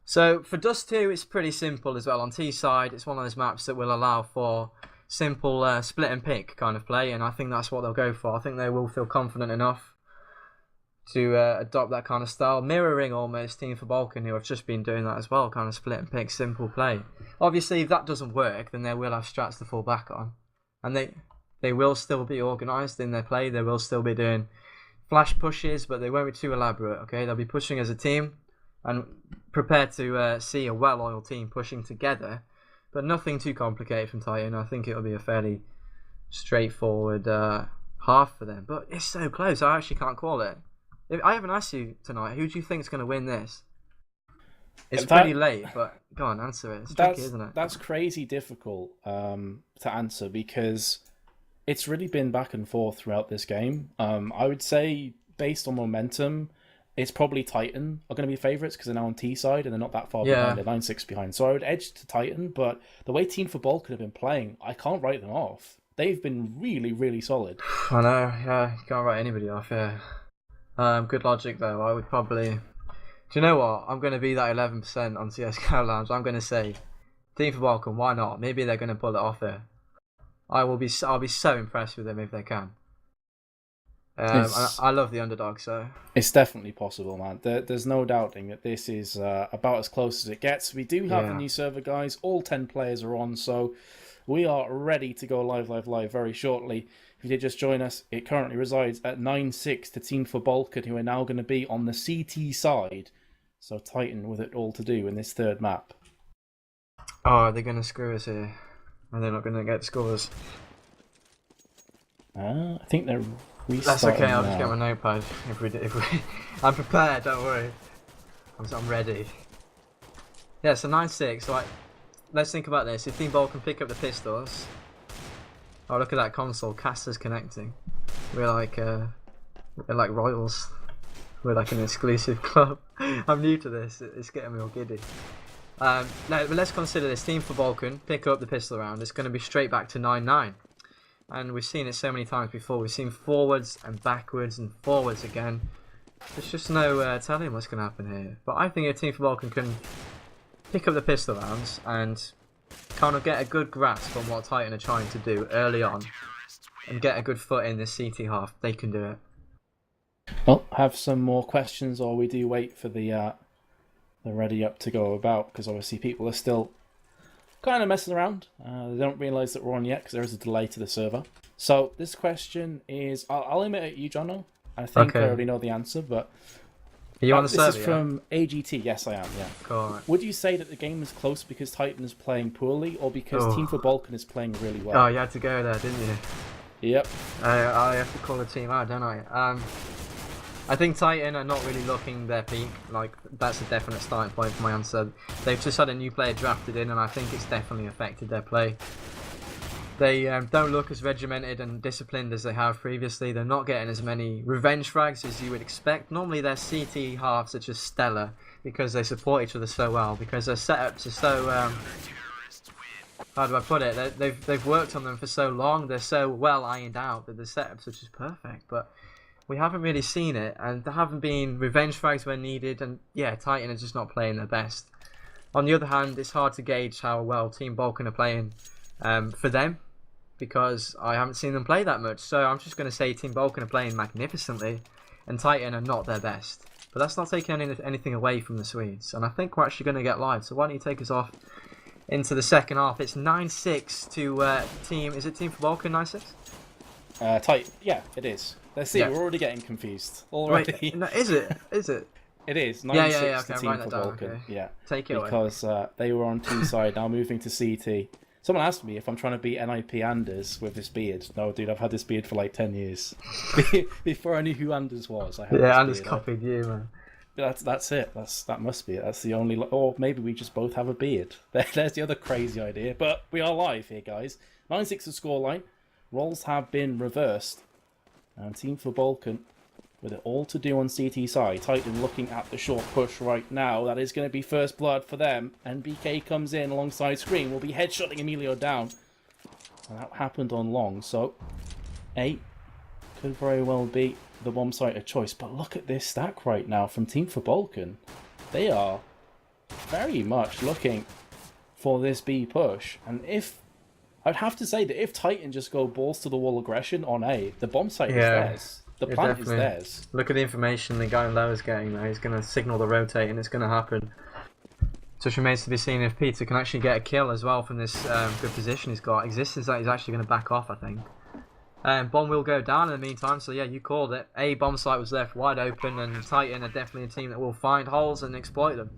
So, for Dust 2, it's pretty simple as well. On T side, it's one of those maps that will allow for simple split and pick kind of play, and I think that's what they'll go for. I think they will feel confident enough to adopt that kind of style, mirroring almost Team for Balkan, who have just been doing that as well, kind of split and pick, simple play. Obviously, if that doesn't work, then they will have strats to fall back on, and they will still be organised in their play. They will still be doing flash pushes, but they won't be too elaborate. Okay, they'll be pushing as a team and prepared to see a well-oiled team pushing together, but nothing too complicated from Titan. I think it'll be a fairly straightforward half for them, but it's so close. I actually can't call it. I haven't asked you tonight. Who do you think is going to win this? It's pretty late, but go on, answer it. It's tricky, isn't it? That's crazy difficult to answer because it's really been back and forth throughout this game. I would say, based on momentum, it's probably Titan are going to be favourites because they're now on T side and they're not that far behind. They're 9-6 behind. So I would edge to Titan, but the way Team for Balkan have been playing, I can't write them off. They've been really, really solid. I know, yeah. You can't write anybody off, yeah. Good logic, though. I would probably... Do you know what? I'm going to be that 11% on CSGO Lounge. I'm going to say, Team for Balkan, why not? Maybe they're going to pull it off here. I'll be so impressed with them if they can. I love the underdog, so... It's definitely possible, man. There's no doubting that this is about as close as it gets. We do have a new server, guys. All 10 players are on, so we are ready to go live very shortly. If you did just join us, it currently resides at 9-6 to Team for Balkan, who are now going to be on the CT side. So Titan with it all to do in this third map. Oh, are they going to screw us here? And they're not going to get scores. I think they're restarting. That's okay. I'll just now. get my notepad. If we, I'm prepared. Don't worry. I'm ready. Yeah. So 9-6. So let's think about this. If Team Ball can pick up the pistols. Oh, look at that console. Casters connecting. We're like royals. We're like an exclusive club. I'm new to this. It's getting me all giddy. Now, but let's consider this. Team for Balkan, pick up the pistol round. It's going to be straight back to 9-9. And we've seen it so many times before. We've seen forwards and backwards and forwards again. There's just no telling what's going to happen here. But I think if Team for Balkan can pick up the pistol rounds and kind of get a good grasp on what Titan are trying to do early on and get a good foot in this CT half, they can do it. Well, have some more questions, or we do wait for the ready up to go about, because obviously people are still kind of messing around. They don't realise that we're on yet because there is a delay to the server. So this question is, I'll aim it at you, Jono. I think I already know the answer, but are you on the server? This is from AGT. Yes, I am. Yeah. Cool, right. Would you say that the game is close because Titan is playing poorly, or because Team for Balkan is playing really well? Oh, you had to go there, didn't you? Yep. I have to call the team out, don't I? I think Titan are not really looking their peak. Like, that's a definite starting point for my answer. They've just had a new player drafted in, and I think it's definitely affected their play. They don't look as regimented and disciplined as they have previously. They're not getting as many revenge frags as you would expect. Normally their CT halves are just stellar because they support each other so well, because their setups are so... how do I put it? They've worked on them for so long. They're so well ironed out that the setups are just perfect. But we haven't really seen it, and there haven't been revenge frags when needed. And yeah, Titan are just not playing their best. On the other hand, it's hard to gauge how well Team Balkan are playing for them, because I haven't seen them play that much. So I'm just going to say Team Balkan are playing magnificently, and Titan are not their best. But that's not taking anything away from the Swedes. And I think we're actually going to get live. So why don't you take us off into the second half? It's 9-6 to Team... Is it Team for Balkan 9-6? Tight. Yeah, it is. Let's see. Yeah. We're already getting confused. Already. Wait, no, is it? Is it? It is Yeah, 9-6 yeah. to Okay, I'll Team write for that down. Balkan. Okay. Yeah, Take it away. because they were on T side, now moving to CT. Someone asked me if I'm trying to beat NIP Anders with this beard. No, dude, I've had this beard for like 10 years. Before I knew who Anders was, I had this Yeah, beard. and it's copied you, man. That's it. That must be it. That's the only. Or maybe we just both have a beard. There's the other crazy idea. But we are live here, guys. 9-6 the scoreline. Roles have been reversed, and Team for Balkan with it all to do on CT side. Titan looking at the short push right now. That is going to be first blood for them. NBK comes in alongside Scream. Will be headshotting Emilio down. And that happened on long. So 8 could very well be the bomb site of choice. But look at this stack right now from Team for Balkan. They are very much looking for this B push. And I'd have to say that if Titan just go balls to the wall aggression on A, the bomb site is theirs. The plant is theirs. Look at the information the guy low is getting there. He's going to signal the rotate and it's going to happen. So it remains to be seen if Peter can actually get a kill as well from this good position he's got. Existence that he's actually going to back off, I think. Bomb will go down in the meantime, so yeah, you called it. A bomb site was left wide open, and Titan are definitely a team that will find holes and exploit them.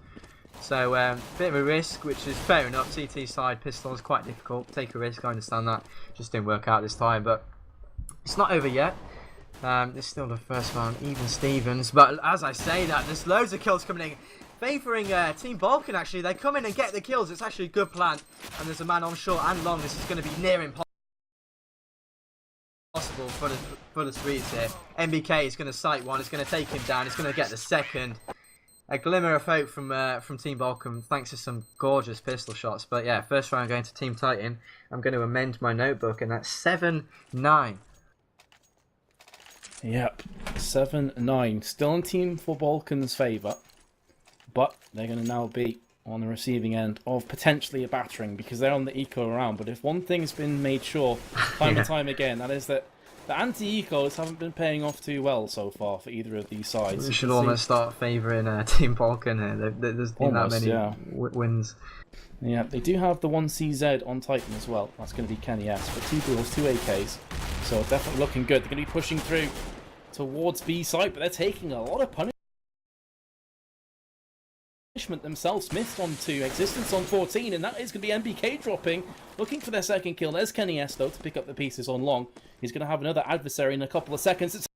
So, bit of a risk, which is fair enough. CT side pistol is quite difficult. Take a risk, I understand that. Just didn't work out this time, but it's not over yet. It's still the first round, even Stevens. But as I say that, there's loads of kills coming in. Favouring Team Balkan, actually. They come in and get the kills. It's actually a good plan. And there's a man on short and long. This is going to be near impossible for the Swedes here. MBK is going to sight one. It's going to take him down. It's going to get the second. A glimmer of hope from Team Balkan, thanks to some gorgeous pistol shots. But yeah, first round going to Team Titan. I'm going to amend my notebook, and that's 7-9. Yep, 7-9. Still in Team for Balkan's favour, but they're going to now be on the receiving end of potentially a battering because they're on the eco round. But if one thing's been made sure time and time again, that is that the anti-ecos haven't been paying off too well so far for either of these sides. We should almost start favouring Team Balkan here. There's been that many wins. Yeah, they do have the 1CZ on Titan as well. That's going to be Kenny S. But 2 duels, 2 AKs. So definitely looking good. They're going to be pushing through towards B side, but they're taking a lot of punishment themselves. Smith on 2, Existence on 14, and that is going to be MBK dropping, looking for their second kill. There's Kenny S though to pick up the pieces on long. He's going to have another adversary in a couple of seconds. It's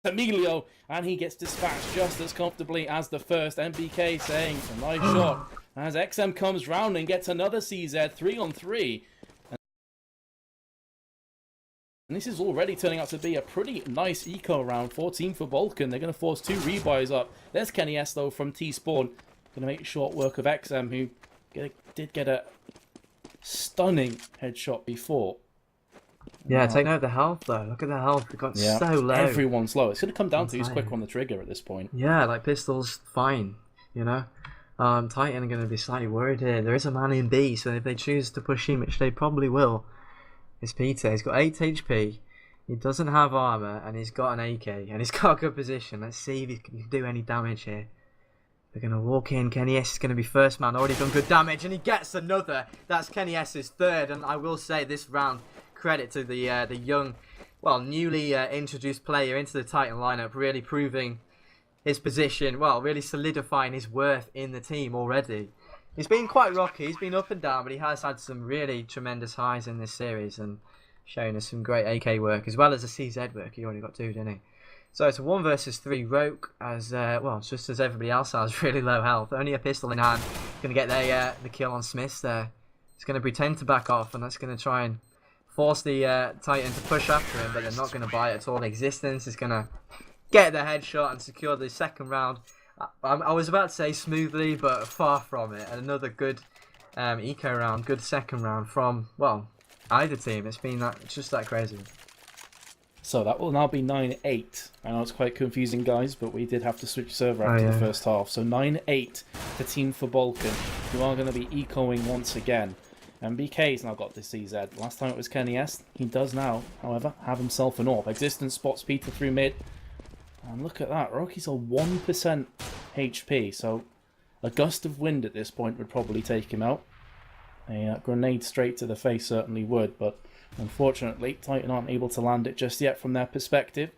Emilio, and he gets dispatched just as comfortably as the first. MBK saying a nice shot as XM comes round and gets another CZ 3-on-3. And this is already turning out to be a pretty nice eco round for Team for Balkan. They're going to force 2 rebuys up. There's Kenny S though from T-Spawn. Going to make short work of XM, who did get a stunning headshot before. Yeah, take note of the health though. Look at the health. It got so low. Everyone's low. It's going to come down to who's quicker on the trigger at this point. Yeah, like pistols, fine. You know? Titan are going to be slightly worried here. There is a man in B, so if they choose to push him, which they probably will, it's Peter. He's got 8 HP. He doesn't have armor, and he's got an AK, and he's got a good position. Let's see if he can do any damage here. They're going to walk in. Kenny S is going to be first man. Already done good damage, and he gets another. That's Kenny S's third, and I will say this round, credit to the young, well, newly introduced player into the Titan lineup, really proving his position, well, really solidifying his worth in the team already. He's been quite rocky, he's been up and down, but he has had some really tremendous highs in this series and showing us some great AK work, as well as the CZ work. He only got 2, didn't he? So it's a 1 versus 3 Roke, as, well, just as everybody else has, really low health. Only a pistol in hand. Going to get the kill on Smiths there. He's going to pretend to back off, and that's going to try and force the Titan to push after him, but they're not going to buy it at all. Existence is going to get the headshot and secure the second round. I was about to say smoothly, but far from it. And another good eco round, good second round from, well, either team. It's been just that crazy. So that will now be 9-8. I know it's quite confusing, guys, but we did have to switch server after the first half. So 9-8 to Team for Balkan, who are going to be ecoing once again. And BK's now got this CZ. Last time it was Kenny S. He does now, however, have himself an AWP. Existence spots Peter through mid. And look at that, Rocky's a 1% HP, so a gust of wind at this point would probably take him out. A grenade straight to the face certainly would, but unfortunately Titan aren't able to land it just yet from their perspective.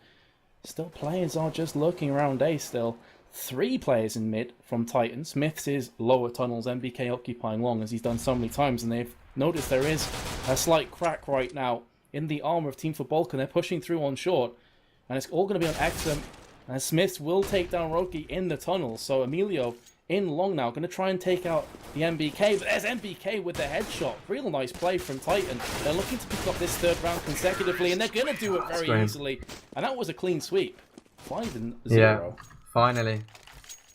Still, players are just lurking around A still. 3 players in mid from Titan. Smiths is lower tunnels, MBK occupying long as he's done so many times, and they've noticed there is a slight crack right now in the armor of Team for Balkan. They're pushing through on short, and it's all going to be on Exum, and Smiths will take down Roki in the tunnel. So Emilio in long now, going to try and take out the MBK, but there's MBK with the headshot. Real nice play from Titan. They're looking to pick up this 3rd round consecutively, and they're going to do it very easily. And that was a clean sweep. 5-0. Yeah, finally.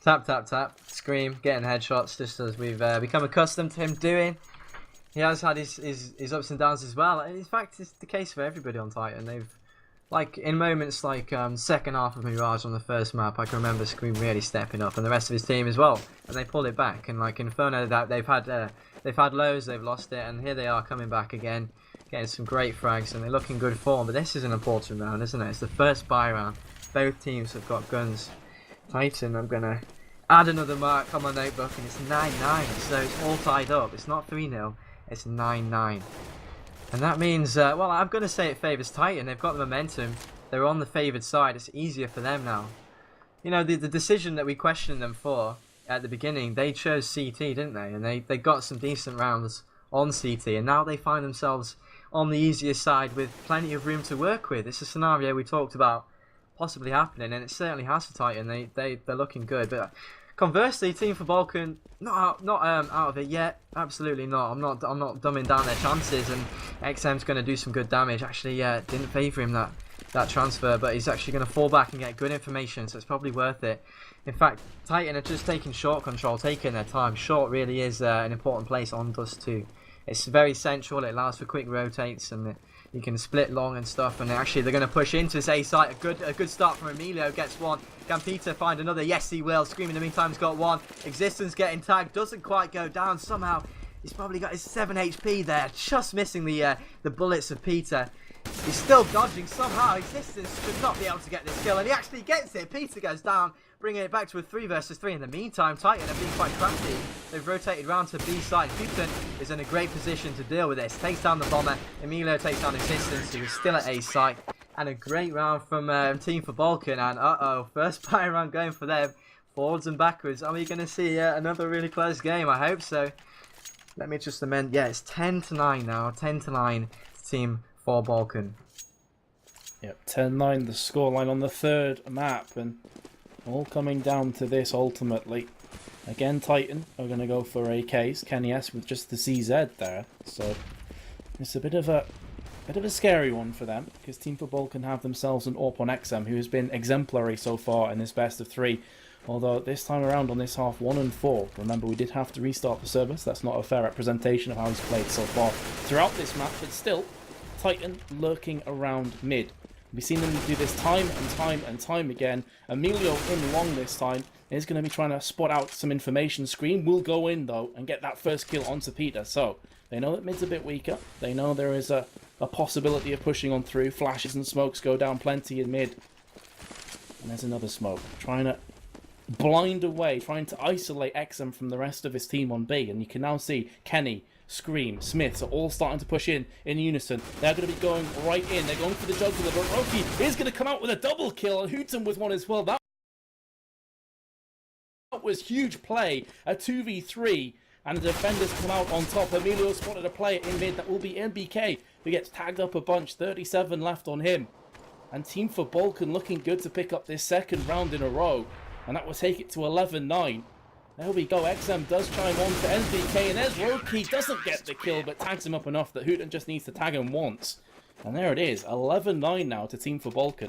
Tap, tap, tap. Scream, getting headshots, just as we've become accustomed to him doing. He has had his ups and downs as well. And in fact, it's the case for everybody on Titan. They've, like, in moments like second half of Mirage on the first map, I can remember Scream really stepping up, and the rest of his team as well, and they pulled it back. And like Inferno, that they've had lows, they've lost it, and here they are coming back again, getting some great frags, and they're looking good form. But this is an important round, isn't it? It's the first buy round. Both teams have got guns. Titan, I'm gonna add another mark on my notebook, and it's 9-9, so it's all tied up. It's not 3-0, it's 9-9. And that means, well, I'm going to say it favours Titan. They've got the momentum. They're on the favoured side. It's easier for them now. You know, the decision that we questioned them for at the beginning, they chose CT, didn't they? And they got some decent rounds on CT. And now they find themselves on the easier side with plenty of room to work with. It's a scenario we talked about possibly happening, and it certainly has for Titan. They're looking good. But conversely, Team for Balkan not out of it yet. Absolutely not. I'm not dumbing down their chances, and XM's going to do some good damage. Actually, didn't favour him that transfer, but he's actually going to fall back and get good information, so it's probably worth it. In fact, Titan are just taking short control, taking their time. Short really is an important place on Dust 2. It's very central. It allows for quick rotates, and you can split long and stuff. And actually, they're going to push into this A site. A good start from Emilio. Gets one. Can Peter find another? Yes, he will. Scream in the meantime has got one. Existence getting tagged. Doesn't quite go down. Somehow, he's probably got his 7 HP there. Just missing the bullets of Peter. He's still dodging somehow. Existence should not be able to get this kill, and he actually gets it. Peter goes down, bringing it back to a 3 versus 3. In the meantime, Titan have been quite crafty. They've rotated round to B side. Putin is in a great position to deal with this. Takes down the bomber. Emilio takes down Existence, who is still at A site. And a great round from Team for Balkan. And first buy round going for them. Forwards and backwards. Are we going to see another really close game? I hope so. Let me just amend. Yeah, it's 10-9 now. 10-9 Team for Balkan. Yep, 10-9 the scoreline on the 3rd map, and all coming down to this ultimately. Again, Titan are going to go for AKs. Kenny S with just the CZ there, so it's a bit of a scary one for them, because Team for Balkan have themselves an AWP on XM, who has been exemplary so far in this best of 3. Although this time around on this half, 1-4. Remember, we did have to restart the service. That's not a fair representation of how he's played so far throughout this map, but still, Titan lurking around mid. We've seen them do this time and time again. Emilio in long this time is going to be trying to spot out some information. Scream will go in though and get that first kill onto Peter. So they know that mid's a bit weaker. They know there is a possibility of pushing on through. Flashes and smokes go down plenty in mid. And there's another smoke. Trying to blind away, trying to isolate XM from the rest of his team on B. And you can now see Kenny, Scream, Smiths are all starting to push in unison. They're going to be going right in. They're going for the jugular, but Roki is going to come out with a double kill, and Hooten with one as well. That was huge play. A 2v3, and the defenders come out on top. Emilio spotted a player in mid. That will be MBK, who gets tagged up a bunch. 37 left on him. And Team for Balkan looking good to pick up this 2nd round in a row. And that will take it to 11-9. There we go, XM does chime on to MBK, and there's Roki, doesn't get the kill, but tags him up enough that Hooten just needs to tag him once. And there it is, 11-9 now to Team for Balkan.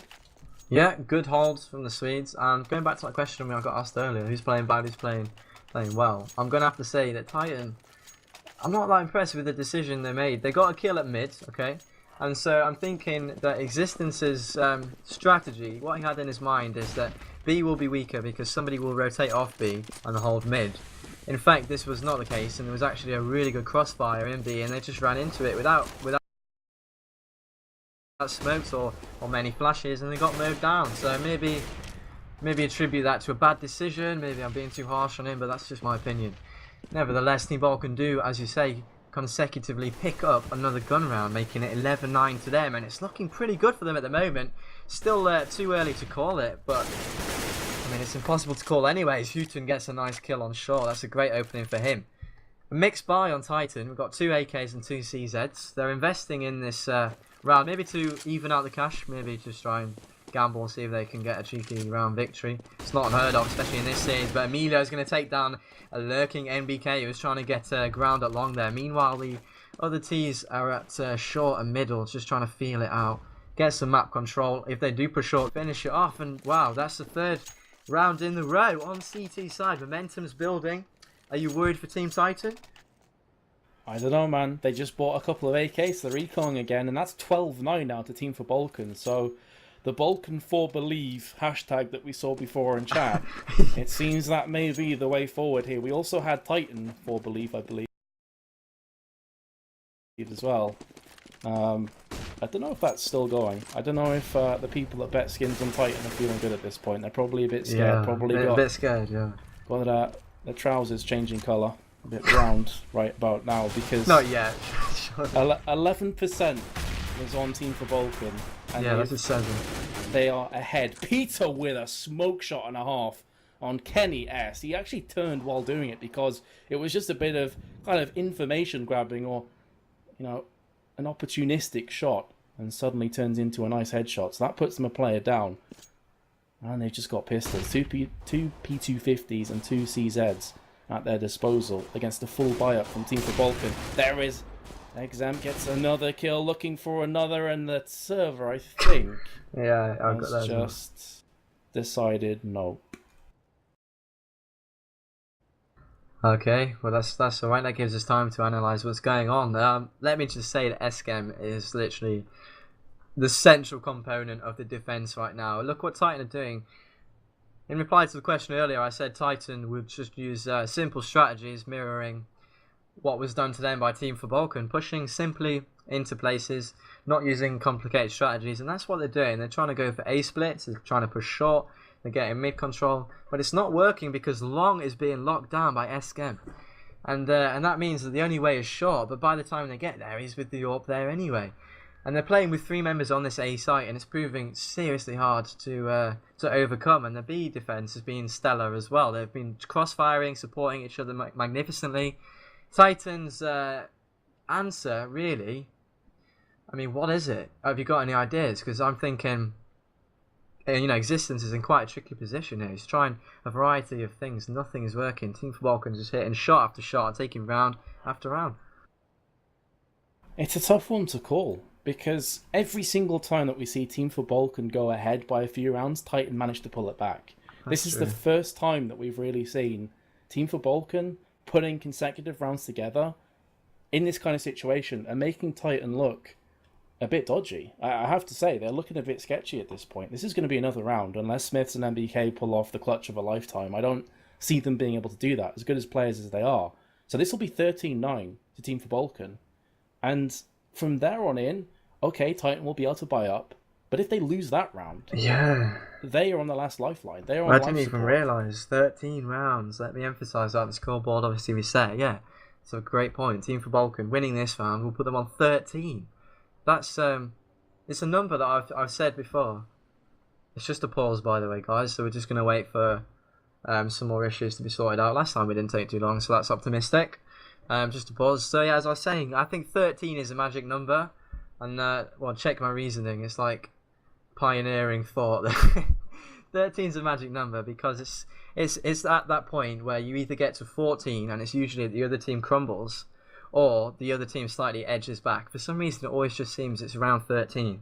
Yeah, good holds from the Swedes, and going back to that question I got asked earlier, who's playing bad, who's playing well, I'm going to have to say that Titan, I'm not that impressed with the decision they made. They got a kill at mid, okay? And so I'm thinking that Existence's strategy, what he had in his mind is that B will be weaker because somebody will rotate off B and hold mid. In fact, this was not the case, and there was actually a really good crossfire in B, and they just ran into it without smokes or many flashes, and they got mowed down. So maybe attribute that to a bad decision. Maybe I'm being too harsh on him, but that's just my opinion. Nevertheless, Team Balkan do, as you say, consecutively pick up another gun round, making it 11-9 to them, and it's looking pretty good for them at the moment. Still too early to call it, but I mean, it's impossible to call anyways. Houghton gets a nice kill on shore. That's a great opening for him. A mixed buy on Titan. We've got 2 AKs and 2 CZs. They're investing in this round, maybe to even out the cash, maybe just try and gamble and see if they can get a cheeky round victory. It's not unheard of, especially in this series, but Emilio's going to take down a lurking NBK who's trying to get ground at long there. Meanwhile, the other Ts are at short and middle, just trying to feel it out. Get some map control. If they do push short, finish it off, and wow, that's the 3rd round in the row on CT side. Momentum's building. Are you worried for Team Titan? I don't know, man. They just bought a couple of AKs. They're recalling again, and that's 12-9 now to Team for Balkan. So the Balkan for Believe hashtag that we saw before in chat, it seems that may be the way forward here. We also had Titan for Believe, I believe, as well. I don't know if that's still going. I don't know if the people that bet skins on Titan are feeling good at this point. They're probably a bit scared. Yeah, probably a bit scared, yeah. Got the trousers changing colour, a bit round right about now because not yet. 11% was on Team for Balkan. And yeah, that's a 7. They are ahead. Peter with a smoke shot and a half on Kenny S. He actually turned while doing it because it was just a bit of kind of information grabbing or, you know, an opportunistic shot, and suddenly turns into a nice headshot. So that puts them a player down. And they've just got pistols. Two P250s and 2 CZs at their disposal against a full buy-up from Team for Balkan. There is... Exam gets another kill, looking for another, and the server, I think, yeah, I've got that just decided no. Okay, well that's alright. That gives us time to analyse what's going on. Let me just say that SCAM is literally the central component of the defence right now. Look what Titan are doing. In reply to the question earlier, I said Titan would just use simple strategies mirroring what was done to them by Team for Balkan, pushing simply into places, not using complicated strategies, and that's what they're doing. They're trying to go for A splits, they're trying to push short, they're getting mid control, but it's not working because long is being locked down by SCM. And that means that the only way is short, but by the time they get there, he's with the AWP there anyway. And they're playing with 3 members on this A site, and it's proving seriously hard to overcome. And the B defense has been stellar as well. They've been cross-firing, supporting each other magnificently. Titan's answer, really, I mean, what is it? Have you got any ideas? Because I'm thinking, you know, Existence is in quite a tricky position here. He's trying a variety of things. Nothing is working. Team for Balkan is just hitting shot after shot, taking round after round. It's a tough one to call, because every single time that we see Team for Balkan go ahead by a few rounds, Titan managed to pull it back. This is the first time that we've really seen Team for Balkan putting consecutive rounds together in this kind of situation and making Titan look a bit dodgy. I have to say, they're looking a bit sketchy at this point. This is going to be another round, unless Smiths and MBK pull off the clutch of a lifetime. I don't see them being able to do that, as good as players as they are. So this will be 13-9 to Team for Balkan. And from there on in, okay, Titan will be able to buy up, but if they lose that round, yeah, they are on the last lifeline. They are on I life didn't even support. realise 13 rounds. Let me emphasise that. The scoreboard obviously reset. Yeah, it's a great point. Team for Balkan winning this round will put them on 13. That's it's a number that I've said before. It's just a pause, by the way, guys. So we're just going to wait for some more issues to be sorted out. Last time we didn't take too long, so that's optimistic. Just a pause. So yeah, as I was saying, I think 13 is a magic number, and well, check my reasoning. It's like pioneering thought. 13 is a magic number because it's at that point where you either get to 14 and it's usually the other team crumbles, or the other team slightly edges back. For some reason, it always just seems it's around 13.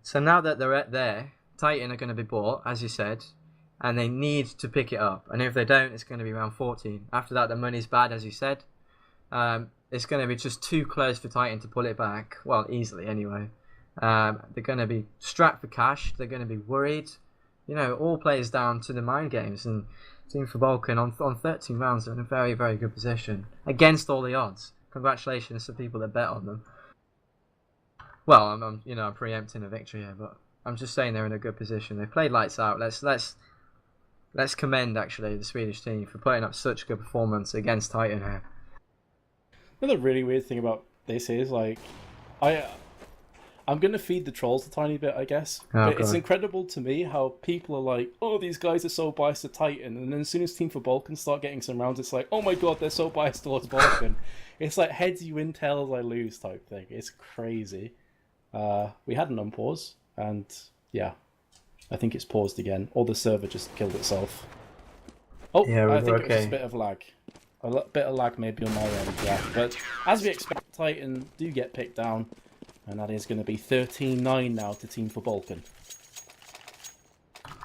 So now that they're at there, Titan are going to be bought, as you said, and they need to pick it up. And if they don't, it's going to be around 14. After that, the money's bad, as you said. It's going to be just too close for Titan to pull it back. Well, easily anyway. They're going to be strapped for cash. They're going to be worried. You know, all plays down to the mind games. And Team for Balkan on 13 rounds are in a very, very good position against all the odds. Congratulations to people that bet on them. Well, I'm preempting a victory here, but I'm just saying they're in a good position. They've played lights out. Let's commend actually the Swedish team for putting up such a good performance against Titan here. The really weird thing about this is, like, I I'm gonna feed the trolls a tiny bit, I guess. Oh, But it's God. incredible to me how people are like, "Oh, these guys are so biased to Titan," and then as soon as Team for Balkan start getting some rounds, it's like, "Oh my God, they're so biased towards Balkan." It's like heads you win, tails I lose type thing. It's crazy. We had an unpause, and yeah, I think it's paused again, or the server just killed itself. Oh, Yeah, I we're think it was just a okay. bit of lag. Bit of lag maybe on my end, yeah. But as we expect, Titan do get picked down, and that is going to be 13-9 now to Team for Balkan.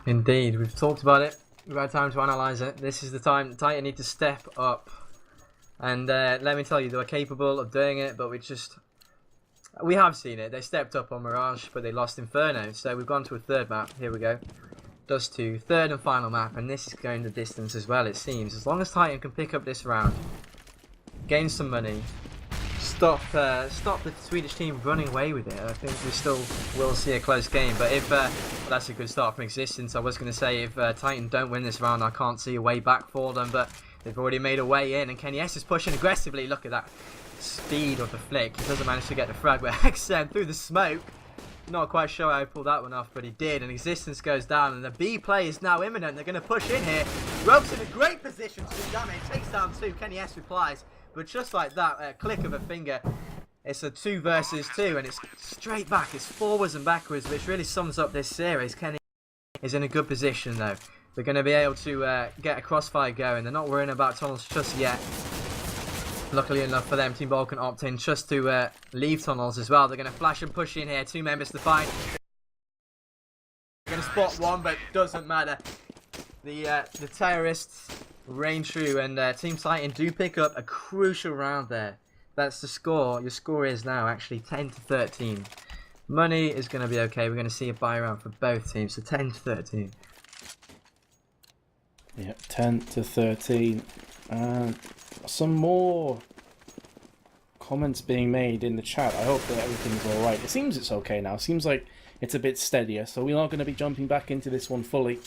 Indeed, we've talked about it. We've had time to analyse it. This is the time Titan need to step up. And let me tell you, they were capable of doing it, but we have seen it. They stepped up on Mirage, but they lost Inferno. So we've gone to a third map. Here we go. Dust 2, third and final map, and this is going the distance as well, it seems. As long as Titan can pick up this round, gain some money, stop the Swedish team running away with it, I think we still will see a close game. But if well, that's a good start from existence. I was going to say if Titan don't win this round, I can't see a way back for them, but they've already made a way in, and Kenny S is pushing aggressively. Look at that speed of the flick. He doesn't manage to get the frag, but XM through the smoke. Not quite sure how he pulled that one off, but he did, and existence goes down, and the B play is now imminent. They're going to push in here. Ropes in a great position to do damage. Takes down 2. Kenny S replies, but just like that, a click of a finger, it's a 2 versus 2, and it's straight back. It's forwards and backwards, which really sums up this series. Kenny is in a good position, though. They're going to be able to get a crossfire going. They're not worrying about tunnels just yet. Luckily enough for them, Team Balkan opt in just to leave tunnels as well. They're going to flash and push in here. 2 members to find. They're going to spot one, but doesn't matter. The terrorists reign true, and Team Titan do pick up a crucial round there. That's the score. Your score is now actually 10-13. Money is going to be okay. We're going to see a buy round for both teams, so 10-13. Yeah, 10-13. Some more comments being made in the chat. I hope that everything's alright. It seems it's okay now. Seems like it's a bit steadier, so we are going to be jumping back into this one fully.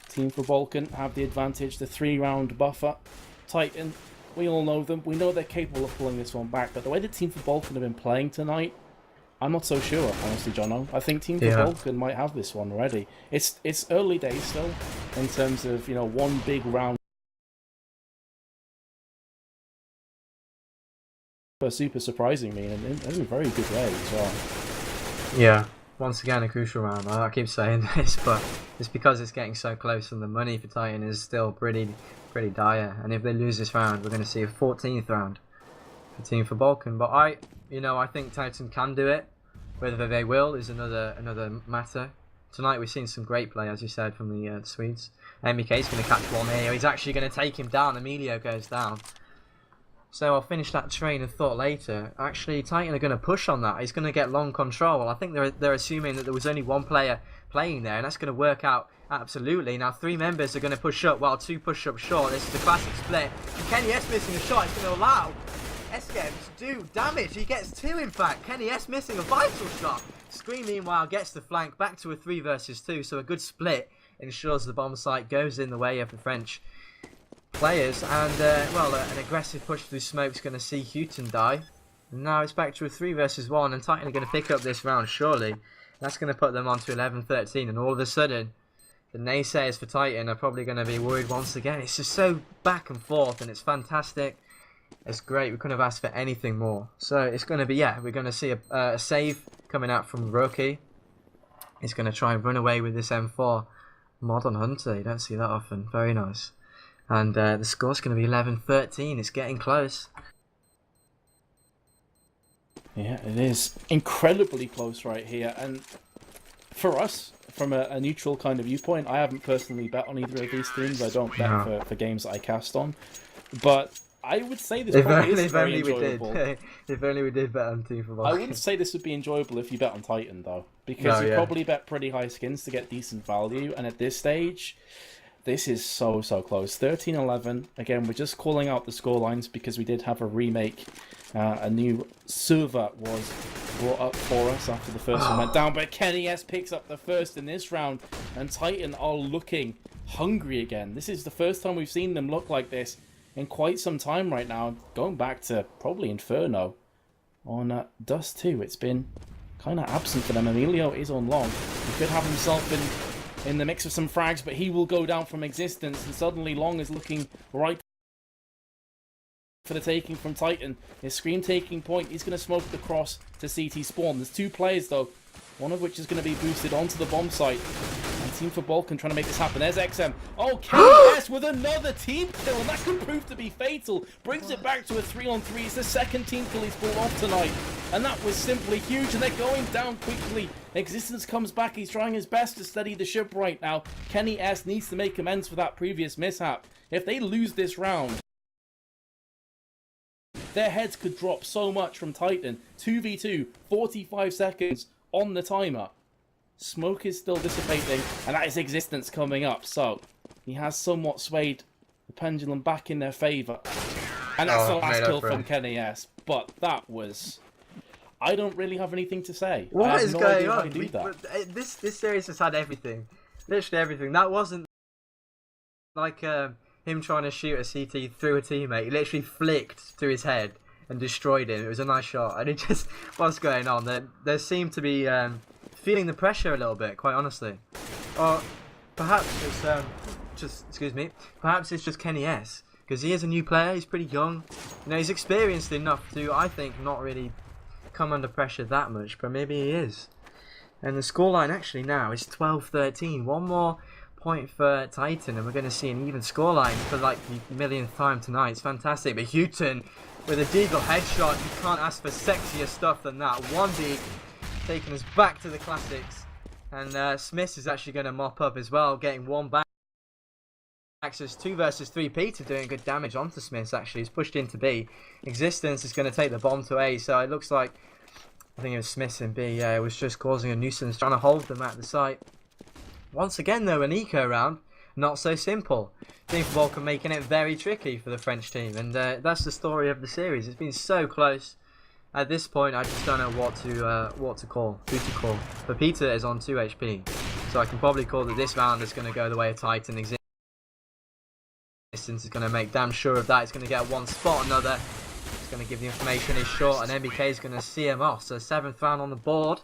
Team for Balkan have the advantage, the 3-round buffer. Titan, we all know them. We know they're capable of pulling this one back, but the way the Team for Balkan have been playing tonight, I'm not so sure, honestly, Jono. I think Team for Balkan might have this one already. It's early days still, in terms of, you know, one big round. Super surprising me, and in a very good way as well. Yeah, once again a crucial round. I keep saying this, but it's because it's getting so close, and the money for Titan is still pretty dire. And if they lose this round, we're going to see a 14th round for Team for Balkan. But I think Titan can do it. Whether they will is another matter. Tonight we've seen some great play, as you said, from the Swedes. MBK's going to catch one here. He's actually going to take him down. Emilio goes down. So I'll finish that train of thought later. Actually, Titan are going to push on that. He's going to get long control. I think they're assuming that there was only one player playing there, and that's going to work out absolutely. Now 3 members are going to push up while 2 push up short. This is the classic split. And Kenny S missing a shot. It's going to allow Eskem to do damage. He gets 2, in fact. Kenny S missing a vital shot. Scream, meanwhile, gets the flank back to a 3 versus 2. So a good split ensures the bomb site goes in the way of the French players, and well, an aggressive push through smoke is going to see Houghton die. And now it's back to a 3 versus 1, and Titan are going to pick up this round surely. That's going to put them on to 11-13, and all of a sudden the naysayers for Titan are probably going to be worried once again. It's just so back and forth, and it's fantastic. It's great. We couldn't have asked for anything more. So it's going to be, yeah, we're going to see a save coming out from Roki. He's going to try and run away with this M4 Modern Hunter. You don't see that often. Very nice. And the score's going to be 11-13. It's getting close. Yeah, it is incredibly close right here. And for us, from a neutral kind of viewpoint, I haven't personally bet on either of these teams. I don't bet for games that I cast on. But I would say this probably is very enjoyable. If only we did bet on Team for Balkan. I wouldn't say this would be enjoyable if you bet on Titan, though. Because you probably bet pretty high skins to get decent value. And at this stage, this is so close. 13-11. Again, we're just calling out the score lines because we did have a remake. A new server was brought up for us after the first one went down. But Kenny S picks up the first in this round. And Titan are looking hungry again. This is the first time we've seen them look like this in quite some time right now, going back to probably Inferno. On Dust 2, it's been kind of absent for them. Emilio is on long. He could have himself in the mix of some frags, but he will go down from existence, and suddenly Long is looking right for the taking from Titan. His Scream taking point, he's going to smoke the cross to CT spawn. There's 2 players though, one of which is going to be boosted onto the bomb site. And Team for Balkan trying to make this happen. There's XM. Oh, KS with another team kill, and that could prove to be fatal. Brings it back to a 3-on-3. It's the second team kill he's pulled off tonight. And that was simply huge, and they're going down quickly. Existence comes back. He's trying his best to steady the ship right now. Kenny S needs to make amends for that previous mishap. If they lose this round, their heads could drop so much from Titan. 2v2, 45 seconds on the timer. Smoke is still dissipating, and that is Existence coming up. So, he has somewhat swayed the pendulum back in their favour. And that's the last kill from Kenny S. But that was... I don't really have anything to say. What is going on? This series has had everything. Literally everything. That wasn't like him trying to shoot a CT through a teammate. He literally flicked through his head and destroyed him. It was a nice shot. And it just... What's going on? There seemed to be... feeling the pressure a little bit, quite honestly. Or perhaps it's perhaps it's just Kenny S, because he is a new player. He's pretty young, you know, he's experienced enough to, I think, not really come under pressure that much, but maybe he is. And the scoreline actually now is 12-13. One more point for Titan, and we're going to see an even scoreline for like the millionth time tonight. It's fantastic. But Houghton with a deagle headshot, you can't ask for sexier stuff than that. 1D taking us back to the classics, and Smith is actually going to mop up as well, getting one back. So it's 2 versus 3. Peter doing good damage onto Smith. Actually, he's pushed into B. Existence is going to take the bomb to A, so it looks like, I think it was Smith in B. Yeah, it was just causing a nuisance, trying to hold them at the site. Once again though, an eco round, not so simple. Team for Balkan making it very tricky for the French team, and that's the story of the series. It's been so close. At this point, I just don't know what to call, who to call. But Peter is on 2 HP, so I can probably call that this round is going to go the way of Titan. Existence is going to make damn sure of that. It's going to get one spot, another. It's going to give the information is short, and MBK is going to see him off. So 7th round on the board.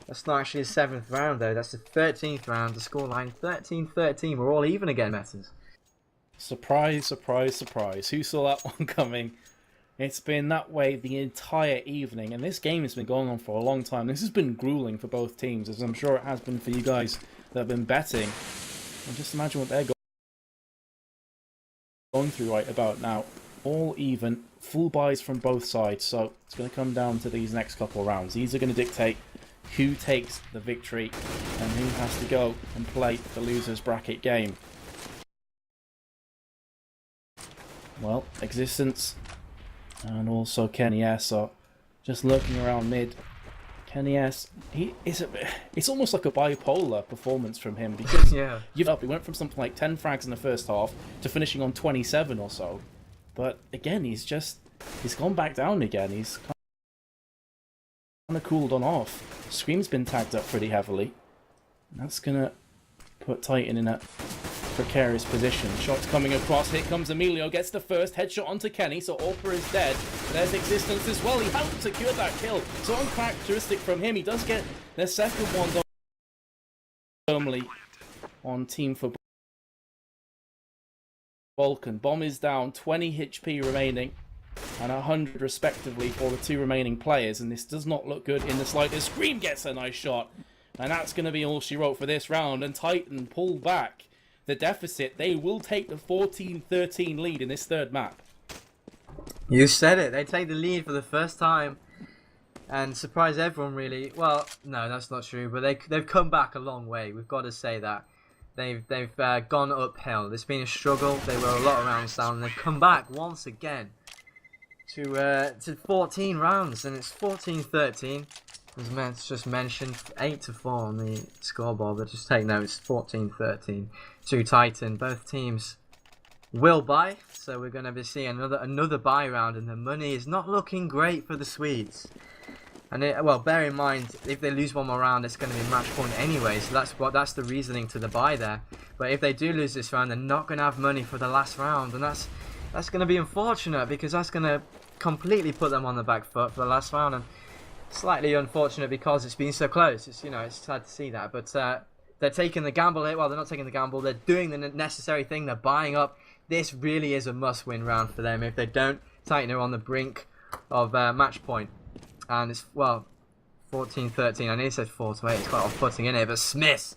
That's not actually the 7th round though. That's the 13th round. The scoreline 13-13. We're all even again, Metters. Surprise, surprise, surprise. Who saw that one coming? It's been that way the entire evening, and this game has been going on for a long time. This has been grueling for both teams, as I'm sure it has been for you guys that have been betting. And just imagine what they're going through right about now. All even, full buys from both sides, so it's going to come down to these next couple of rounds. These are going to dictate who takes the victory and who has to go and play the loser's bracket game. Well, Existence and also Kenny S are just lurking around mid. Kenny S, it's almost like a bipolar performance from him, because yeah, he went from something like 10 frags in the first half to finishing on 27 or so. But again, he's gone back down again. He's kind of cooled on off. Scream's been tagged up pretty heavily. That's gonna put Titan in a precarious position. Shots coming across. Here comes Emilio. Gets the first headshot onto Kenny, so Orpa is dead. There's Existence as well. He hasn't secured that kill. So uncharacteristic from him. He does get the second one firmly on Team for Balkan. Bomb is down. 20 HP remaining and 100 respectively for the 2 remaining players. And this does not look good in the slightest. Scream gets a nice shot. And that's going to be all she wrote for this round. And Titan pull back the deficit. They will take the 14-13 lead in this third map. You said it. They take the lead for the first time and surprise everyone, really. Well, no, that's not true, but they've come back a long way. We've got to say that. They've gone uphill. It's been a struggle. They were a lot of rounds down, and they've come back once again to 14 rounds, and it's 14-13. As Matt's just mentioned, 8-4 on the scoreboard, but just take note, it's 14-13 to Titan. Both teams will buy, so we're going to be seeing another buy round, and the money is not looking great for the Swedes. And well, bear in mind, if they lose one more round, it's going to be match point anyway, so that's the reasoning to the buy there. But if they do lose this round, they're not going to have money for the last round, and that's That's going to be unfortunate because that's going to completely put them on the back foot for the last round, and slightly unfortunate because it's been so close. It's, you know, it's sad to see that, but they're taking the gamble here. Well, they're not taking the gamble. They're doing the necessary thing. They're buying up. This really is a must-win round for them. If they don't, Titan are on the brink of match point, and it's, well, 14-13. I nearly said 4-8. It's quite off-putting in here, but Smith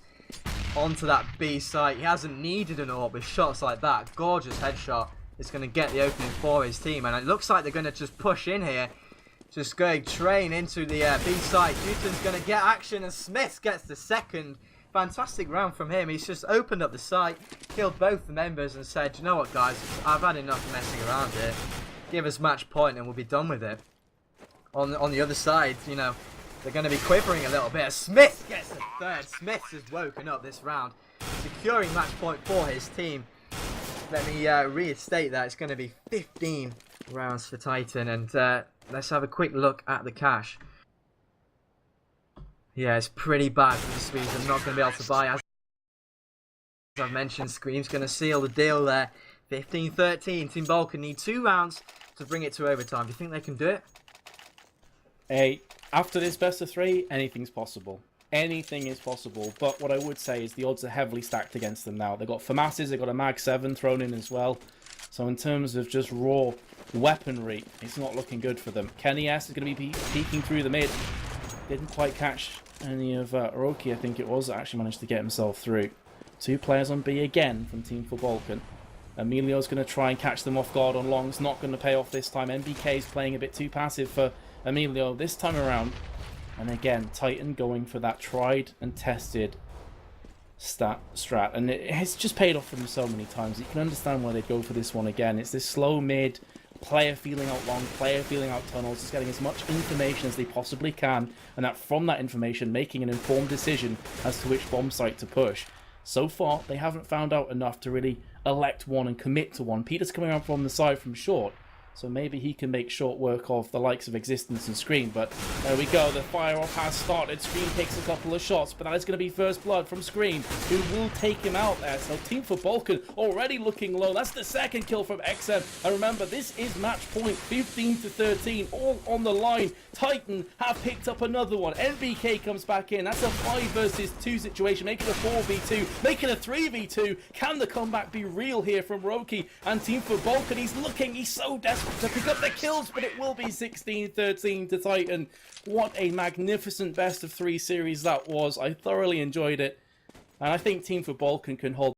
onto that B site. He hasn't needed an AWP with shots like that. Gorgeous headshot. It's going to get the opening for his team, and it looks like they're going to just push in here. Just going train into the B site. Newton's going to get action, and Smith gets the second. Fantastic round from him. He's just opened up the site, killed both the members, and said, you know what, guys, I've had enough messing around here. Give us match point and we'll be done with it. On the other side, you know, they're going to be quivering a little bit. Smith gets the third. Smith has woken up this round, securing match point for his team. Let me restate that. It's going to be 15 rounds for Titan, and let's have a quick look at the cash. Yeah, it's pretty bad for the Swedes. I'm not going to be able to buy. As I've mentioned, Scream's going to seal the deal there. 15-13. Team Balkan need 2 rounds to bring it to overtime. Do you think they can do it? Hey, after this best of 3, anything's possible. Anything is possible. But what I would say is the odds are heavily stacked against them now. They've got FAMASs, they've got a Mag 7 thrown in as well. So in terms of just raw weaponry, it's not looking good for them. Kenny S is going to be peeking through the mid. Didn't quite catch any of Roki, I think it was, that actually managed to get himself through. 2 players on B again from T4B Balkan. Emilio's going to try and catch them off guard on long. It's not going to pay off this time. MBK is playing a bit too passive for Emilio this time around. And again, Titan going for that tried and tested strat. And it has just paid off for them so many times. You can understand why they'd go for this one again. It's this slow mid, player feeling out long, player feeling out tunnels, just getting as much information as they possibly can, and that from that information making an informed decision as to which bomb site to push. So far, they haven't found out enough to really elect one and commit to one. Peter's coming out from the side from short, so maybe he can make short work of the likes of Existence and Scream. But there we go, the fire-off has started. Scream takes a couple of shots, but that is going to be first blood from Scream, who will take him out there. So T4B Balkan already looking low. That's the second kill from XM. And remember, this is match point 15-13, all on the line. Titan have picked up another one. NBK comes back in. That's a 5 versus 2 situation, making a 4v2, making a 3v2. Can the comeback be real here from Roki and T4B Balkan? He's so desperate to pick up the kills, but it will be 16-13 to Titan. What a magnificent best of 3 series that was. I thoroughly enjoyed it, and I think T4B Balkan can hold